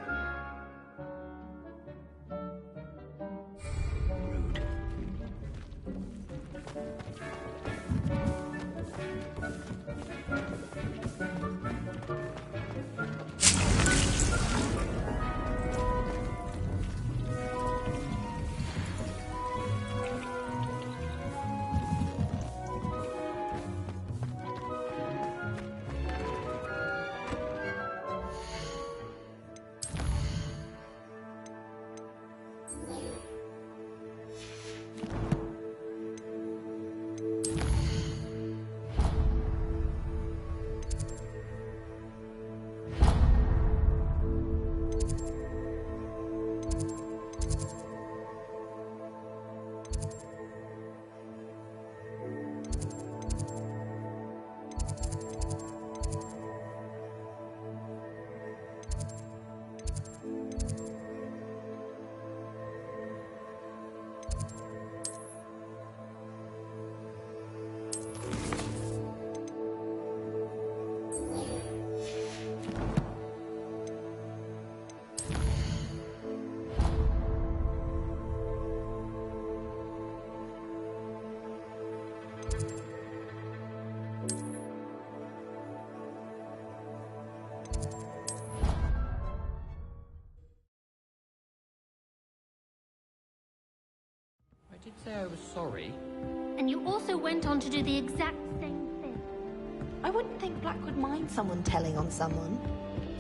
I did say I was sorry. And you also went on to do the exact same thing. I wouldn't think Black would mind someone telling on someone.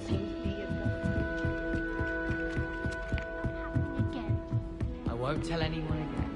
Seems to be Again. I won't tell anyone again.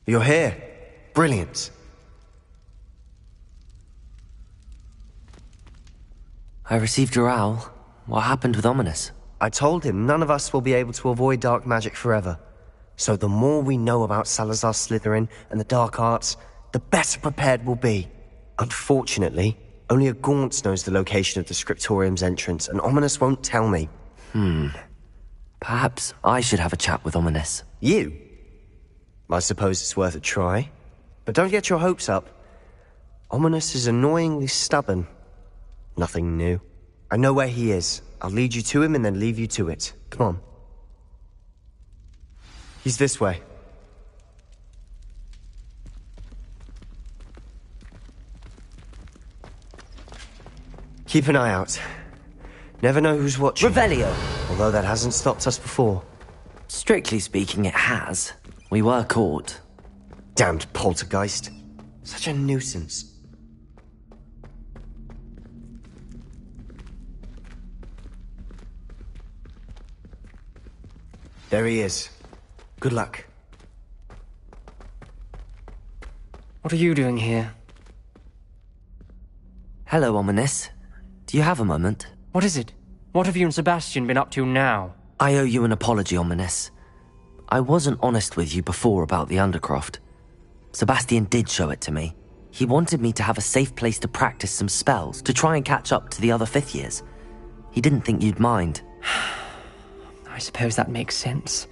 You're here. Brilliant. I received your owl. What happened with Ominous? I told him none of us will be able to avoid dark magic forever. So the more we know about Salazar Slytherin and the dark arts, the better prepared we'll be. Unfortunately, only a Gaunt knows the location of the Scriptorium's entrance, and Ominous won't tell me. Perhaps I should have a chat with Ominous. You? I suppose it's worth a try. But don't get your hopes up. Ominous is annoyingly stubborn. Nothing new. I know where he is. I'll lead you to him and then leave you to it. Come on. He's this way. Keep an eye out. Never know who's watching. Revelio! Although that hasn't stopped us before. Strictly speaking, it has. We were caught. Damned poltergeist. Such a nuisance. There he is. Good luck. What are you doing here? Hello, Ominous. Do you have a moment? What is it? What have you and Sebastian been up to now? I owe you an apology, Ominous. I wasn't honest with you before about the Undercroft. Sebastian did show it to me. He wanted me to have a safe place to practice some spells, to try and catch up to the other 5th years. He didn't think you'd mind. I suppose that makes sense.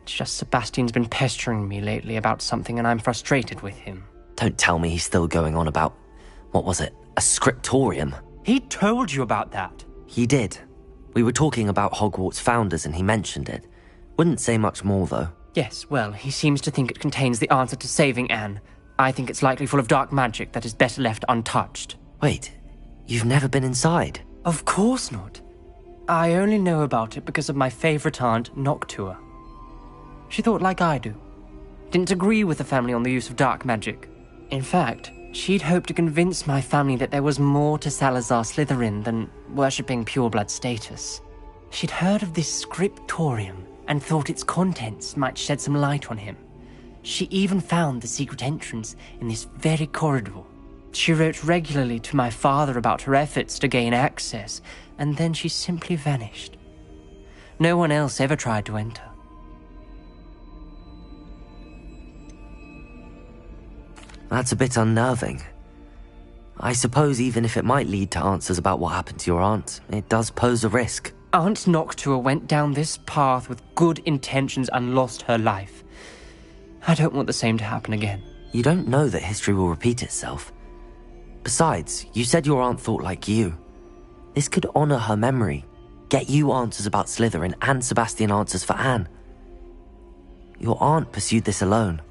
It's just Sebastian's been pestering me lately about something and I'm frustrated with him. Don't tell me he's still going on about, what was it, a scriptorium? He told you about that. He did. We were talking about Hogwarts founders and he mentioned it. Wouldn't say much more, though. Yes, well, he seems to think it contains the answer to saving Anne. I think it's likely full of dark magic that is better left untouched. Wait, you've never been inside? Of course not. I only know about it because of my favorite aunt, Noctua. She thought like I do. Didn't agree with the family on the use of dark magic. In fact, she'd hoped to convince my family that there was more to Salazar Slytherin than worshipping pureblood status. She'd heard of this scriptorium and thought its contents might shed some light on him. She even found the secret entrance in this very corridor. She wrote regularly to my father about her efforts to gain access, and then she simply vanished. No one else ever tried to enter. That's a bit unnerving. I suppose even if it might lead to answers about what happened to your aunt, it does pose a risk. Aunt Noctua went down this path with good intentions and lost her life. I don't want the same to happen again. You don't know that history will repeat itself. Besides, you said your aunt thought like you. This could honor her memory, get you answers about Slytherin and Sebastian answers for Anne. Your aunt pursued this alone.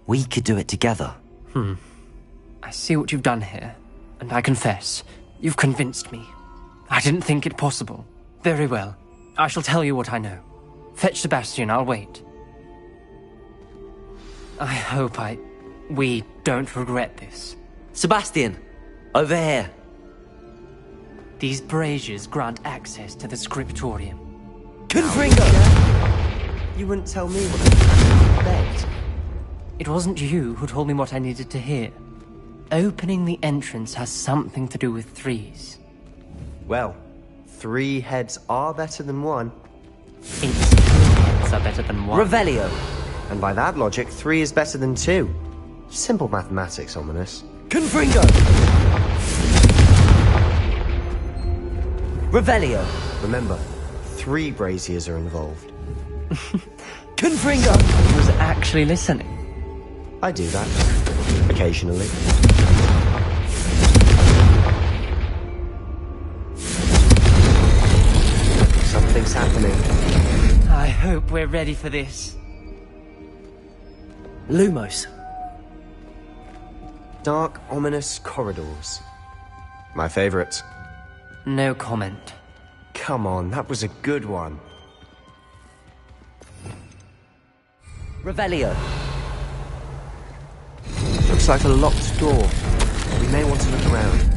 We could do it together. I see what you've done here, and I confess, you've convinced me. I didn't think it possible. Very well. I shall tell you what I know. Fetch Sebastian, I'll wait. I hope we don't regret this. Sebastian, over here. These braziers grant access to the scriptorium. Confringo! You wouldn't tell me what I begged. It wasn't you who told me what I needed to hear. Opening the entrance has something to do with 3s. Well, 3 heads are better than 1. It's 2 heads are better than 1. Revelio. And by that logic, 3 is better than 2. Simple mathematics, Ominous. Confringo! Revelio. Remember, 3 braziers are involved. Confringo! I was actually listening. I do that. Occasionally. Something's happening. I hope we're ready for this. Lumos. Dark, ominous corridors. My favorite. No comment. Come on, that was a good one. Revelio. Looks like a locked door. We may want to look around.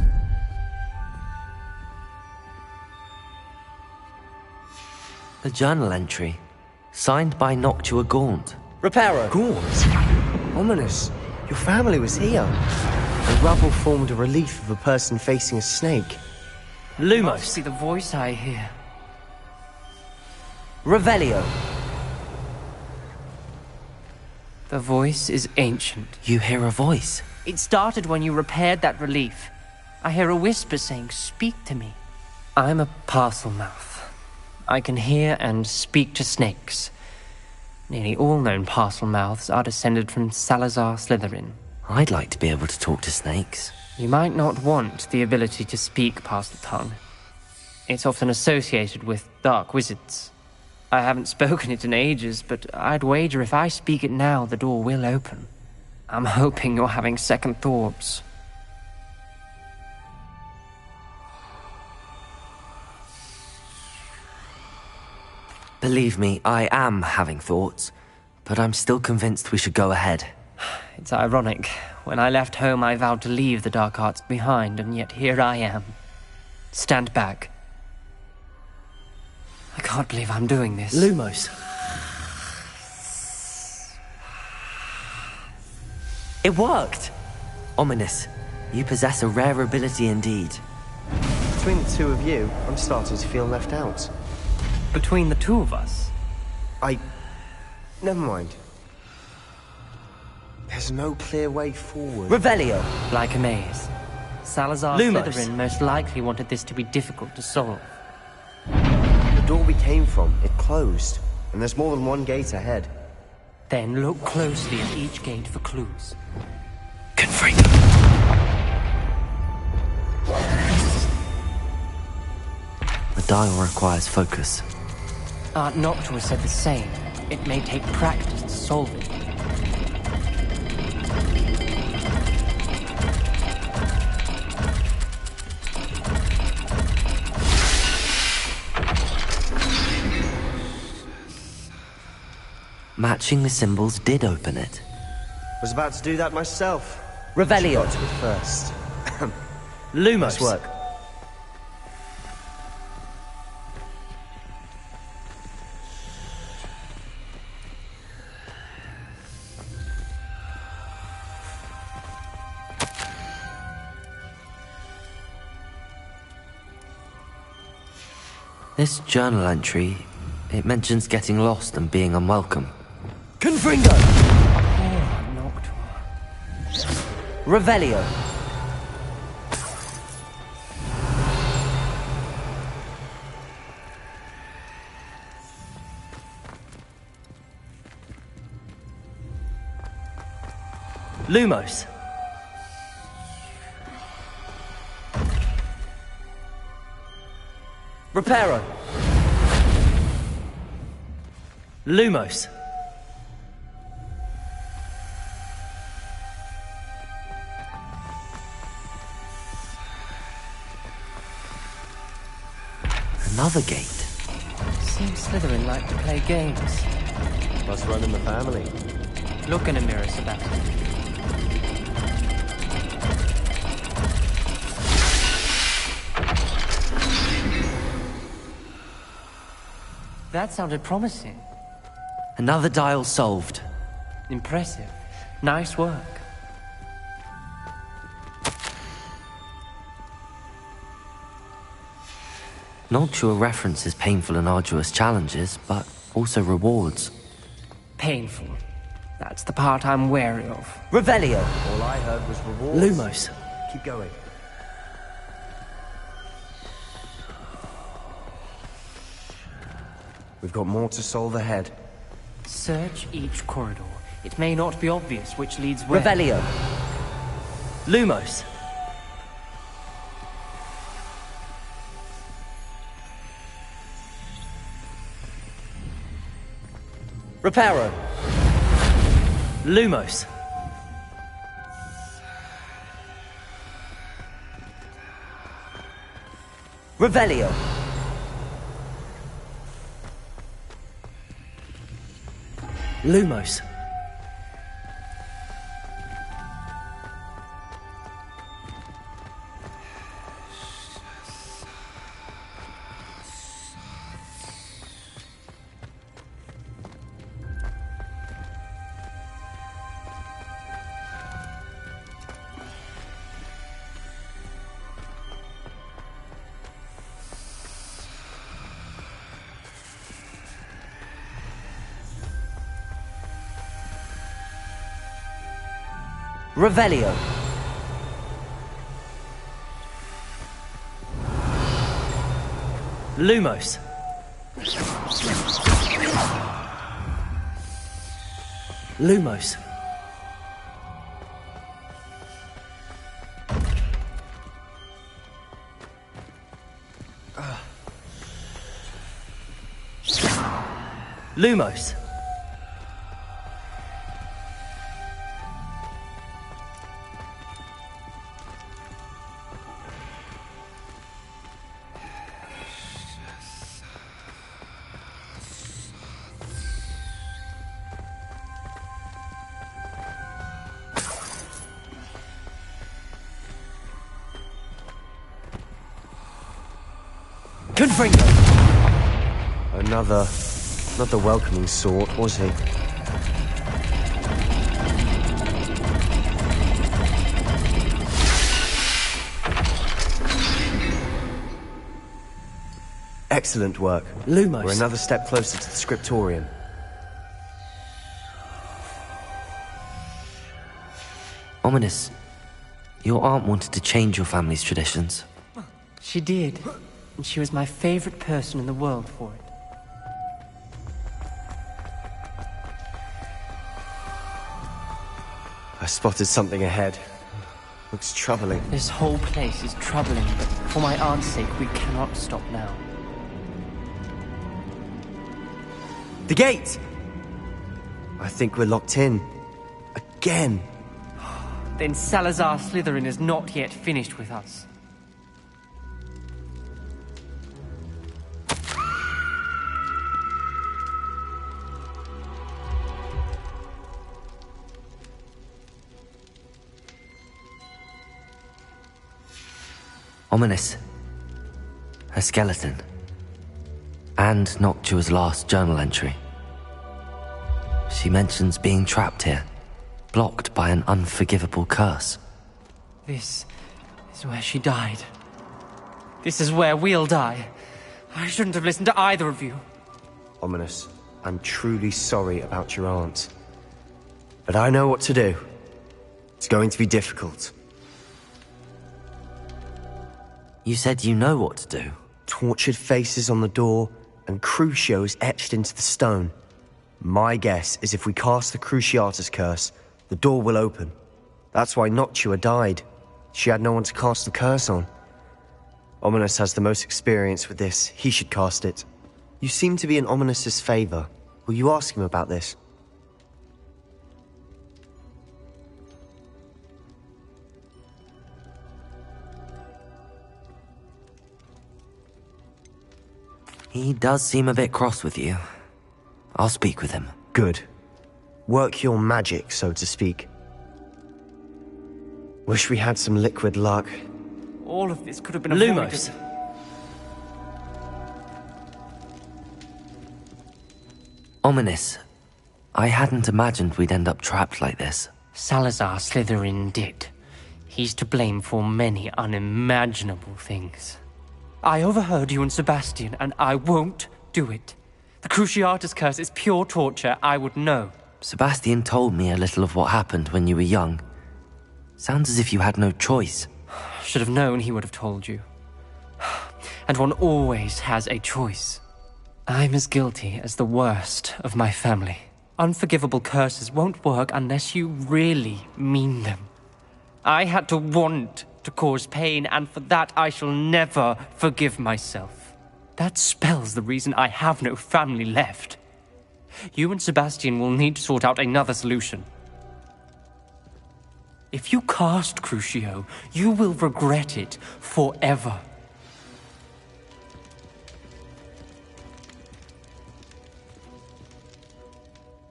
A journal entry, signed by Noctua Gaunt. Reparo. Gaunt? Ominous. Your family was here. The rubble formed a relief of a person facing a snake. Lumos. Must be the voice I hear. Revelio. The voice is ancient. You hear a voice? It started when you repaired that relief. I hear a whisper saying, "Speak to me." I'm a parcel mouth. I can hear and speak to snakes. Nearly all known parcel mouths are descended from Salazar Slytherin. I'd like to be able to talk to snakes. You might not want the ability to speak Parcel Tongue. It's often associated with dark wizards. I haven't spoken it in ages, but I'd wager if I speak it now, the door will open. I'm hoping you're having second thoughts. Believe me, I am having thoughts, but I'm still convinced we should go ahead. It's ironic. When I left home, I vowed to leave the dark arts behind, and yet here I am. Stand back. I can't believe I'm doing this. Lumos. It worked! Ominous. You possess a rare ability indeed. Between the two of you, I'm starting to feel left out. Between the two of us? Never mind. There's no clear way forward. Revelio. Like a maze. Salazar Lumos. Slytherin most likely wanted this to be difficult to solve. The door we came from, it closed. And there's more than one gate ahead. Then look closely at each gate for clues. Confringo. The dial requires focus. Art Noctua said the same. It may take practice to solve it. Matching the symbols did open it. Was about to do that myself. Revelio. Got to it first. Lumos. Nice work. This journal entry, it mentions getting lost and being unwelcome. Confringo! Oh, Noctua. Revelio. Lumos. Reparo. Lumos. Another gate. Seems Slytherin like to play games. Must run in the family. Look in a mirror, Sebastian. That sounded promising. Another dial solved. Impressive. Nice work. Noctua references painful and arduous challenges, but also rewards. Painful. That's the part I'm wary of. Revelio. All I heard was rewards. Lumos. Keep going. We've got more to solve ahead. Search each corridor. It may not be obvious which leads where. Revelio. Lumos. Reparo. Lumos. Revelio. Lumos. Revelio. Lumos. Lumos. Lumos. Confringo. Not the welcoming sort, was he? Excellent work. Lumos. We're another step closer to the scriptorium. Ominous, your aunt wanted to change your family's traditions. She did. And she was my favorite person in the world for it. I spotted something ahead. Looks troubling. This whole place is troubling, but for my aunt's sake, we cannot stop now. The gate! I think we're locked in. Again. Then Salazar Slytherin is not yet finished with us. Ominous. Her skeleton. And Noctua's last journal entry. She mentions being trapped here, blocked by an unforgivable curse. This is where she died. This is where we'll die. I shouldn't have listened to either of you. Ominous, I'm truly sorry about your aunt. But I know what to do. It's going to be difficult. You said you know what to do. Tortured faces on the door, and Crucios etched into the stone. My guess is if we cast the Cruciatus curse, the door will open. That's why Noctua died. She had no one to cast the curse on. Ominous has the most experience with this. He should cast it. You seem to be in Ominous's favor. Will you ask him about this? He does seem a bit cross with you. I'll speak with him. Good. Work your magic, so to speak. Wish we had some liquid luck. All of this could have been avoided. Lumos. Ominous. I hadn't imagined we'd end up trapped like this. Salazar Slytherin did. He's to blame for many unimaginable things. I overheard you and Sebastian, and I won't do it. The Cruciatus curse is pure torture, I would know. Sebastian told me a little of what happened when you were young. Sounds as if you had no choice. Should have known he would have told you. And one always has a choice. I'm as guilty as the worst of my family. Unforgivable curses won't work unless you really mean them. I had to want to cause pain, and for that I shall never forgive myself. That spells the reason I have no family left. You and Sebastian will need to sort out another solution. If you cast Crucio, you will regret it forever.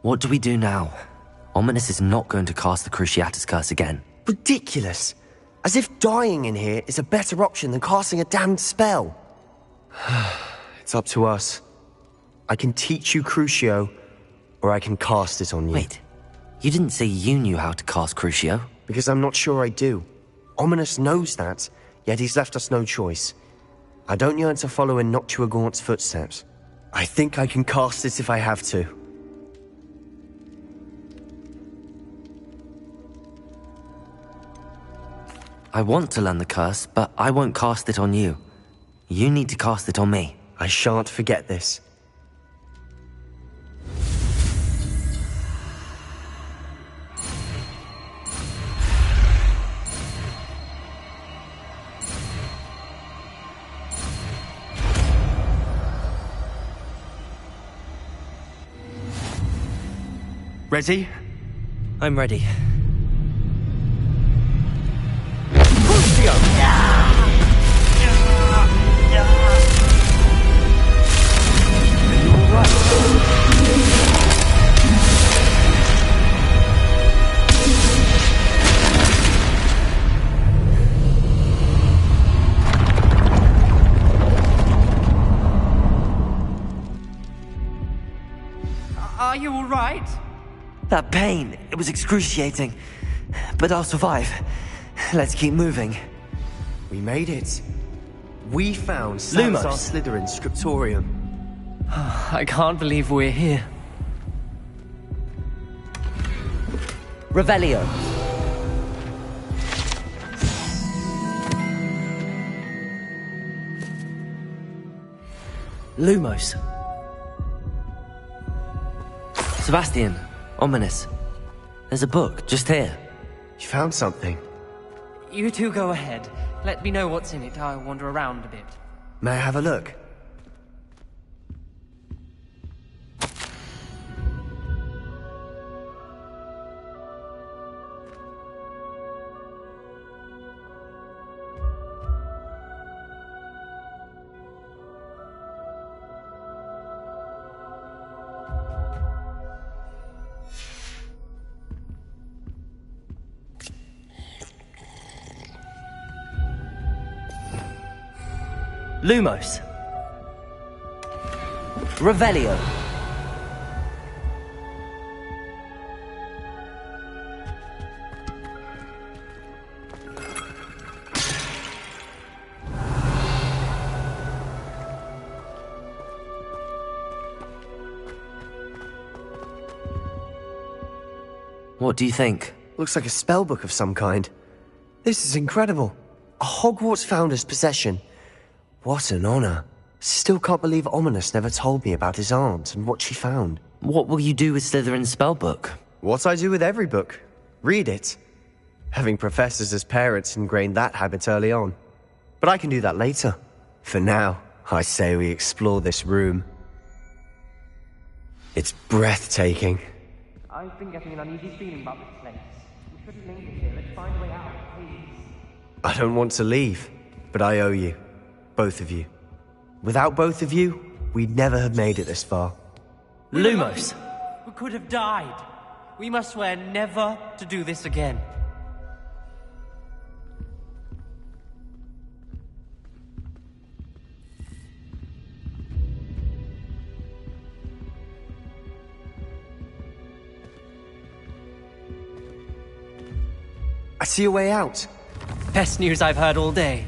What do we do now? Ominous is not going to cast the Cruciatus curse again. Ridiculous! As if dying in here is a better option than casting a damned spell. It's up to us. I can teach you Crucio, or I can cast it on you. Wait, you didn't say you knew how to cast Crucio? Because I'm not sure I do. Ominous knows that, yet he's left us no choice. I don't yearn to follow in Noctua Gaunt's footsteps. I think I can cast it if I have to. I want to learn the curse, but I won't cast it on you. You need to cast it on me. I shan't forget this. Ready? I'm ready. Are you all right? That pain, it was excruciating. But I'll survive. Let's keep moving. We made it. We found Salazar Lumos. Slytherin's scriptorium. I can't believe we're here. Revelio. Lumos. Sebastian, ominous. There's a book just here. You found something. You two go ahead. Let me know what's in it. I'll wander around a bit. May I have a look? Lumos. Revelio. What do you think? Looks like a spellbook of some kind. This is incredible. A Hogwarts founder's possession. What an honor. Still can't believe Ominous never told me about his aunt and what she found. What will you do with Slytherin's spellbook? What I do with every book. Read it. Having professors as parents ingrained that habit early on. But I can do that later. For now, I say we explore this room. It's breathtaking. I've been getting an uneasy feeling about this place. We shouldn't linger here. Let's find a way out, please. I don't want to leave, but I owe you. Both of you. Without both of you, we'd never have made it this far. Lumos! We could have died. We must swear never to do this again. I see a way out. Best news I've heard all day.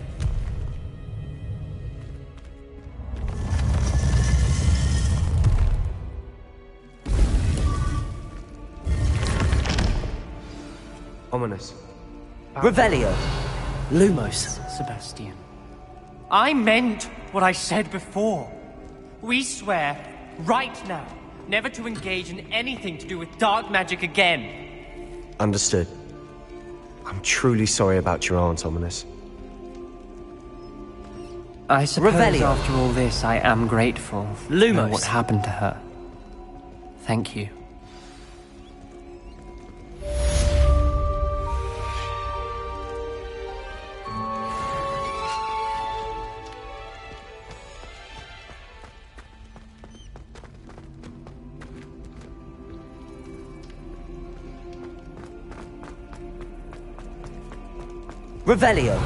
Ominous. Revelio. Lumos. Sebastian. I meant what I said before. We swear, right now, never to engage in anything to do with dark magic again. Understood. I'm truly sorry about your aunt, Ominous. I suppose Revelio. after all this, I am grateful for Lumos. what happened to her. Thank you. Revelio.